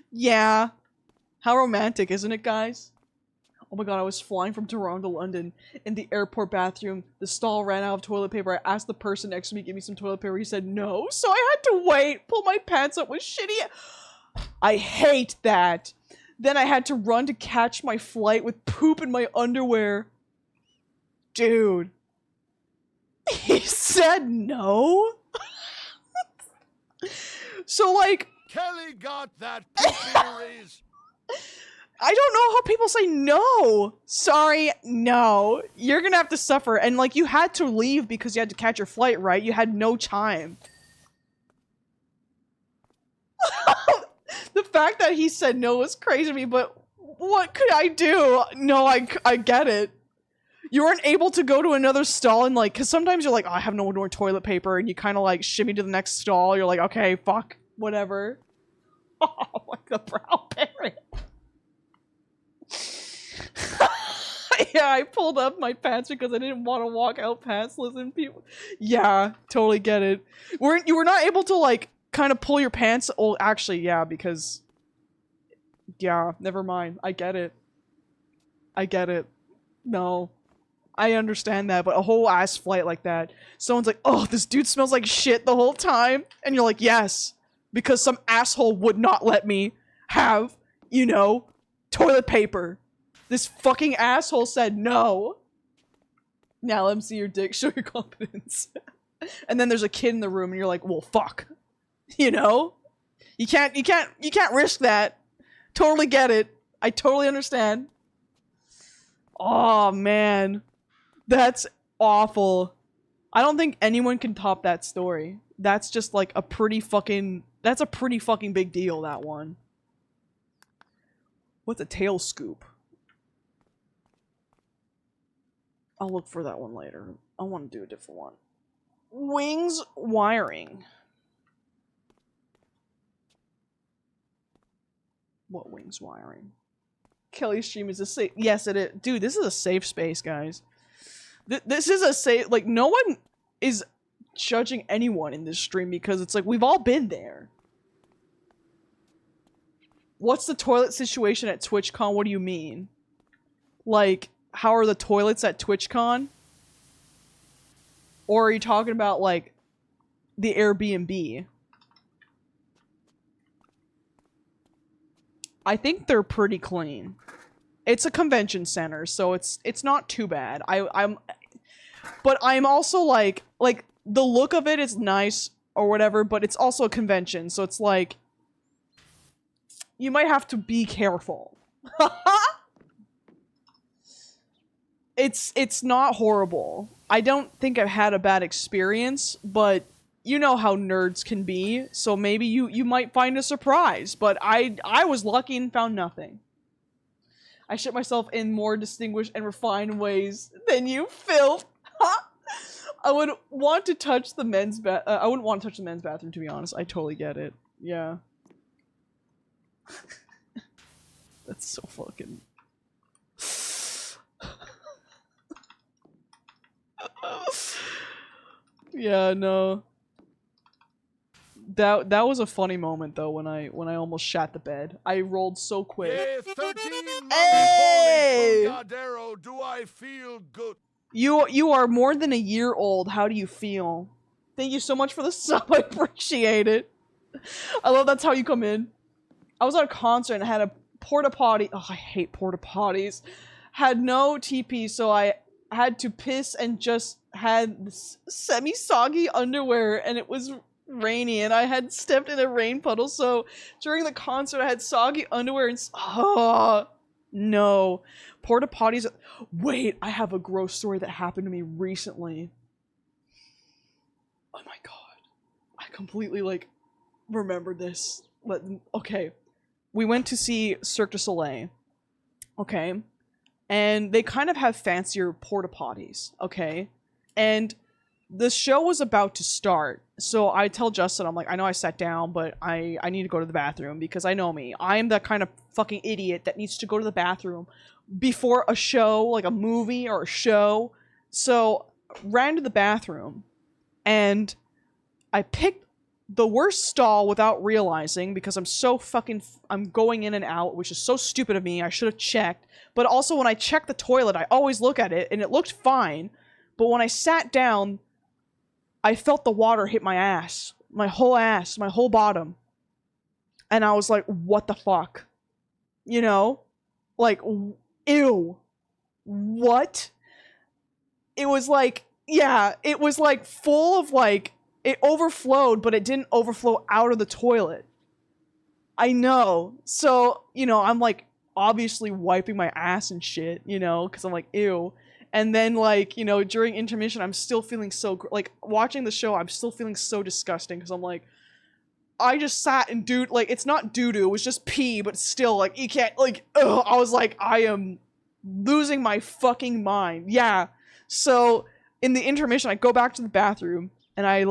Speaker 1: Yeah. How romantic, isn't it, guys? Oh my god, I was flying from Toronto to London. In the airport bathroom, the stall ran out of toilet paper. I asked the person next to me to give me some toilet paper. He said no, so I had to wait, pull my pants up with shitty. I hate that. Then I had to run to catch my flight with poop in my underwear. Dude. He said no? So like...
Speaker 2: Kelly got that poopy raise.
Speaker 1: I don't know how people say no. Sorry, no. You're gonna have to suffer. And like, you had to leave because you had to catch your flight, right? You had no time. The fact that he said no was crazy to me, but what could I do? No, I get it. You weren't able to go to another stall and like, cause sometimes you're like, oh, I have no more toilet paper, and you kind of like shimmy to the next stall. You're like, okay, fuck, whatever. Oh, like the brown parrot. Yeah, I pulled up my pants because I didn't want to walk out pantsless and people. Yeah, totally get it. You were not able to like kind of pull your pants. Oh, actually, yeah, because yeah, never mind. I get it. I get it. No, I understand that, but a whole ass flight like that, someone's like, "Oh, this dude smells like shit the whole time," and you're like, "Yes," because some asshole would not let me have, you know, toilet paper. This fucking asshole said no. Now let me see your dick. Show your confidence. And then there's a kid in the room, and you're like, "Well, fuck," you know. You can't risk that. Totally get it. I totally understand. Oh man, that's awful. I don't think anyone can top that story. That's just like a pretty fucking. That's a pretty fucking big deal. That one. What's a tail scoop? I'll look for that one later. I want to do a different one. Wings wiring. What wings wiring? Kelly's stream is a safe. Yes, it is. Dude, this is a safe space, guys. This is a safe. Like, no one is judging anyone in this stream because it's like we've all been there. What's the toilet situation at TwitchCon? What do you mean? Like, how are the toilets at TwitchCon? Or are you talking about, like, the Airbnb? I think they're pretty clean. It's a convention center, so it's not too bad. But I'm also like, the look of it is nice or whatever, but it's also a convention, so it's like, you might have to be careful. It's not horrible. I don't think I've had a bad experience, but you know how nerds can be, so maybe you might find a surprise, but I was lucky and found nothing. I shit myself in more distinguished and refined ways than you, filth. I would want to touch the men's I wouldn't want to touch the men's bathroom, to be honest. I totally get it. Yeah. That's so fucking... Yeah, no. That was a funny moment though when I almost shat the bed. I rolled so quick.
Speaker 2: Yeah, 13 months
Speaker 1: Hey!
Speaker 2: holy Congardero, do I feel good?
Speaker 1: You are more than a year old. How do you feel? Thank you so much for the sub. I appreciate it. I love that's how you come in. I was at a concert and I had a porta potty. Oh, I hate porta potties. Had no TP, so I had to piss and just had semi-soggy underwear, and it was rainy, and I had stepped in a rain puddle. So during the concert, I had soggy underwear and oh no, porta potties. Wait, I have a gross story that happened to me recently. Oh my god, I completely like remembered this. But okay, we went to see Cirque du Soleil. Okay, and they kind of have fancier porta potties. Okay, and the show was about to start, so I tell Justin, I'm like, I know I sat down, but I need to go to the bathroom, because I know me. I am that kind of fucking idiot that needs to go to the bathroom before a show, like a movie or a show. So, ran to the bathroom, and I picked the worst stall without realizing, because I'm so fucking, I'm going in and out, which is so stupid of me. I should have checked. But also, when I check the toilet, I always look at it, and it looked fine. But when I sat down, I felt the water hit my ass, my whole bottom. And I was like, what the fuck? You know? Like, ew. What? It was like, yeah, it was like full of like, it overflowed, but it didn't overflow out of the toilet. I know. So, you know, I'm like obviously wiping my ass and shit, you know, because I'm like, ew. And then, like, you know, during intermission, I'm still feeling so, like, watching the show, I'm still feeling so disgusting, because I'm like, I just sat and like, it's not doo-doo, it was just pee, but still, like, you can't, like, ugh, I was like, I am losing my fucking mind. Yeah. So, in the intermission, I go back to the bathroom, and I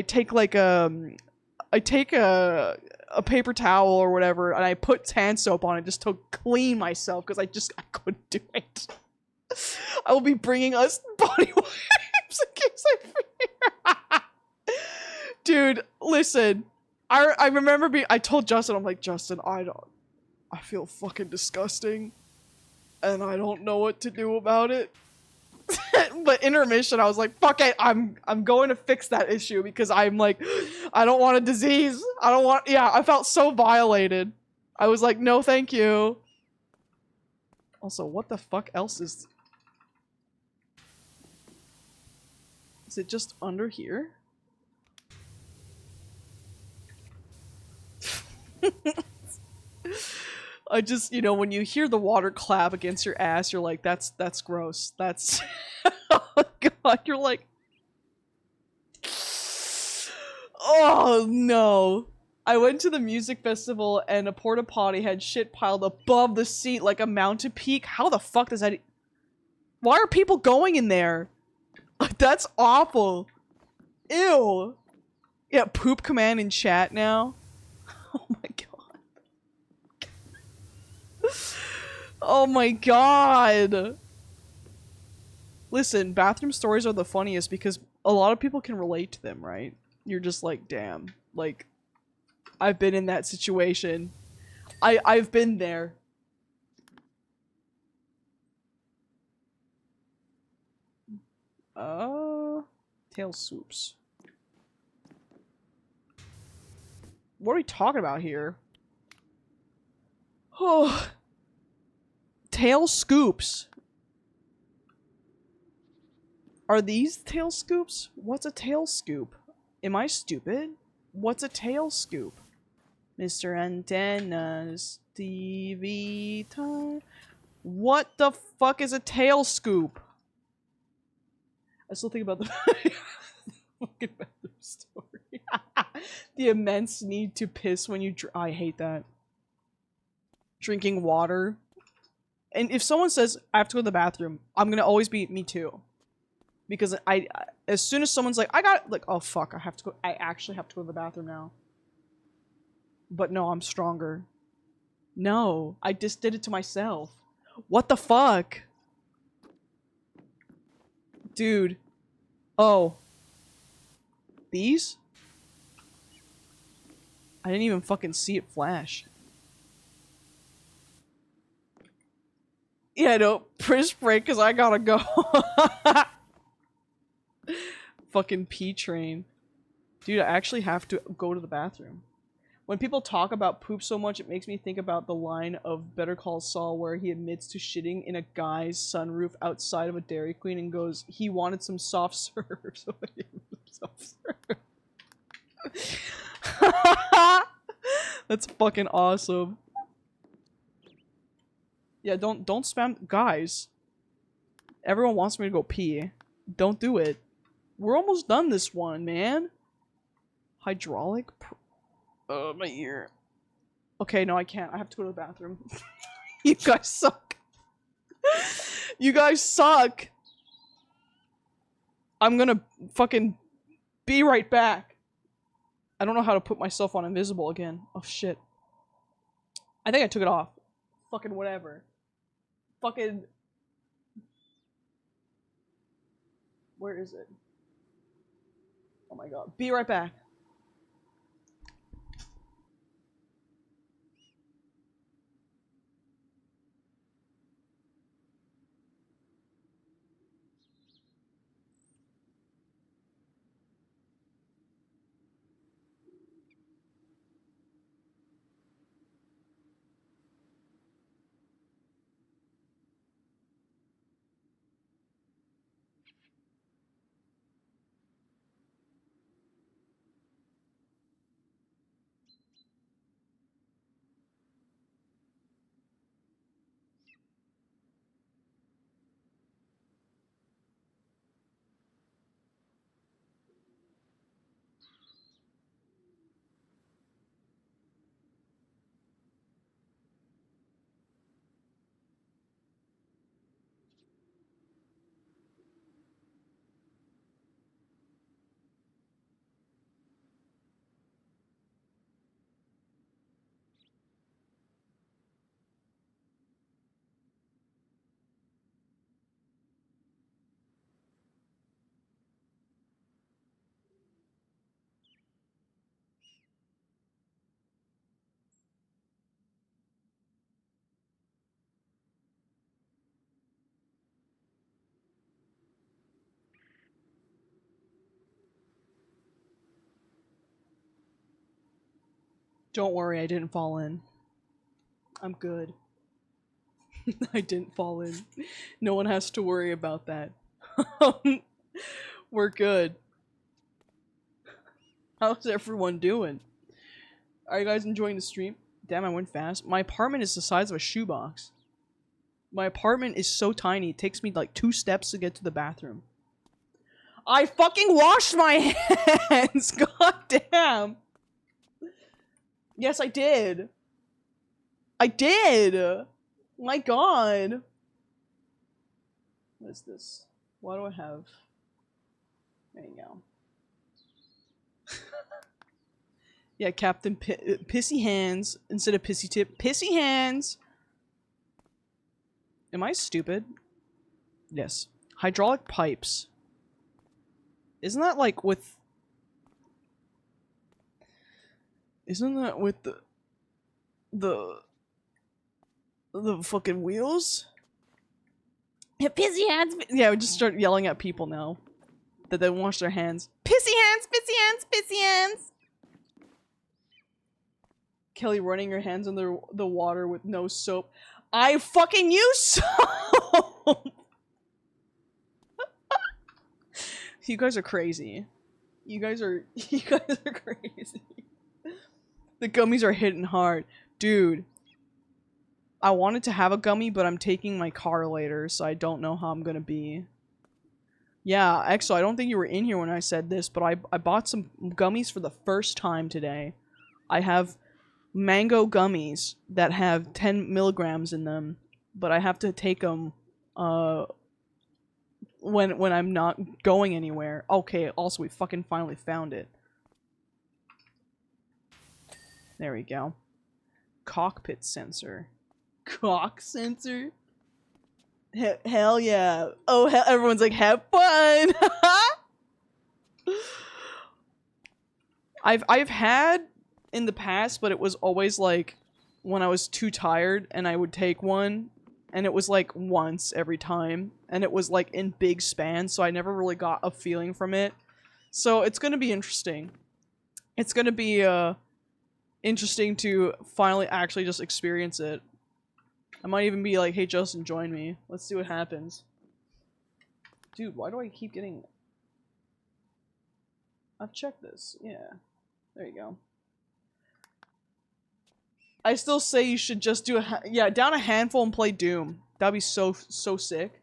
Speaker 1: take, like, I take a paper towel or whatever, and I put hand soap on it just to clean myself, because I couldn't do it. I will be bringing us body wipes in case I forget. Dude, listen. I remember I told Justin, I'm like, Justin, I feel fucking disgusting, and I don't know what to do about it. But intermission, I was like, fuck it, I'm going to fix that issue, because I'm like, I don't want a disease. Yeah, I felt so violated. I was like, no thank you. Also, what the fuck else is... Is it just under here? I just, you know, when you hear the water clap against your ass, you're like, that's gross. That's... Oh god, you're like... Oh no. I went to the music festival and a porta potty had shit piled above the seat like a mountain peak. How the fuck does that... Why are people going in there? That's awful. Ew. Yeah, poop command in chat now. Oh my god. Oh my god. Listen, bathroom stories are the funniest because a lot of people can relate to them, right? You're just like, damn. Like, I've been in that situation. I've been there. Tail swoops. What are we talking about here? Oh. Tail scoops. Are these tail scoops? What's a tail scoop? Am I stupid? What's a tail scoop? Mr. Antenna's TV time. What the fuck is a tail scoop? I still think about the fucking bathroom story. The immense need to piss when you I hate that. Drinking water. And if someone says, I have to go to the bathroom, I'm gonna always be, me too. Because as soon as someone's like, I got, like, oh fuck, I actually have to go to the bathroom now. But no, I'm stronger. No, I just did it to myself. What the fuck? Dude. Oh. These? I didn't even fucking see it flash. Yeah, no, press break because I gotta go. Fucking pee train. Dude, I actually have to go to the bathroom. When people talk about poop so much, it makes me think about the line of Better Call Saul where he admits to shitting in a guy's sunroof outside of a Dairy Queen and goes, he wanted some soft serve, so I gave him some soft serve. That's fucking awesome. Yeah, don't spam, guys. Everyone wants me to go pee. Don't do it. We're almost done this one, man. Hydraulic? My ear. Okay, no, I can't. I have to go to the bathroom. You guys suck. You guys suck. I'm gonna fucking be right back. I don't know how to put myself on invisible again. Oh, shit. I think I took it off. Fucking whatever. Fucking... Where is it? Oh my god. Be right back. Don't worry, I didn't fall in. I'm good. I didn't fall in. No one has to worry about that. We're good. How's everyone doing? Are you guys enjoying the stream? Damn, I went fast. My apartment is the size of a shoebox. My apartment is so tiny, it takes me like 2 steps to get to the bathroom. I fucking washed my hands! God damn! Yes, I did. I did! My god. What is this? Why do I have... There you go. Yeah, Captain Pissy Hands instead of Pissy Tip. Pissy Hands! Am I stupid? Yes. Hydraulic pipes. Isn't that like with... Isn't that with the fucking wheels? Yeah, pissy hands! Yeah, we just start yelling at people now. That they wash their hands. Pissy hands! Pissy hands! Pissy hands! Kelly running her hands under the water with no soap. I fucking use soap! You guys are crazy. You guys are crazy. The gummies are hitting hard. Dude. I wanted to have a gummy, but I'm taking my car later, so I don't know how I'm gonna be. Yeah, Exo, I don't think you were in here when I said this, but I bought some gummies for the first time today. I have mango gummies that have 10 milligrams in them, but I have to take them, when I'm not going anywhere. Okay, also, we fucking finally found it. There we go. Cockpit sensor. Cock sensor? Hell yeah. Oh, everyone's like, have fun! I've had in the past, but it was always like when I was too tired and I would take one and it was like once every time, and it was like in big spans, so I never really got a feeling from it. So it's gonna be interesting. It's gonna be interesting to finally actually just experience it. I might even be like, hey Justin, join me. Let's see what happens. Dude, why do I keep getting... I've checked this. Yeah. There you go. I still say you should just do down a handful and play Doom. That'd be so sick.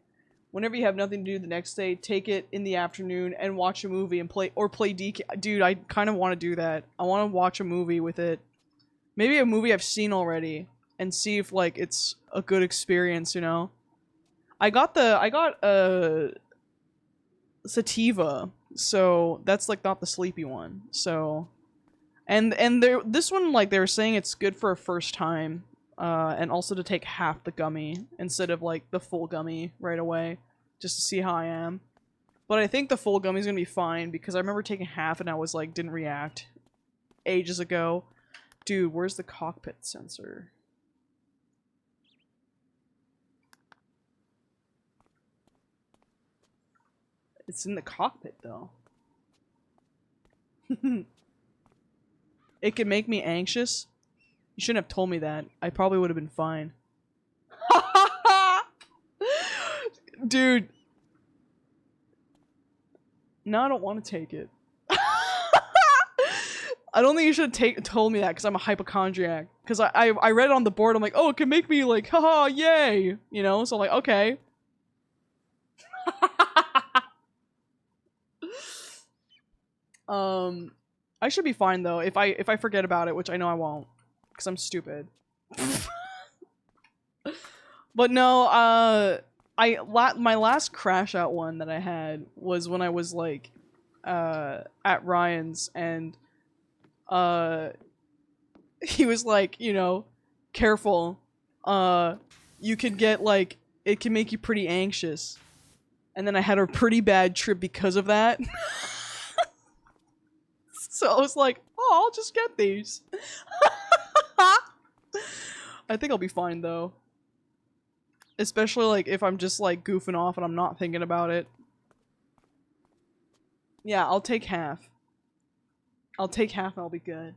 Speaker 1: Whenever you have nothing to do the next day, take it in the afternoon and watch a movie and play DK. Dude, I kind of want to do that. I want to watch a movie with it. Maybe a movie I've seen already and see if like it's a good experience, you know. I got Sativa, so that's like not the sleepy one. So and this one, like, they were saying it's good for a first time, and also to take half the gummy instead of like the full gummy right away, just to see how I am. But I think the full gummy is gonna be fine because I remember taking half and I was like didn't react ages ago. Dude, where's the cockpit sensor? It's in the cockpit though. It can make me anxious. You shouldn't have told me that. I probably would have been fine. Dude. No, I don't want to take it. I don't think you should have told me that because I'm a hypochondriac. Because I read it on the board. I'm like, oh, it can make me like, haha, yay. You know? So I'm like, okay. I should be fine though if I forget about it, which I know I won't, because I'm stupid. But no, my last crash out one that I had was when I was like at Ryan's, and he was like, you know, careful, you could get like, it can make you pretty anxious, and then I had a pretty bad trip because of that. So I was like, oh, I'll just get these. I think I'll be fine though. Especially like if I'm just like goofing off and I'm not thinking about it. Yeah, I'll take half. I'll take half and I'll be good.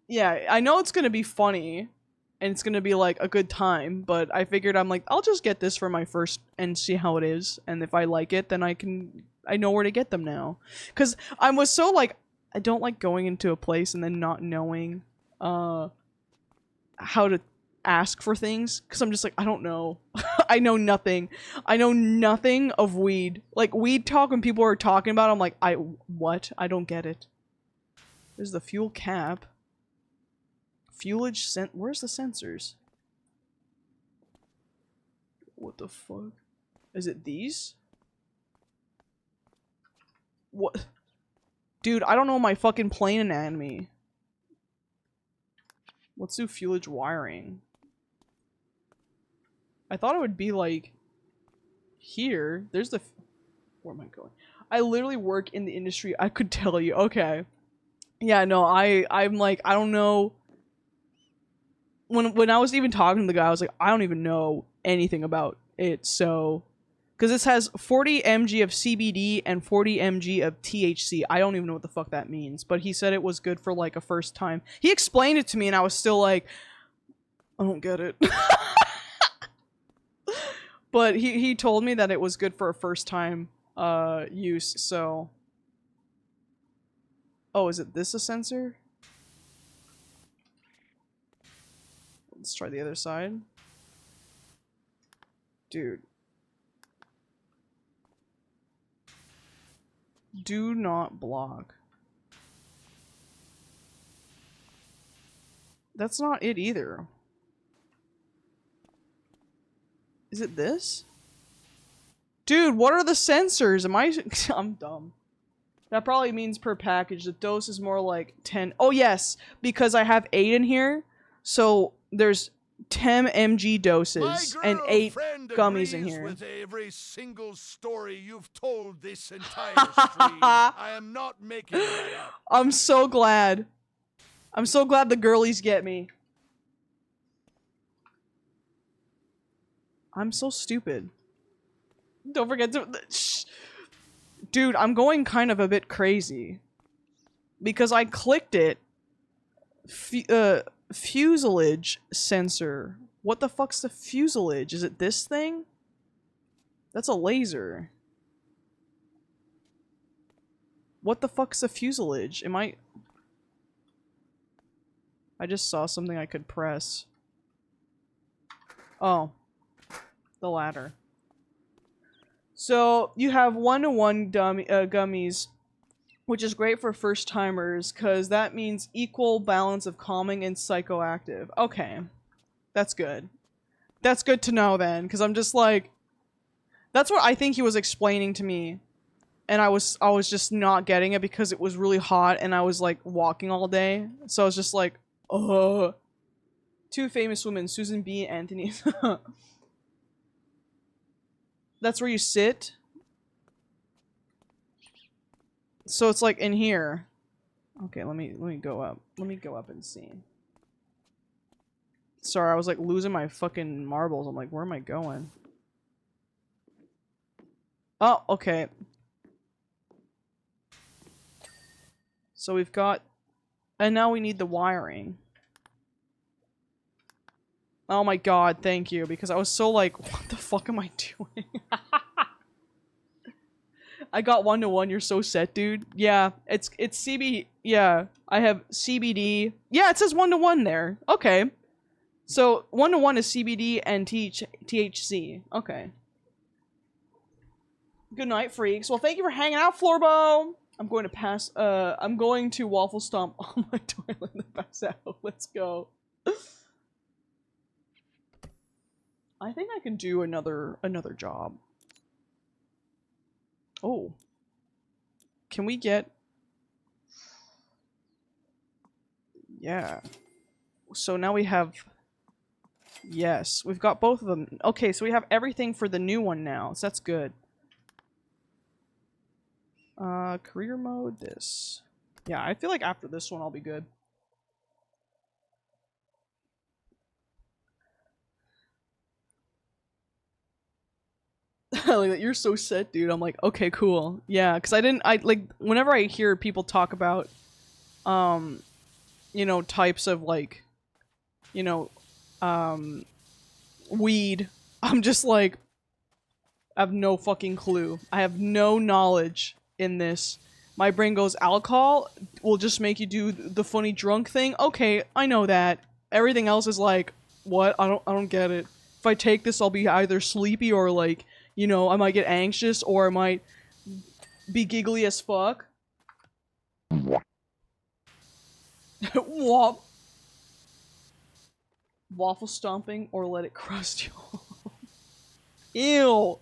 Speaker 1: Yeah, I know it's gonna be funny and it's gonna be like a good time, but I figured I'm like, I'll just get this for my first and see how it is, and if I like it, then I know where to get them now. Because I was so like, I don't like going into a place and then not knowing how to ask for things. Because I'm just like, I don't know. I know nothing. I know nothing of weed. Like, weed talk when people are talking about it, I'm like, what? I don't get it. There's the fuel cap. Fuelage where's the sensors? What the fuck? Is it these? What? Dude, I don't know my fucking plane anatomy. Let's do fuelage wiring. I thought it would be like here. There's the... Where am I going? I literally work in the industry. I could tell you. Okay. Yeah, no, I'm like, I don't know. When I was even talking to the guy, I was like, I don't even know anything about it, so... Because this has 40 mg of CBD and 40 mg of THC. I don't even know what the fuck that means. But he said it was good for like a first time. He explained it to me and I was still like, I don't get it. But he told me that it was good for a first time use, so... Oh, is it this a sensor? Let's try the other side. Dude. Do not block. That's not it either. Is it this? Dude, what are the sensors? I'm dumb. That probably means per package. The dose is more like 10. Oh yes, because I have 8 in here. So there's 10 mg doses and 8 gummies in here.
Speaker 2: With every single story you've told this entire stream. I am not making that up.
Speaker 1: I'm so glad. I'm so glad the girlies get me. I'm so stupid. Don't forget to... Shh. Dude, I'm going kind of a bit crazy. Because I clicked it. Fuselage sensor. What the fuck's the fuselage? Is it this thing? That's a laser. What the fuck's the fuselage? Am I just saw something I could press. Oh. The ladder. So, you have one-to-one gummies, which is great for first-timers, because that means equal balance of calming and psychoactive. Okay. That's good. That's good to know, then, because I'm just like... That's what I think he was explaining to me. And I was just not getting it because it was really hot and I was, like, walking all day. So I was just like, ugh. Two famous women, Susan B. and Anthony. That's where you sit. So it's like in here. Okay, let me go up. Let me go up and see. Sorry, I was like losing my fucking marbles. I'm like, where am I going? Oh, okay. So we've got... And now we need the wiring. Oh my god, thank you. Because I was so like, what the fuck am I doing? I got one-to-one, you're so set, dude. Yeah, it's CB... Yeah, I have CBD. Yeah, it says one-to-one there. Okay. So, one-to-one is CBD and THC. Okay. Good night, freaks. Well, thank you for hanging out, Florbo! I'm going to pass... I'm going to waffle stomp on my toilet and pass out. Let's go. I think I can do another job. Oh. Can we get... Yeah. So now we have... Yes, we've got both of them. Okay, so we have everything for the new one now, so that's good. Career mode, this. Yeah, I feel like after this one I'll be good. Like that, you're so set, dude. I'm like, okay, cool. Yeah, because whenever I hear people talk about, you know, types of, like, you know, weed, I'm just like, I have no fucking clue. I have no knowledge in this. My brain goes, alcohol will just make you do the funny drunk thing. Okay, I know that. Everything else is like, what? I don't get it. If I take this, I'll be either sleepy or like, you know, I might get anxious or I might be giggly as fuck. Wop. Waffle stomping or let it crust you. Ew.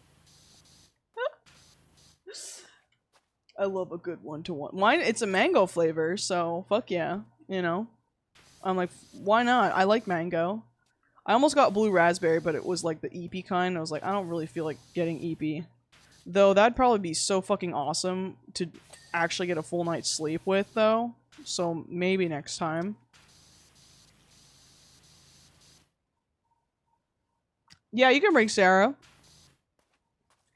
Speaker 1: I love a good one-to-one. Mine, it's a mango flavor, so fuck yeah, you know? I'm like, why not? I like mango. I almost got blue raspberry, but it was like the eepy kind. I was like, I don't really feel like getting eepy. Though, that'd probably be so fucking awesome to actually get a full night's sleep with, though. So, maybe next time. Yeah, you can bring Sarah.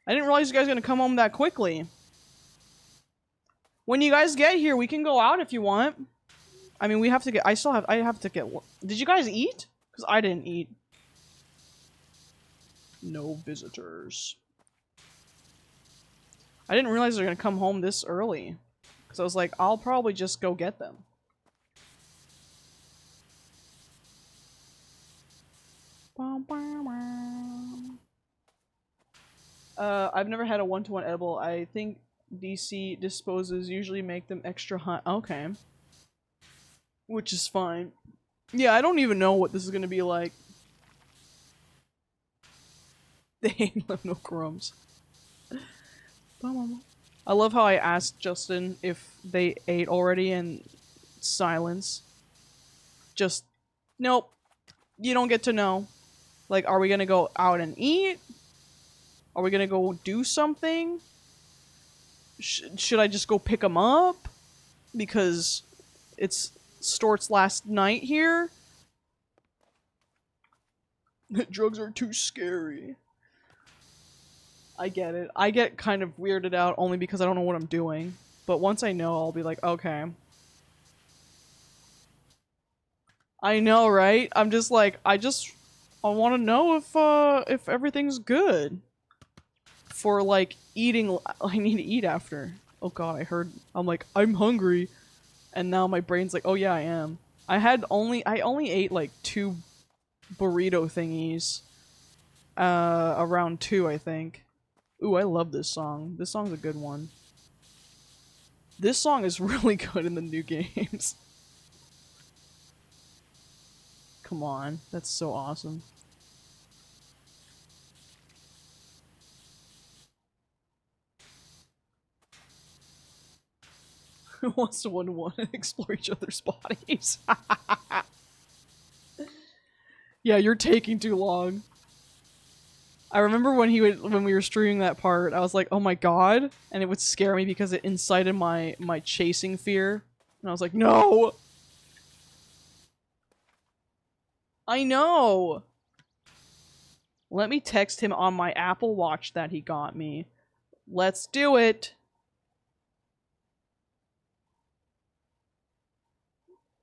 Speaker 1: I didn't realize you guys were gonna come home that quickly. When you guys get here, we can go out if you want. I mean, we have to get... I have to get... Did you guys eat? Because I didn't eat. No visitors. I didn't realize they're gonna come home this early. Because I was like, I'll probably just go get them. I've never had a one-to-one edible. I think DC disposes usually make them extra hot. Okay. Which is fine. Yeah, I don't even know what this is gonna be like. They ain't left no crumbs. I love how I asked Justin if they ate already and silence. Just, nope. You don't get to know. Like, are we gonna go out and eat? Are we gonna go do something? Should I just go pick them up? Because it's Stort's last night here? Drugs are too scary. I get it. I get kind of weirded out only because I don't know what I'm doing. But once I know, I'll be like, okay. I know, right? I'm just like, I want to know if everything's good. For, like, eating, I need to eat after. Oh god, I'm like, I'm hungry. And now my brain's like, oh yeah, I am. I only ate, like, 2 burrito thingies. Around 2, I think. Ooh, I love this song. This song's a good one. This song is really good in the new games. Come on, that's so awesome. Who wants to one-to-one and explore each other's bodies? Yeah, you're taking too long. I remember when we were streaming that part, I was like, oh my god, and it would scare me because it incited my chasing fear. And I was like, no! I know! Let me text him on my Apple Watch that he got me. Let's do it!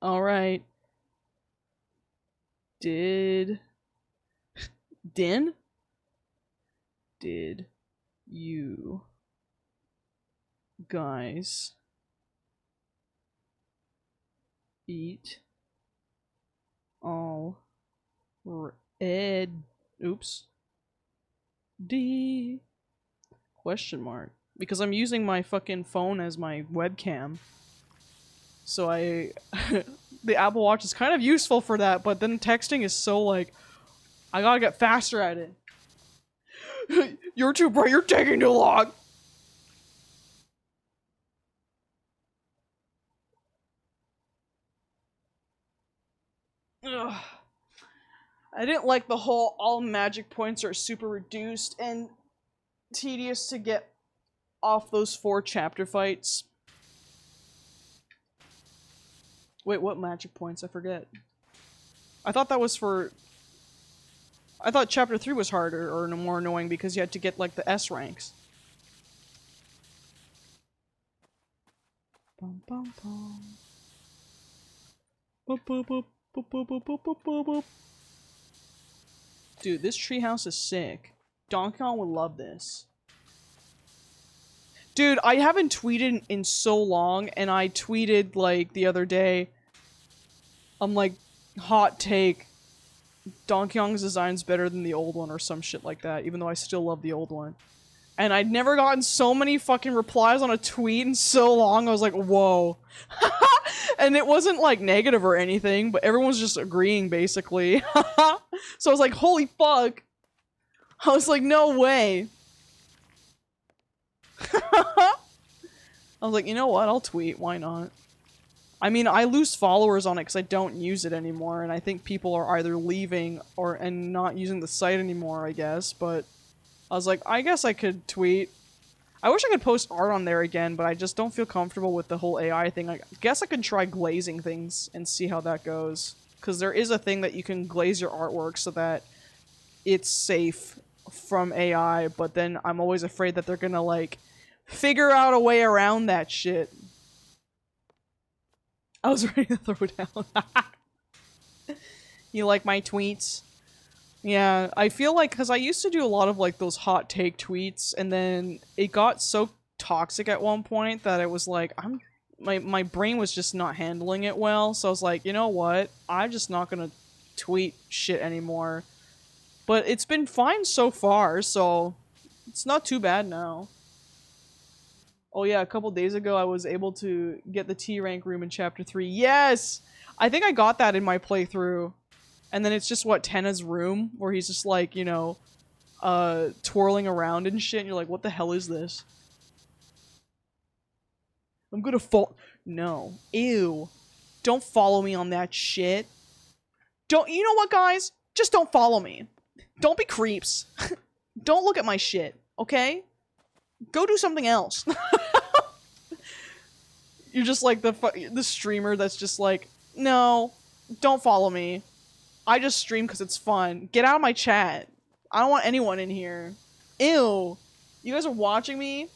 Speaker 1: Alright. Din? Did you guys eat all red? Oops. D? Question mark. Because I'm using my fucking phone as my webcam. So the Apple Watch is kind of useful for that, but then texting is so like, I gotta get faster at it. You're too bright, you're taking too long! Ugh. I didn't like the whole all magic points are super reduced and tedious to get off those 4 chapter fights. Wait, what magic points? I forget. I thought that was for... I thought chapter 3 was harder or more annoying because you had to get, like, the S ranks. Bum, bum, bum. Boop, boop, boop, boop, boop, boop, boop, boop, boop, boop. Dude, this treehouse is sick. Donkey Kong would love this. Dude, I haven't tweeted in so long, and I tweeted, like, the other day, I'm like, hot take, Donkey Kong's design's better than the old one or some shit like that, even though I still love the old one. And I'd never gotten so many fucking replies on a tweet in so long, I was like, whoa. And it wasn't, like, negative or anything, but everyone was just agreeing, basically. So I was like, holy fuck. I was like, no way. I was like, you know what, I'll tweet, why not? I mean, I lose followers on it because I don't use it anymore, and I think people are either leaving and not using the site anymore, I guess, but I was like, I guess I could tweet. I wish I could post art on there again, but I just don't feel comfortable with the whole AI thing. I guess I could try glazing things and see how that goes. Because there is a thing that you can glaze your artwork so that it's safe from AI, but then I'm always afraid that they're gonna, like, figure out a way around that shit. I was ready to throw it down. You like my tweets? Yeah, I feel like, because I used to do a lot of, like, those hot take tweets, and then it got so toxic at one point that it was like, my brain was just not handling it well, so I was like, you know what? I'm just not gonna tweet shit anymore. But it's been fine so far, so it's not too bad now. Oh yeah, a couple days ago I was able to get the T rank room in chapter 3. Yes! I think I got that in my playthrough. And then it's just, what, Tenna's room? Where he's just like, you know, twirling around and shit, and you're like, what the hell is this? I'm gonna fall- No. Ew. Don't follow me on that shit. Don't- You know what, guys? Just don't follow me. Don't be creeps. Don't look at my shit, okay? Go do something else. You're just like the streamer that's just like, no, don't follow me. I just stream because it's fun. Get out of my chat. I don't want anyone in here. Ew. You guys are watching me?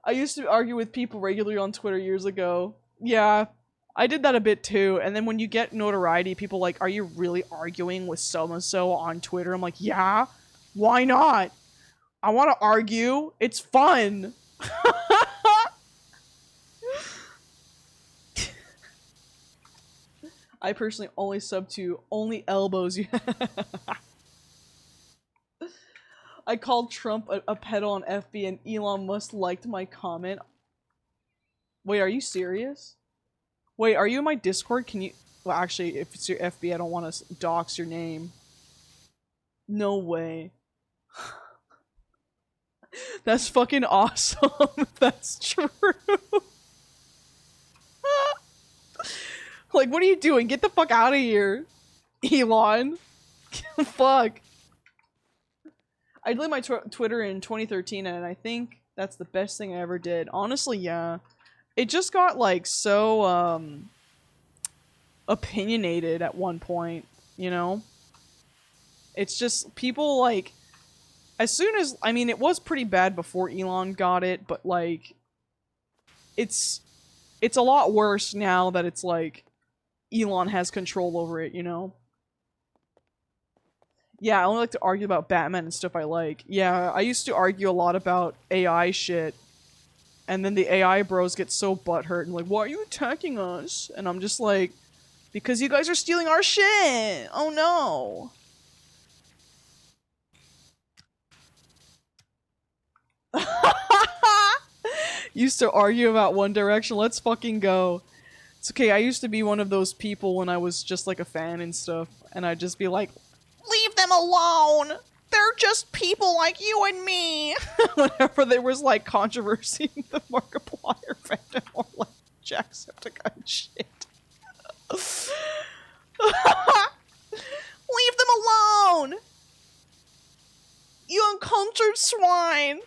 Speaker 1: I used to argue with people regularly on Twitter years ago. Yeah, I did that a bit too. And then when you get notoriety, people like, are you really arguing with so-and-so on Twitter? I'm like, yeah, why not? I want to argue. It's fun. I personally only sub to only elbows. I called Trump a pedo on FB and Elon Musk liked my comment. Wait, are you serious? Wait, are you in my Discord? Can you... Well, actually, if it's your FB, I don't want to dox your name. No way. That's fucking awesome. That's true. Like, what are you doing? Get the fuck out of here, Elon. Fuck. I deleted my Twitter in 2013, and I think that's the best thing I ever did. Honestly, yeah. It just got, like, so, opinionated at one point, you know? It's just, people, like, as soon as, I mean, it was pretty bad before Elon got it, but, like, it's a lot worse now that it's, like, Elon has control over it, you know? Yeah, I only like to argue about Batman and stuff I like. Yeah, I used to argue a lot about AI shit. And then the AI bros get so butthurt and like, why are you attacking us? And I'm just like, because you guys are stealing our shit! Oh no! Used to argue about One Direction, let's fucking go. It's okay, I used to be one of those people when I was just like a fan and stuff. And I'd just be like, leave them alone! They're just people like you and me! Whenever there was, like, controversy in the Markiplier fandom or, like, Jacksepticeye shit. Leave them alone! You uncultured swine!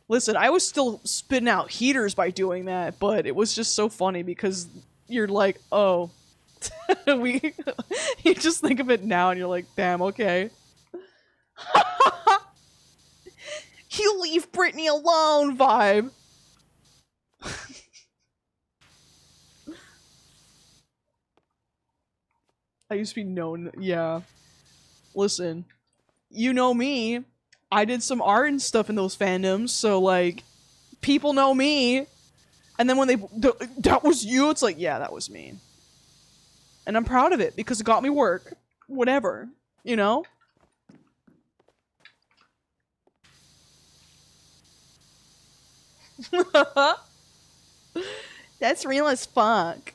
Speaker 1: Listen, I was still spitting out heaters by doing that, but it was just so funny because you're like, oh. You just think of it now and you're like, damn, okay. You leave Britney alone vibe. I used to be known, yeah. Listen, you know me. I did some art and stuff in those fandoms, so like, people know me. And then when that was you, it's like, yeah, that was me. And I'm proud of it because it got me work. Whatever, you know? That's real as fuck.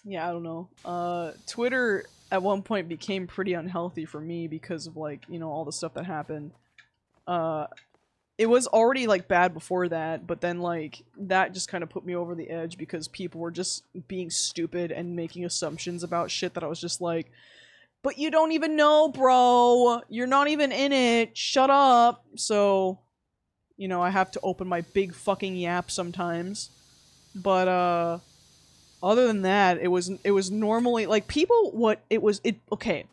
Speaker 1: Yeah, I don't know. Twitter at one point became pretty unhealthy for me because of, like, you know, all the stuff that happened. It was already, like, bad before that, but then, like, that just kind of put me over the edge because people were just being stupid and making assumptions about shit that I was just like, but you don't even know, bro! You're not even in it! Shut up! So, you know, I have to open my big fucking yap sometimes. But, other than that, it was normally, like, people, okay.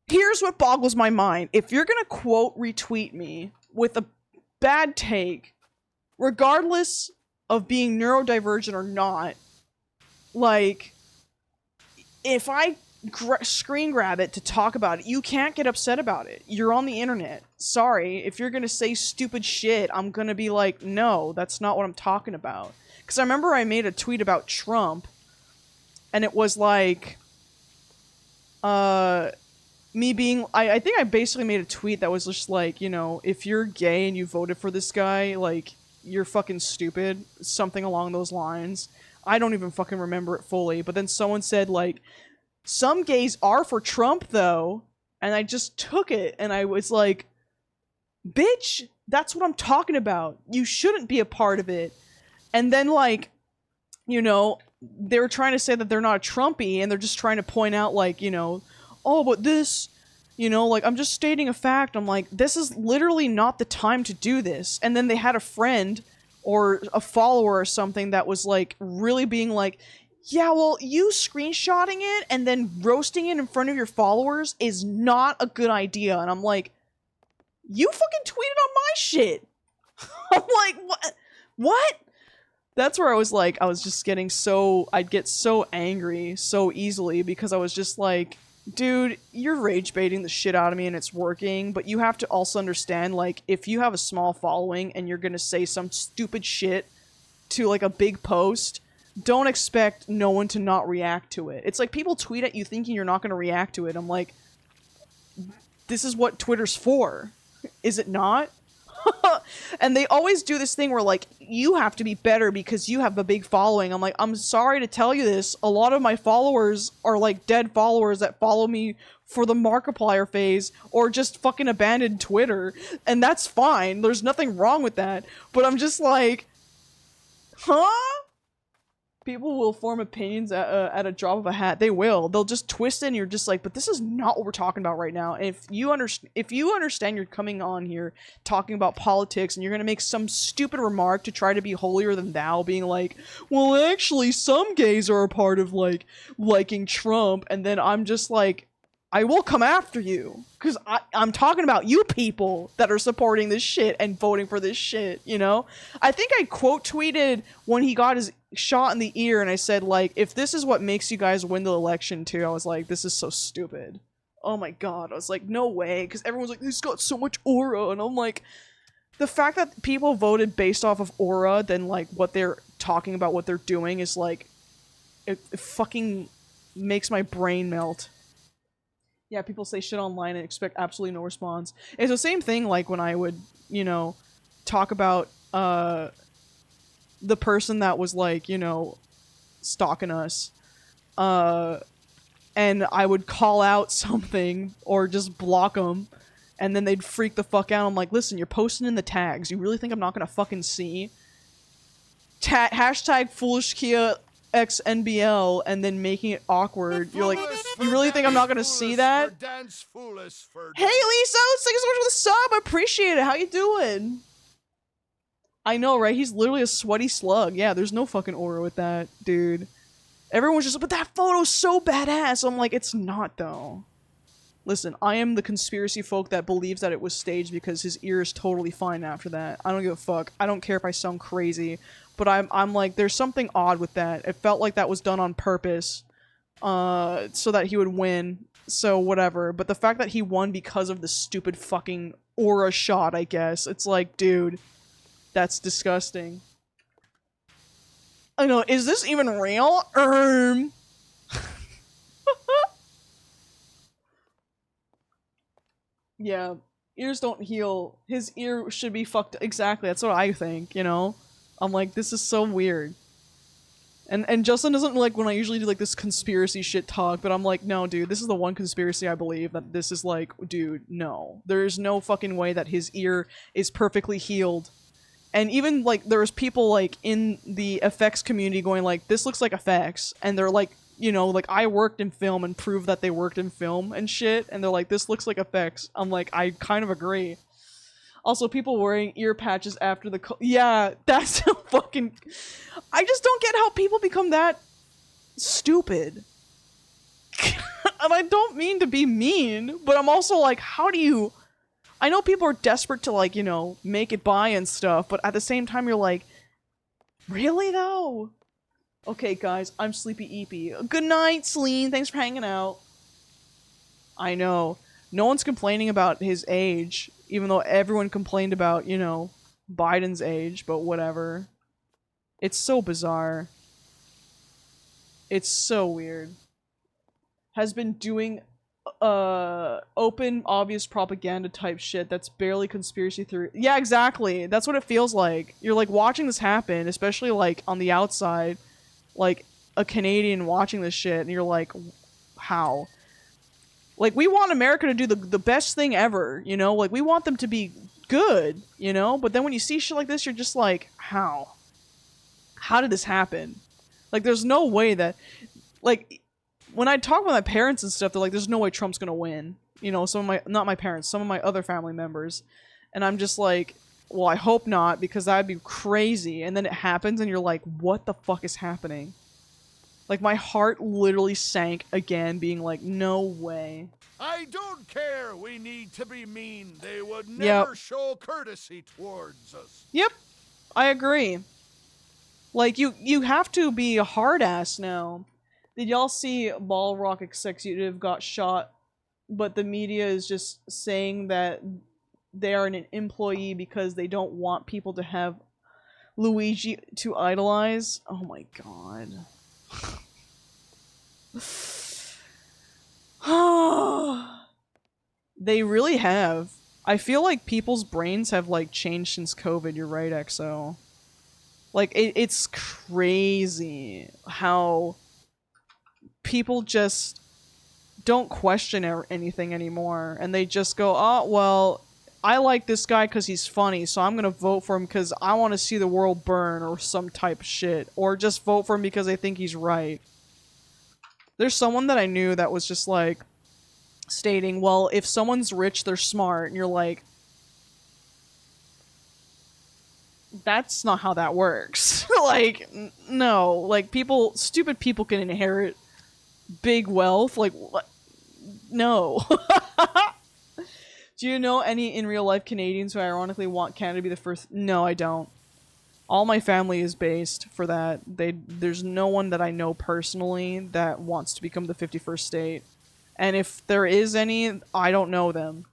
Speaker 1: Here's what boggles my mind. If you're gonna quote retweet me with a bad take, regardless of being neurodivergent or not, like, if I screen grab it to talk about it, you can't get upset about it. You're on the internet. Sorry, if you're gonna say stupid shit, I'm gonna be like, no, that's not what I'm talking about. Because I remember I made a tweet about Trump, and it was like, me being, I think I basically made a tweet that was just like, you know, if you're gay and you voted for this guy, like, you're fucking stupid. Something along those lines. I don't even fucking remember it fully, but then someone said, like, some gays are for Trump, though, and I just took it, and I was like, bitch, that's what I'm talking about. You shouldn't be a part of it. And then, like, you know, they were trying to say that they're not a Trumpy, and they're just trying to point out, like, you know, oh, but this, you know, like, I'm just stating a fact. I'm like, this is literally not the time to do this. And then they had a friend or a follower or something that was, like, really being like, Yeah, well, you screenshotting it and then roasting it in front of your followers is not a good idea. And I'm like, you fucking tweeted on my shit. I'm like, what? What? That's where I was like, I was just getting so, I'd get so angry so easily because I was just like, dude, you're rage baiting the shit out of me and it's working, but you have to also understand, like, if you have a small following and you're gonna say some stupid shit to, like, a big post, don't expect no one to not react to it. It's like people tweet at you thinking you're not gonna react to it. I'm like, this is what Twitter's for. Is it not? And they always do this thing where, like, you have to be better because you have a big following. I'm like, I'm sorry to tell you this. A lot of my followers are, like, dead followers that follow me for the Markiplier phase or just fucking abandoned Twitter. And that's fine. There's nothing wrong with that. But I'm just like, huh? People will form opinions at a drop of a hat. They will. They'll just twist it and you're just like, but this is not what we're talking about right now. And if you understand you're coming on here talking about politics and you're going to make some stupid remark to try to be holier than thou, being like, well, actually, some gays are a part of, like, liking Trump. And then I'm just like, I will come after you. Because I'm talking about you people that are supporting this shit and voting for this shit, you know? I think I quote tweeted when he got his shot in the ear and I said, like, if this is what makes you guys win the election too, I was like, this is so stupid. Oh my god. I was like, no way. Because everyone's like, he's got so much aura. And I'm like, the fact that people voted based off of aura than, like, what they're talking about, what they're doing is, like, it fucking makes my brain melt. Yeah, people say shit online and expect absolutely no response. It's the same thing, like, when I would, you know, talk about, the person that was, like, you know, stalking us, and I would call out something or just block them, and then they'd freak the fuck out. I'm like, listen, you're posting in the tags. You really think I'm not gonna fucking see? Hashtag foolish Kia X NBL and then making it awkward. You're like, you really think I'm not gonna see that? Hey Lisa, thank you so much for the sub. I appreciate it. How you doing? I know, right? He's literally a sweaty slug. Yeah, there's no fucking aura with that, dude. Everyone's just like, but that photo's so badass. I'm like, it's not, though. Listen, I am the conspiracy folk that believes that it was staged because his ear is totally fine after that. I don't give a fuck. I don't care if I sound crazy. But I'm like, there's something odd with that. It felt like that was done on purpose. So that he would win. So, whatever. But the fact that he won because of the stupid fucking aura shot, I guess. It's like, dude, that's disgusting. I know, is this even real? Yeah, ears don't heal. His ear should be fucked. Exactly, that's what I think, you know? I'm like, this is so weird. And Justin doesn't like when I usually do, like, this conspiracy shit talk, but I'm like, no, dude, this is the one conspiracy I believe, that this is like, dude, no. There's no fucking way that his ear is perfectly healed. And even, like, there was people, like, in the effects community going, like, this looks like effects, and they're like, you know, like, I worked in film and proved that they worked in film and shit, and they're like, this looks like effects. I'm like, I kind of agree. Also, people wearing ear patches after the yeah, that's so fucking... I just don't get how people become that stupid. And I don't mean to be mean, but I'm also like, how do you... I know people are desperate to, like, you know, make it by and stuff, but at the same time you're like, really though? Okay, guys, I'm Sleepy Eepy. Good night, Celine. Thanks for hanging out. I know. No one's complaining about his age, even though everyone complained about, you know, Biden's age, but whatever. It's so bizarre. It's so weird. Has been doing open, obvious propaganda type shit that's barely conspiracy theory. Yeah, exactly. That's what it feels like. You're, like, watching this happen, especially, like, on the outside, like, a Canadian watching this shit, and you're like, how? Like, we want America to do the best thing ever, you know? Like, we want them to be good, you know? But then when you see shit like this, you're just like, how? How did this happen? Like, there's no way that... Like, when I talk with my parents and stuff, they're like, there's no way Trump's gonna win. You know, some of my... Not my parents, some of my other family members. And I'm just like, well, I hope not, because that'd be crazy. And then it happens, and you're like, what the fuck is happening? Like, my heart literally sank again, being like, no way.
Speaker 2: I don't care we need to be mean. They would
Speaker 1: Yep.
Speaker 2: never show courtesy towards us.
Speaker 1: Yep, I agree. Like, you have to be a hard ass now. Did y'all see Ball Rock executive got shot, but the media is just saying that they are an employee because they don't want people to have Luigi to idolize? Oh my god. They really have. I feel like people's brains have, like, changed since COVID. You're right, XO. Like, it's crazy how people just don't question anything anymore, and they just go, oh, well, I like this guy because he's funny, so I'm gonna vote for him because I want to see the world burn, or some type of shit. Or just vote for him because I think he's right. There's someone that I knew that was just, like, stating, well, if someone's rich, they're smart, and you're like, that's not how that works. Like, no. Like, stupid people can inherit big wealth. Like, what? No. Do you know any in real life Canadians who ironically want Canada to be the first? No, I don't. All my family is based for that. There's no one that I know personally that wants to become the 51st state. And if there is any, I don't know them.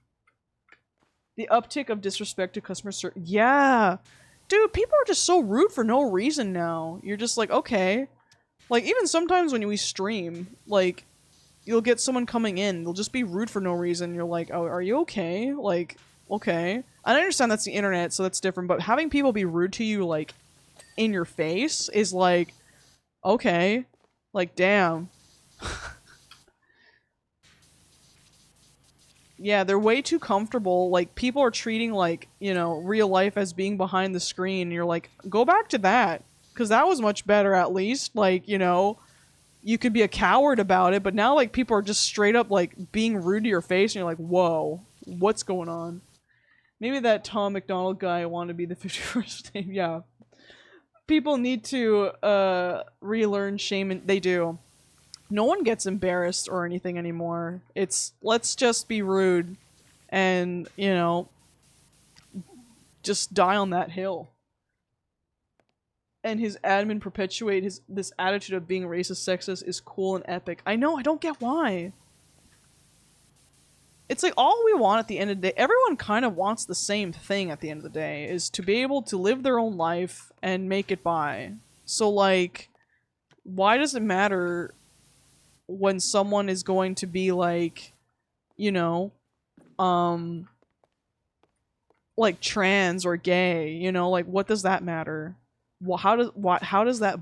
Speaker 1: The uptick of disrespect to customer service. Yeah. Dude, people are just so rude for no reason now. You're just like, okay. Like, even sometimes when we stream, like, you'll get someone coming in, they'll just be rude for no reason. You're like, oh, are you okay? Like, okay. I understand that's the internet, so that's different, but having people be rude to you, like, in your face is like, okay. Like, damn. Yeah, they're way too comfortable. Like, people are treating, like, you know, real life as being behind the screen. And you're like, go back to that. Because that was much better, at least. Like, you know, you could be a coward about it. But now, like, people are just straight up, like, being rude to your face. And you're like, whoa, what's going on? Maybe that Tom McDonald guy wanted to be the 51st name. Yeah. People need to, relearn shame. And they do. No one gets embarrassed or anything anymore. It's, let's just be rude and, you know, just die on that hill. And his admin perpetuate this attitude of being racist, sexist is cool and epic. I know, I don't get why. It's like, all we want at the end of the day, everyone kind of wants the same thing at the end of the day, is to be able to live their own life and make it by. So, like, why does it matter when someone is going to be like, you know, like trans or gay, you know, like, what does that matter? Well, how does that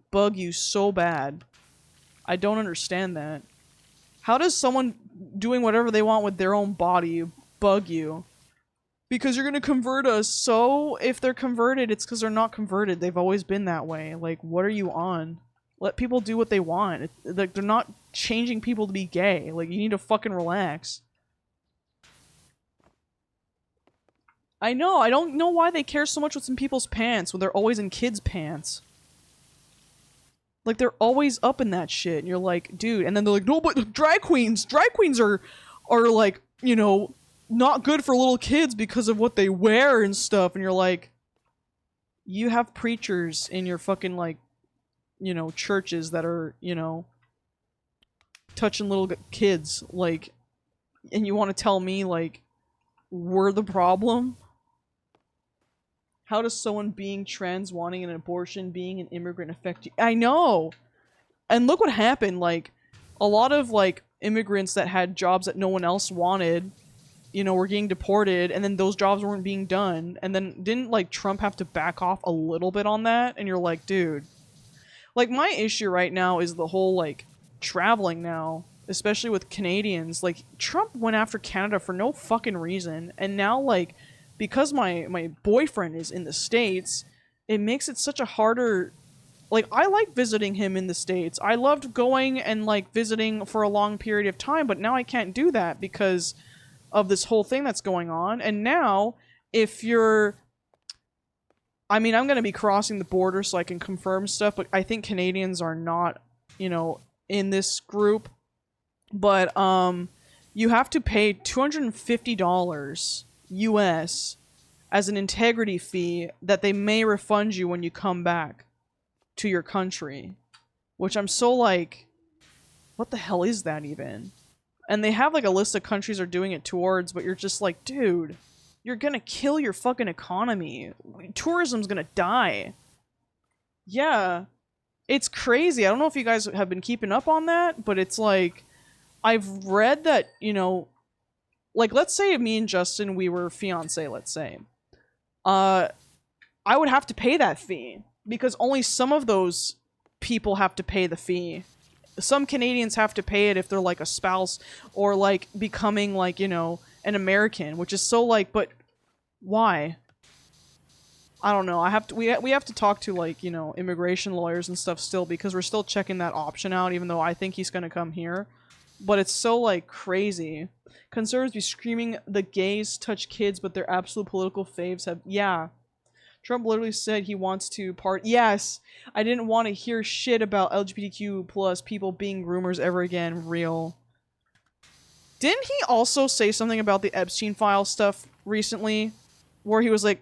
Speaker 1: bug you so bad? I don't understand that. How does someone doing whatever they want with their own body bug you? Because you're gonna convert us, so if they're converted, it's because they're not converted. They've always been that way. Like, what are you on? Let people do what they want. Like, they're not changing people to be gay. Like, you need to fucking relax. I know, I don't know why they care so much what's in people's pants when they're always in kids' pants. Like, they're always up in that shit, and you're like, dude, and then they're like, no, but drag queens are like, you know, not good for little kids because of what they wear and stuff, and you're like, you have preachers in your fucking, like, you know, churches that are, you know, touching little kids, like, and you want to tell me, like, we're the problem? How does someone being trans, wanting an abortion, being an immigrant affect you? I know! And look what happened, like, a lot of, like, immigrants that had jobs that no one else wanted, you know, were getting deported, and then those jobs weren't being done, and then didn't, like, Trump have to back off a little bit on that? And you're like, dude. Like, my issue right now is the whole, like, traveling now, especially with Canadians. Like, Trump went after Canada for no fucking reason, and now, like, because my boyfriend is in the States, it makes it such a harder... Like, I like visiting him in the States. I loved going and, like, visiting for a long period of time, but now I can't do that because of this whole thing that's going on. And now, if you're... I mean, I'm gonna be crossing the border so I can confirm stuff, but I think Canadians are not you know, in this group. But you have to pay $250 US as an integrity fee that they may refund you when you come back to your country. Which I'm so like, what the hell is that even? And they have like a list of countries are doing it towards, but you're just like, dude, you're gonna kill your fucking economy. Tourism's gonna die. Yeah. It's crazy. I don't know if you guys have been keeping up on that, but it's like, I've read that, you know, like, let's say me and Justin, we were fiancé, let's say. I would have to pay that fee, because only some of those people have to pay the fee. Some Canadians have to pay it if they're, like, a spouse, or, like, becoming, like, you know, an American, which is so, like, but why? I don't know. We have to talk to, like, you know, immigration lawyers and stuff still, because we're still checking that option out, even though I think he's gonna come here. But it's so, like, crazy. Conservatives be screaming the gays touch kids, but their absolute political faves have... Yeah. Trump literally said he wants to part... Yes! I didn't want to hear shit about LGBTQ plus people being groomers ever again. Real. Didn't he also say something about the Epstein file stuff recently? Where he was like,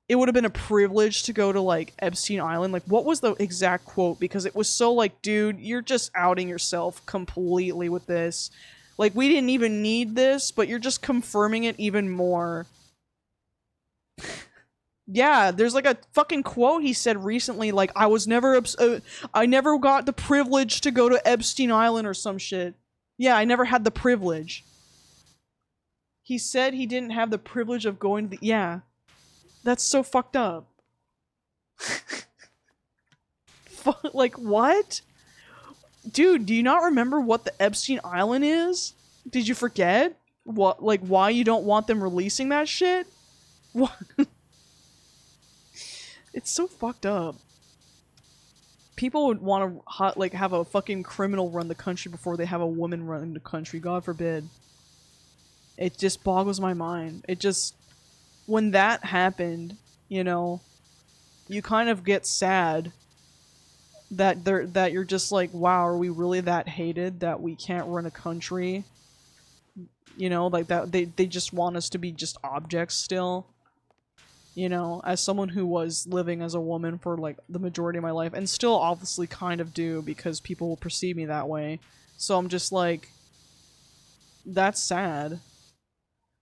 Speaker 1: it would have been a privilege to go to, like, Epstein Island. Like, what was the exact quote? Because it was so like, dude, you're just outing yourself completely with this. Like, we didn't even need this, but you're just confirming it even more. Yeah, there's like a fucking quote he said recently, like, I never got the privilege to go to Epstein Island or some shit. Yeah, I never had the privilege. He said he didn't have the privilege of going to the... Yeah. That's so fucked up. Like, what? Dude, do you not remember what the Epstein Island is? Did you forget? What, like, why you don't want them releasing that shit? What? It's so fucked up. People would want to, like, have a fucking criminal run the country before they have a woman run the country. God forbid. It just boggles my mind. It just... When that happened, you know, you kind of get sad that you're just like, wow, are we really that hated that we can't run a country? You know, like that they just want us to be just objects still. You know, as someone who was living as a woman for like the majority of my life, and still obviously kind of do because people will perceive me that way. So I'm just like, that's sad.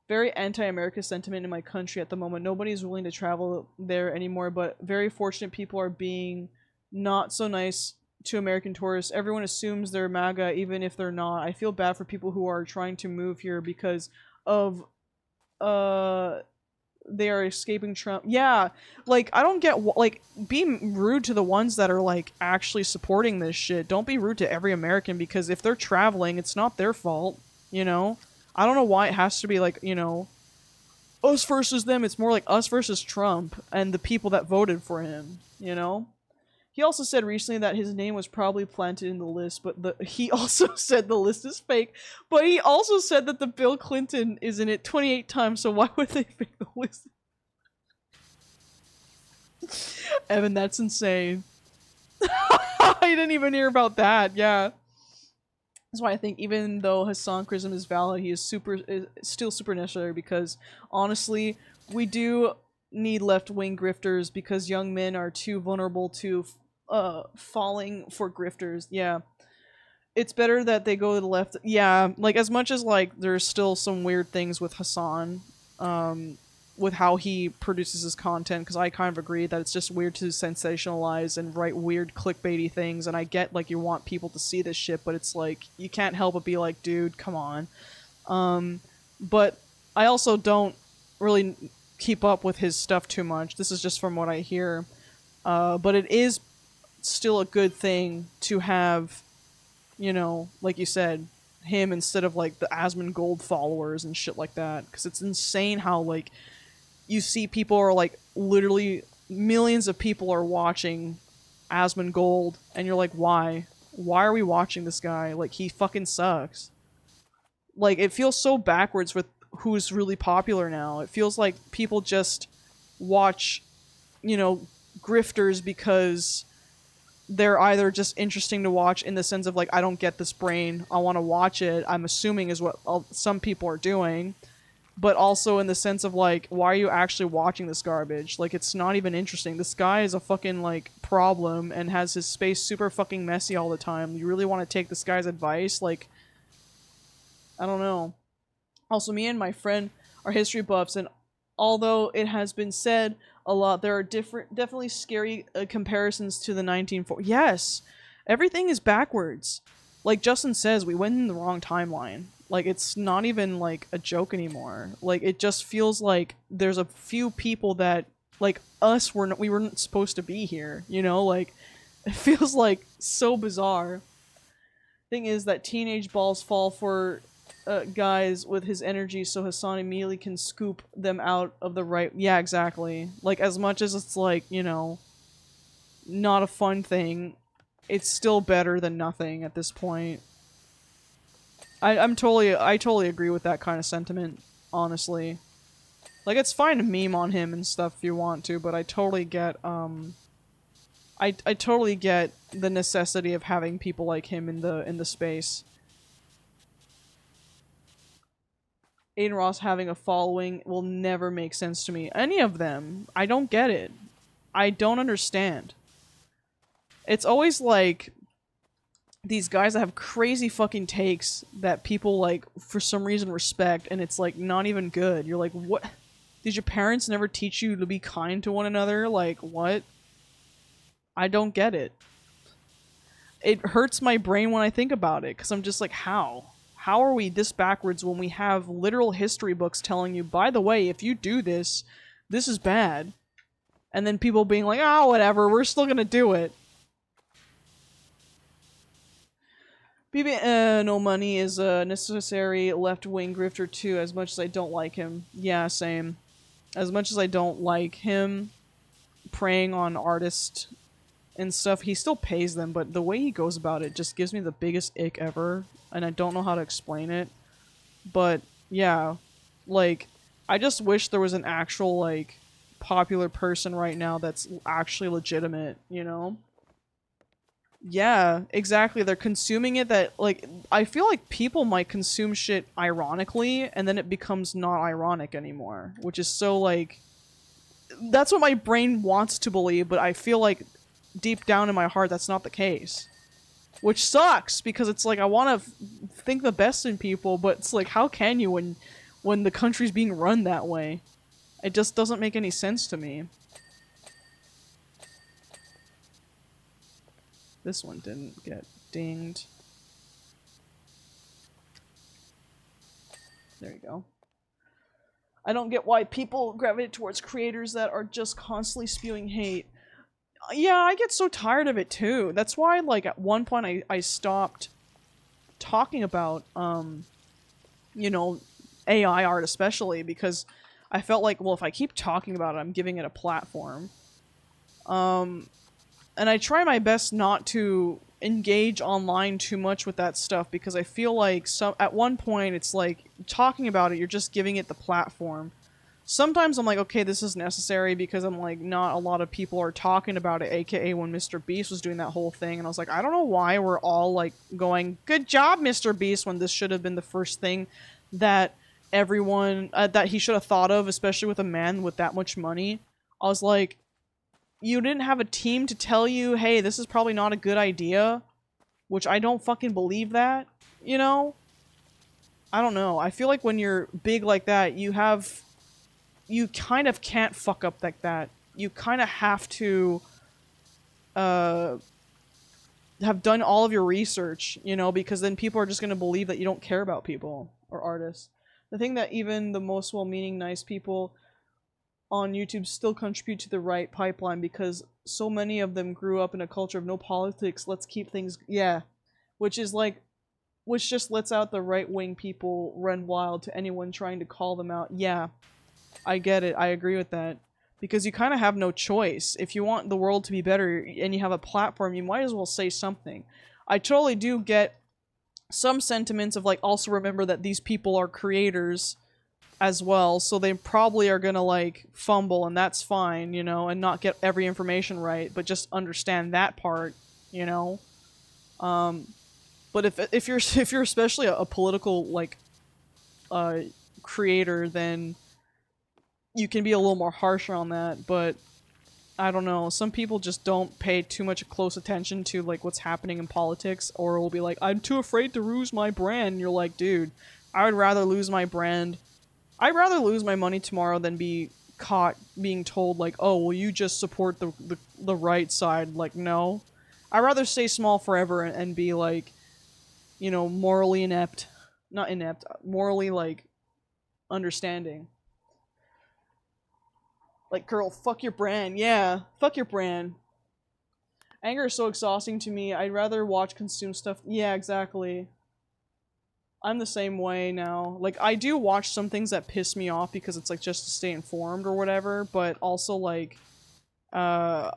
Speaker 1: Very anti-America sentiment in my country at the moment. Nobody's willing to travel there anymore, but very fortunate people are being not so nice to American tourists. Everyone assumes they're MAGA even if they're not. I feel bad for people who are trying to move here because of they are escaping Trump. Yeah, like, I don't get, like, be rude to the ones that are, like, actually supporting this shit. Don't be rude to every American, because if they're traveling, it's not their fault, you know? I don't know why it has to be, like, you know, us versus them. It's more like us versus Trump and the people that voted for him, you know? He also said recently that his name was probably planted in the list, but he also said the list is fake. But he also said that the Bill Clinton is in it 28 times, so why would they fake the list? Evan, that's insane. I didn't even hear about that, yeah. That's why I think even though Hassan Chrism is valid, he is still super necessary, because honestly, we do need left-wing grifters because young men are too vulnerable to falling for grifters. Yeah. It's better that they go to the left. Yeah, like, as much as, like, there's still some weird things with Hassan, with how he produces his content, because I kind of agree that it's just weird to sensationalize and write weird clickbaity things, and I get, like, you want people to see this shit, but it's like, you can't help but be like, dude, come on. But I also don't really keep up with his stuff too much. This is just from what I hear. But it is still a good thing to have, you know, like you said, him instead of, like, the Asmongold followers and shit like that. Because it's insane how, like, you see people are, like, literally millions of people are watching Asmongold, and you're like, why? Why are we watching this guy? Like, he fucking sucks. Like, it feels so backwards with who's really popular now. It feels like people just watch, you know, grifters because they're either just interesting to watch in the sense of like, I don't get this brain, I want to watch it, I'm assuming is what some people are doing, but also in the sense of like, why are you actually watching this garbage? Like, it's not even interesting. This guy is a fucking like problem and has his space super fucking messy all the time. You really want to take this guy's advice? Like, I don't know. Also, me and my friend are history buffs, and although it has been said a lot, there are definitely scary comparisons to the 1940s. Yes, everything is backwards. Like Justin says, we went in the wrong timeline. Like, it's not even like a joke anymore. Like, it just feels like there's a few people that, like us, we weren't supposed to be here. You know, like, it feels like so bizarre. Thing is that teenage balls fall for guys with his energy, so Hassan immediately can scoop them out of the right. Yeah, exactly. Like, as much as it's like, you know, not a fun thing, it's still better than nothing at this point. I totally agree with that kind of sentiment, honestly. Like, it's fine to meme on him and stuff if you want to, but I totally get, I totally get the necessity of having people like him in the space. Aiden Ross having a following will never make sense to me. Any of them. I don't get it. I don't understand. It's always like these guys that have crazy fucking takes that people, like, for some reason respect, and it's, like, not even good. You're like, what? Did your parents never teach you to be kind to one another? Like, what? I don't get it. It hurts my brain when I think about it, because I'm just like, how? How are we this backwards when we have literal history books telling you, by the way, if you do this, this is bad? And then people being like, oh, whatever, we're still gonna do it. No Money is a necessary left-wing grifter too, as much as I don't like him. Yeah, same. As much as I don't like him preying on artists and stuff, he still pays them, but the way he goes about it just gives me the biggest ick ever, and I don't know how to explain it. But, yeah, like, I just wish there was an actual, like, popular person right now that's actually legitimate, you know? Yeah, exactly. They're consuming it that, like, I feel like people might consume shit ironically, and then it becomes not ironic anymore, which is so, like, that's what my brain wants to believe, but I feel like deep down in my heart that's not the case. Which sucks, because it's like, I want to think the best in people, but it's like, how can you when the country's being run that way? It just doesn't make any sense to me. This one didn't get dinged. There you go. I don't get why people gravitate towards creators that are just constantly spewing hate. Yeah, I get so tired of it too. That's why, like, at one point I stopped talking about, you know, AI art especially, because I felt like, well, if I keep talking about it, I'm giving it a platform. And I try my best not to engage online too much with that stuff, because I feel like at one point it's like, talking about it, you're just giving it the platform. Sometimes I'm like, okay, this is necessary, because I'm like, not a lot of people are talking about it, aka when Mr. Beast was doing that whole thing, and I was like, I don't know why we're all like going, good job, Mr. Beast, when this should have been the first thing that everyone, that he should have thought of, especially with a man with that much money. I was like, you didn't have a team to tell you, hey, this is probably not a good idea, which I don't fucking believe that, you know? I don't know. I feel like when you're big like that, you kind of can't fuck up like that. You kind of have to have done all of your research, you know, because then people are just going to believe that you don't care about people or artists. The thing that even the most well-meaning nice people on YouTube still contribute to the right pipeline, because so many of them grew up in a culture of no politics, let's keep things, yeah, which just lets out the right-wing people run wild to anyone trying to call them out. Yeah, I get it, I agree with that, because you kind of have no choice. If you want the world to be better and you have a platform, you might as well say something. I totally do get some sentiments of, like, also remember that these people are creators as well, so they probably are gonna, like, fumble, and that's fine, you know, and not get every information right, but just understand that part. you know? But if you're if you're especially a political like creator, then you can be a little more harsher on that. But I don't know. Some people just don't pay too much close attention to like what's happening in politics, or will be like, "I'm too afraid to lose my brand." And you're like, dude, I would rather lose my brand. I'd rather lose my money tomorrow than be caught being told like, "Oh, well, you just support the right side." Like, no, I'd rather stay small forever and be like, you know, morally inept, not inept, morally like understanding. Like, girl, fuck your brand. Yeah, fuck your brand. Anger is so exhausting to me. I'd rather consume stuff. Yeah, exactly. I'm the same way now. Like, I do watch some things that piss me off because it's like just to stay informed or whatever, but also like, I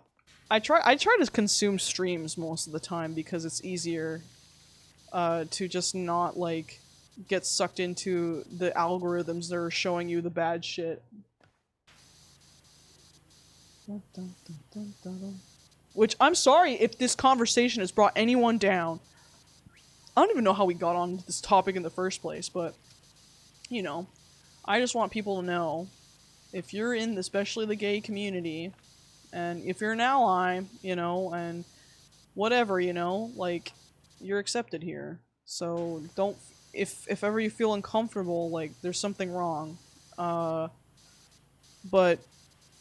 Speaker 1: try to consume streams most of the time because it's easier, to just not like get sucked into the algorithms that are showing you the bad shit. Which, I'm sorry if this conversation has brought anyone down. I don't even know how we got on this topic in the first place, but, you know, I just want people to know, if you're in especially the gay community, and if you're an ally, you know, and whatever, you know, like, you're accepted here. So don't, if ever you feel uncomfortable, like, there's something wrong. But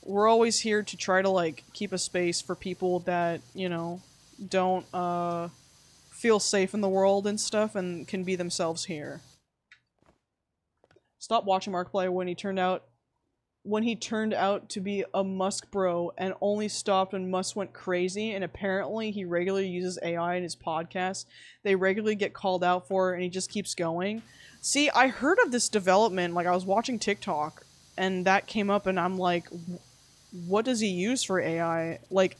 Speaker 1: we're always here to try to, like, keep a space for people that, you know, don't, feel safe in the world and stuff and can be themselves here. Stop watching Markiplier when he turned out to be a Musk bro and only stopped when Musk went crazy, and apparently he regularly uses AI in his podcast. They regularly get called out for it and he just keeps going. See, I heard of this development, like I was watching TikTok and that came up and I'm like, what does he use for AI? Like,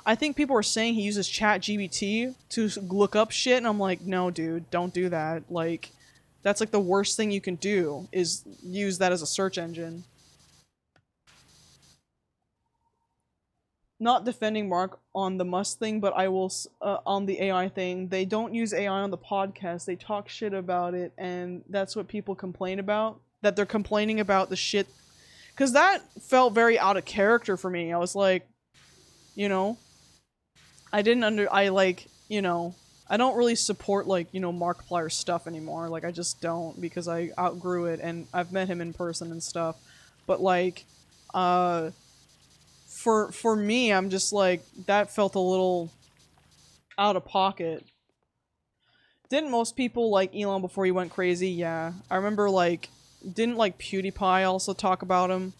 Speaker 1: I think people are saying he uses ChatGPT to look up shit, and I'm like, no, dude, don't do that. Like, that's like the worst thing you can do, is use that as a search engine. Not defending Mark on the Musk thing, but I will, on the AI thing, they don't use AI on the podcast, they talk shit about it, and that's what people complain about. That they're complaining about the shit. Because that felt very out of character for me. I was like, you know, you know, I don't really support, like, you know, Markiplier's stuff anymore. Like, I just don't, because I outgrew it, and I've met him in person and stuff. But, like, for me, I'm just like, that felt a little out of pocket. Didn't most people like Elon before he went crazy? Yeah. I remember, like, didn't, like, PewDiePie also talk about him?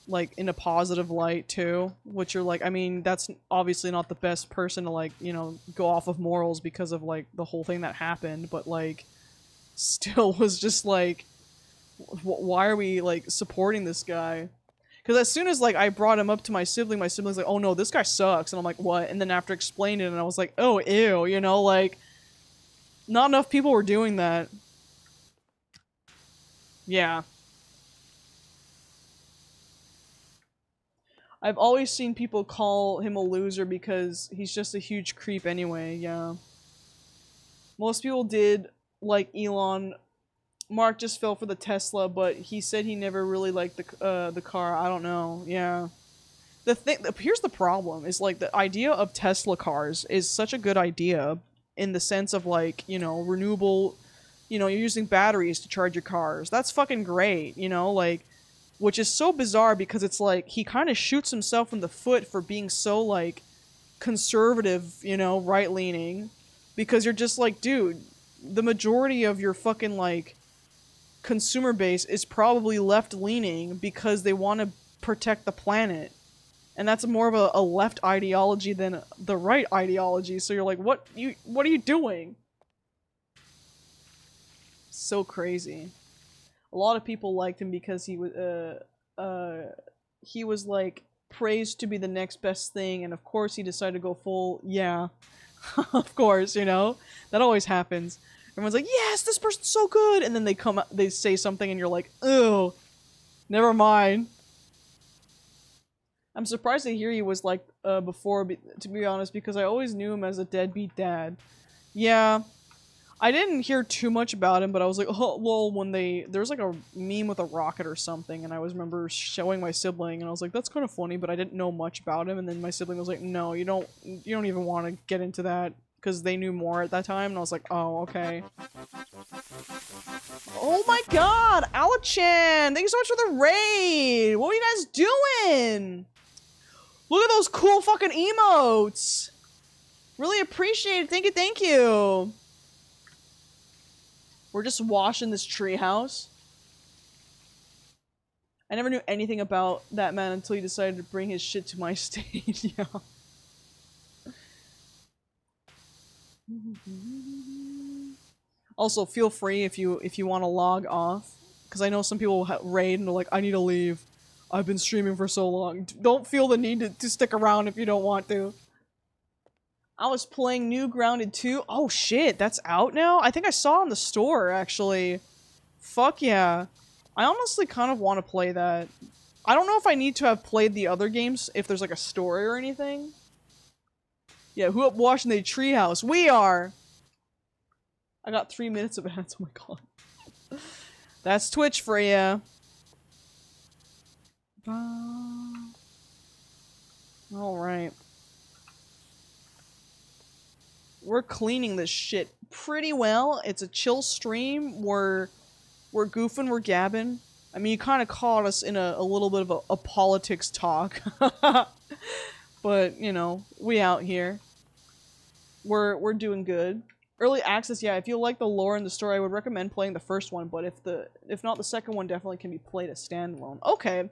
Speaker 1: Like, in a positive light, too. Which you're like, I mean, that's obviously not the best person to, like, you know, go off of morals because of, like, the whole thing that happened, but, like, still was just like, why are we, like, supporting this guy? Because as soon as, like, I brought him up to my sibling's like, oh no, this guy sucks, and I'm like, what? And then after explaining it, and I was like, oh, ew, you know, like, not enough people were doing that. Yeah. I've always seen people call him a loser because he's just a huge creep anyway, yeah. Most people did like Elon. Mark just fell for the Tesla, but he said he never really liked the car. I don't know, yeah. Here's the problem, is like the idea of Tesla cars is such a good idea in the sense of, like, you know, renewable, you know, you're using batteries to charge your cars. That's fucking great, you know, like, which is so bizarre because it's like he kind of shoots himself in the foot for being so, like, conservative, you know, right-leaning, because you're just like, dude, the majority of your fucking, like, consumer base is probably left-leaning because they want to protect the planet. And that's more of a left ideology than the right ideology, so you're like, what are you doing? So crazy. A lot of people liked him because he was like praised to be the next best thing, and of course he decided to go full, yeah. Of course, you know? That always happens. Everyone's like, yes, this person's so good, and then they say something and you're like, ew, never mind. I'm surprised to hear he was like before, to be honest, because I always knew him as a deadbeat dad. Yeah, I didn't hear too much about him, but I was like, oh, well, when there was like a meme with a rocket or something, and I remember showing my sibling, and I was like, that's kind of funny, but I didn't know much about him, and then my sibling was like, no, you don't even want to get into that, because they knew more at that time, and I was like, oh, okay. Oh my god, Alachan! Thank you so much for the raid! What are you guys doing? Look at those cool fucking emotes! Really appreciate it, thank you! We're just washing this treehouse. I never knew anything about that man until he decided to bring his shit to my state. Yeah. Also, feel free if you want to log off, because I know some people raid and they're like, I need to leave. I've been streaming for so long. Don't feel the need to stick around if you don't want to. I was playing New Grounded 2. Oh shit, that's out now? I think I saw it in the store, actually. Fuck yeah. I honestly kind of want to play that. I don't know if I need to have played the other games, if there's like a story or anything. Yeah, who up washing the treehouse? We are! I got 3 minutes of ads, oh my god. That's Twitch for ya. Alright. We're cleaning this shit pretty well. It's a chill stream. We're goofing, we're gabbing. I mean, you kind of caught us in a little bit of a politics talk. But, you know, we out here. We're doing good. Early access, yeah, if you like the lore and the story, I would recommend playing the first one, but if not, the second one definitely can be played as standalone. Okay.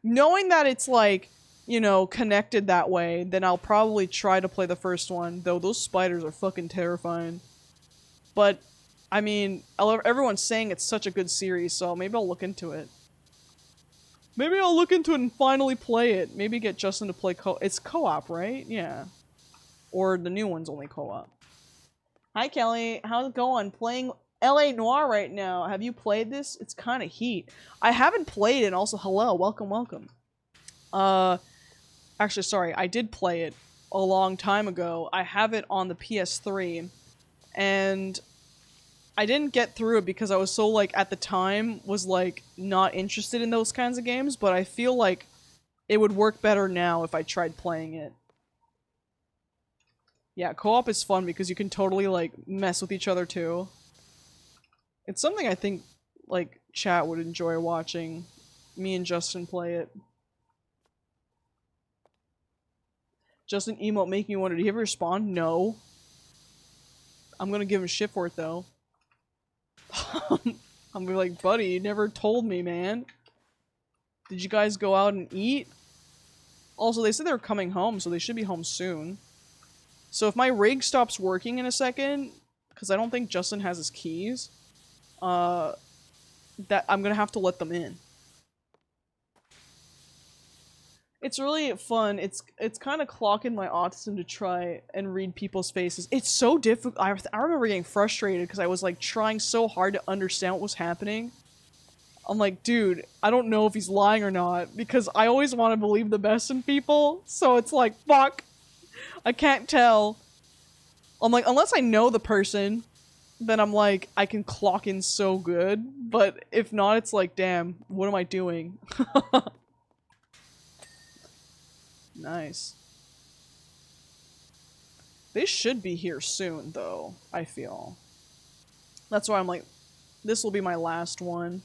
Speaker 1: Knowing that it's like, you know, connected that way, then I'll probably try to play the first one, though those spiders are fucking terrifying. But, I mean, everyone's saying it's such a good series, so maybe I'll look into it. Maybe I'll look into it and finally play it. Maybe get Justin to play it's co-op, right? Yeah. Or the new one's only co-op. Hi Kelly, how's it going? Playing LA Noire right now. Have you played this? It's kind of heat. I haven't played it, also hello, welcome. Actually, sorry, I did play it a long time ago. I have it on the PS3, and I didn't get through it because I was so, like, at the time, was, like, not interested in those kinds of games, but I feel like it would work better now if I tried playing it. Yeah, co-op is fun because you can totally, like, mess with each other, too. It's something I think, like, chat would enjoy watching me and Justin play it. Justin emote making me wonder, did he ever respond? No. I'm gonna give him shit for it, though. I'm gonna be like, buddy, you never told me, man. Did you guys go out and eat? Also, they said they were coming home, so they should be home soon. So if my rig stops working in a second, because I don't think Justin has his keys, that I'm gonna have to let them in. It's really fun. It's kind of clocking my autism to try and read people's faces. It's so difficult. I remember getting frustrated because I was like trying so hard to understand what was happening. I'm like, dude, I don't know if he's lying or not because I always want to believe the best in people. So it's like, fuck. I can't tell. I'm like, unless I know the person, then I'm like, I can clock in so good. But if not, it's like, damn, what am I doing? Nice. They should be here soon, though, I feel. That's why I'm like, this will be my last one.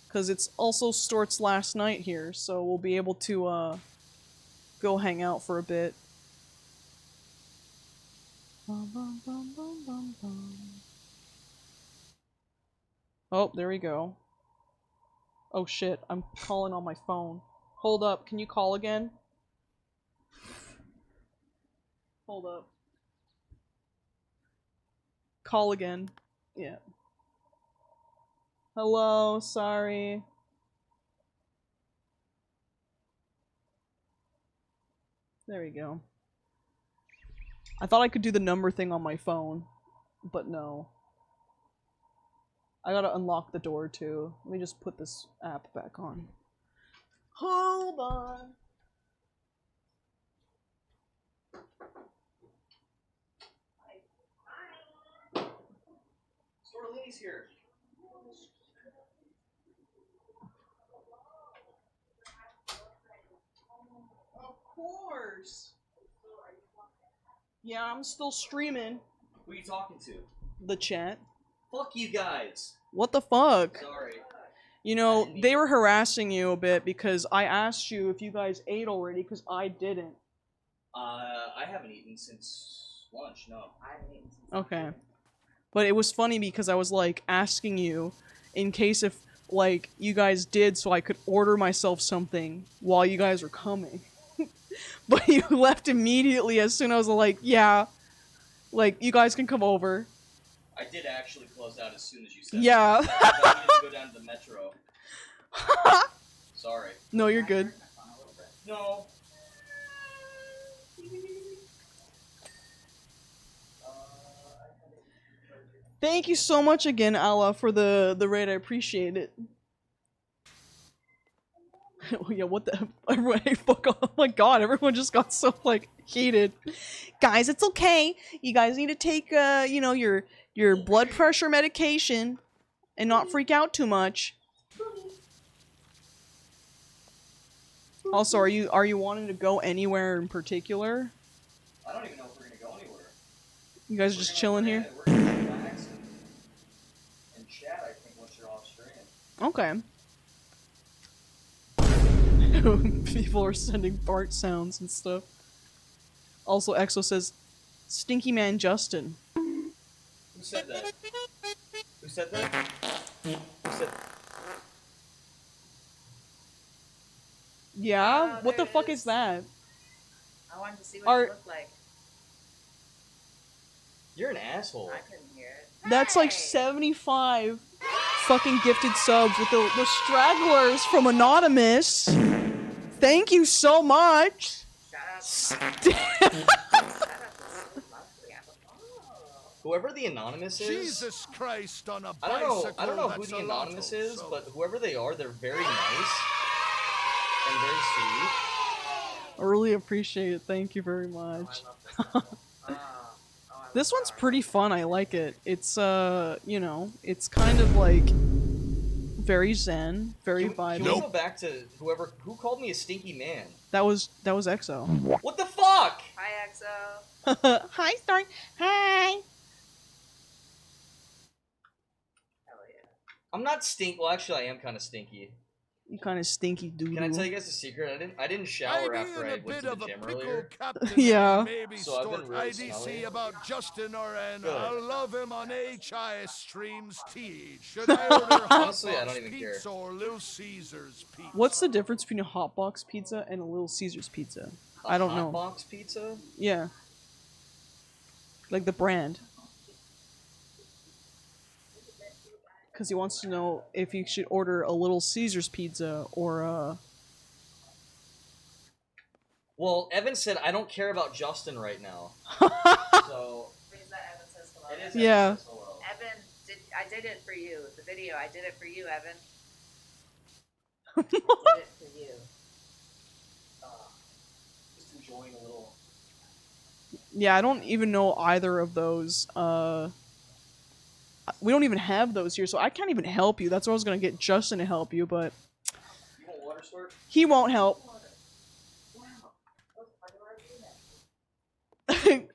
Speaker 1: Because it's also Stort's last night here, so we'll be able to, go hang out for a bit. Oh, there we go. Oh shit, I'm calling on my phone. Hold up, can you call again? Hold up. Call again. Yeah. Hello, sorry. There we go. I thought I could do the number thing on my phone, but no. I gotta unlock the door too. Let me just put this app back on. Hold on.
Speaker 4: He's here.
Speaker 1: Of course. Yeah, I'm still streaming.
Speaker 4: Who are you talking to?
Speaker 1: The chat.
Speaker 4: Fuck you guys.
Speaker 1: What the fuck?
Speaker 4: Sorry.
Speaker 1: You know, they were harassing you a bit because I asked you if you guys ate already because I didn't.
Speaker 4: I haven't eaten since lunch, no. I haven't eaten since
Speaker 1: Okay. But it was funny because I was, like, asking you in case if, like, you guys did so I could order myself something while you guys were coming. But you left immediately as soon as I was like, yeah, like, you guys can come over.
Speaker 4: I did actually close out as soon as you said
Speaker 1: Yeah.
Speaker 4: that. I needed to go down to the metro. Sorry.
Speaker 1: No, you're good.
Speaker 4: No.
Speaker 1: Thank you so much again, Allah, for the raid. I appreciate it. Oh yeah, what the everyone, hey, fuck off. Oh my god, everyone just got so like heated. Guys, it's okay. You guys need to take you know, your blood pressure medication and not freak out too much. Also, are you wanting to go anywhere in particular?
Speaker 4: I don't even know if we're gonna go anywhere.
Speaker 1: You guys are just chilling here?
Speaker 4: We're gonna relax and chat, I think, once you're off stream.
Speaker 1: Okay. People are sending fart sounds and stuff. Also, Exo says, Stinky Man Justin.
Speaker 4: Who said that? Who said that? Who said
Speaker 1: Yeah?
Speaker 5: Oh,
Speaker 1: What the
Speaker 5: there it
Speaker 1: fuck
Speaker 5: is.
Speaker 1: is that?
Speaker 5: I wanted to see what it looked like.
Speaker 4: You're an asshole.
Speaker 5: I couldn't hear it.
Speaker 1: That's like
Speaker 5: Hey!
Speaker 1: 75 fucking gifted subs with the stragglers from Anonymous. Thank you so much.
Speaker 5: Shout out to Shout out to so lovely.
Speaker 4: Whoever the anonymous is,
Speaker 2: Jesus Christ on a
Speaker 4: I
Speaker 2: bicycle.
Speaker 4: don't know who
Speaker 2: that's
Speaker 4: the
Speaker 2: a
Speaker 4: anonymous
Speaker 2: lotto,
Speaker 4: is,
Speaker 2: so-
Speaker 4: but whoever they are, they're very nice and very sweet.
Speaker 1: I really appreciate it. Thank you very much. This one's pretty fun. I like it. It's you know, it's kind of like very zen, very vibey.
Speaker 4: Can we go back to who called me a stinky man?
Speaker 1: That was Exo.
Speaker 4: What the fuck?
Speaker 5: Hi, EXO.
Speaker 1: Hi, Star. Hi.
Speaker 5: Hell yeah.
Speaker 4: I'm not stink. Well, actually, I am kind of stinky.
Speaker 1: You kind of stinky dude.
Speaker 4: Can I tell you guys a secret? I didn't shower after I went to the gym earlier.
Speaker 1: Yeah.
Speaker 2: Maybe
Speaker 4: So I've been
Speaker 2: start
Speaker 4: really
Speaker 2: IDC
Speaker 4: smelly.
Speaker 2: about Justin or an
Speaker 4: Good.
Speaker 2: I love him on HI streams TH. Should I order
Speaker 4: Honestly, I don't
Speaker 2: Hotbox
Speaker 4: even
Speaker 2: pizza
Speaker 4: care.
Speaker 2: or Little Caesars pizza?
Speaker 1: What's the difference between a hot box pizza and a Little Caesars pizza? I don't know.
Speaker 4: Box pizza?
Speaker 1: Yeah. Like the brand. Because he wants to know if you should order a Little Caesars pizza or a...
Speaker 4: Well, Evan said I don't care about Justin right now. So
Speaker 5: Is that Evan says hello?
Speaker 4: it is.
Speaker 1: Yeah.
Speaker 4: Evan says hello.
Speaker 5: Evan, I did it for you. The video, I did it for you, Evan. Did it for you.
Speaker 4: Just enjoying a little.
Speaker 1: Yeah, I don't even know either of those. We don't even have those here, so I can't even help you. That's why I was gonna get Justin to help you, but
Speaker 4: You want water, Sword?
Speaker 1: he won't help.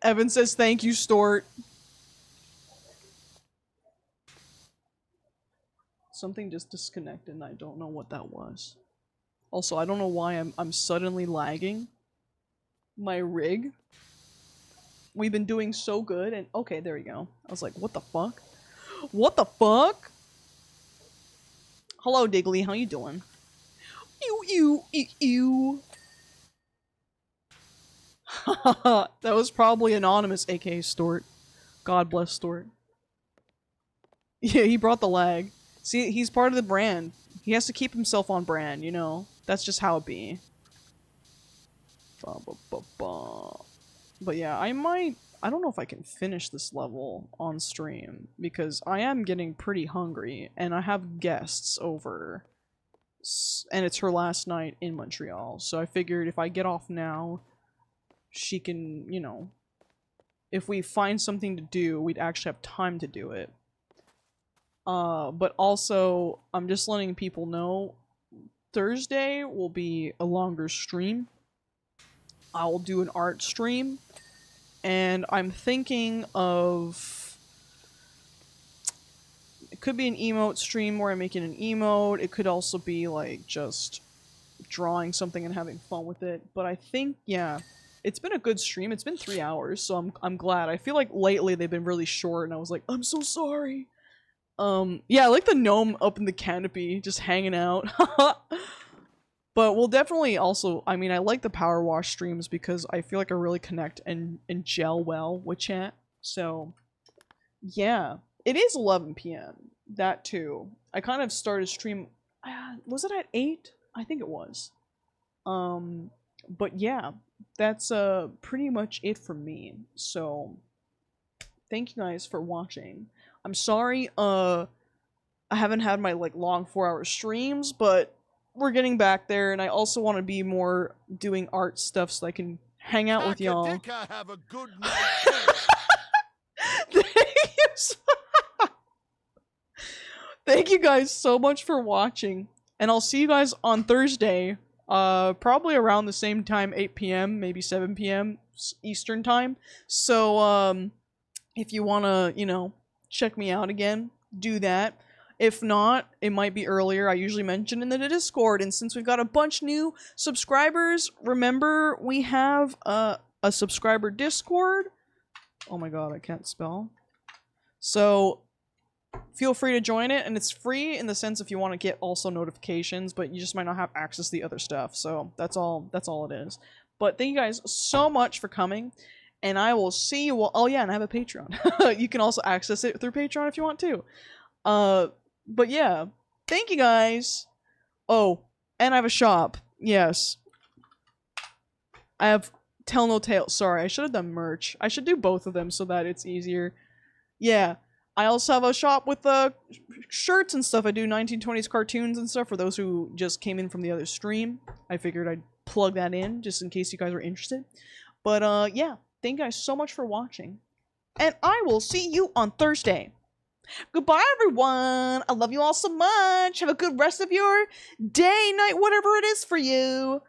Speaker 1: Evan says thank you, Stort. Something just disconnected and I don't know what that was. Also, I don't know why I'm suddenly lagging my rig. We've been doing so good and okay, there we go. I was like, what the fuck? What the fuck? Hello, Diggly. How you doing? Ew. That was probably anonymous, aka Stort. God bless Stort. Yeah, he brought the lag. See, he's part of the brand. He has to keep himself on brand, you know? That's just how it be. But yeah, I don't know if I can finish this level on stream, because I am getting pretty hungry, and I have guests over, and it's her last night in Montreal, so I figured if I get off now, she can, you know, if we find something to do, we'd actually have time to do it. But also, I'm just letting people know, Thursday will be a longer stream. I will do an art stream, and I'm thinking of... It could be an emote stream where I'm making an emote. It could also be, like, just drawing something and having fun with it. But I think, yeah, it's been a good stream. It's been 3 hours, so I'm glad. I feel like lately they've been really short, and I was like, I'm so sorry. Yeah, I like the gnome up in the canopy, just hanging out. But we'll definitely also, I mean, I like the power wash streams because I feel like I really connect and gel well with chat. So, yeah. It is 11 p.m. That too. I kind of started stream, was it at 8? I think it was. But yeah, that's pretty much it for me. So, thank you guys for watching. I'm sorry, I haven't had my, like, long 4-hour streams, but we're getting back there, and I also want to be more doing art stuff so I can hang out with y'all.
Speaker 2: Have a good night.
Speaker 1: Thank you guys so much for watching, and I'll see you guys on Thursday, probably around the same time, 8 p.m., maybe 7 p.m. Eastern time. So, if you want to, you know, check me out again, do that. If not, it might be earlier. I usually mention in the Discord, and since we've got a bunch new subscribers, remember we have a subscriber Discord. Oh my god, I can't spell. So feel free to join it, and it's free in the sense if you want to get also notifications, but you just might not have access to the other stuff. So that's all it is. But thank you guys so much for coming, and I will see you all. Oh yeah, and I have a Patreon. You can also access it through Patreon if you want to. But yeah, thank you guys. Oh, and I have a shop. Yes. I have Tell No Tales. Sorry, I should have done merch. I should do both of them so that it's easier. Yeah. I also have a shop with shirts and stuff. I do 1920s cartoons and stuff for those who just came in from the other stream. I figured I'd plug that in just in case you guys are interested. But yeah, thank you guys so much for watching. And I will see you on Thursday. Goodbye, everyone. I love you all so much. Have a good rest of your day, night, whatever it is for you.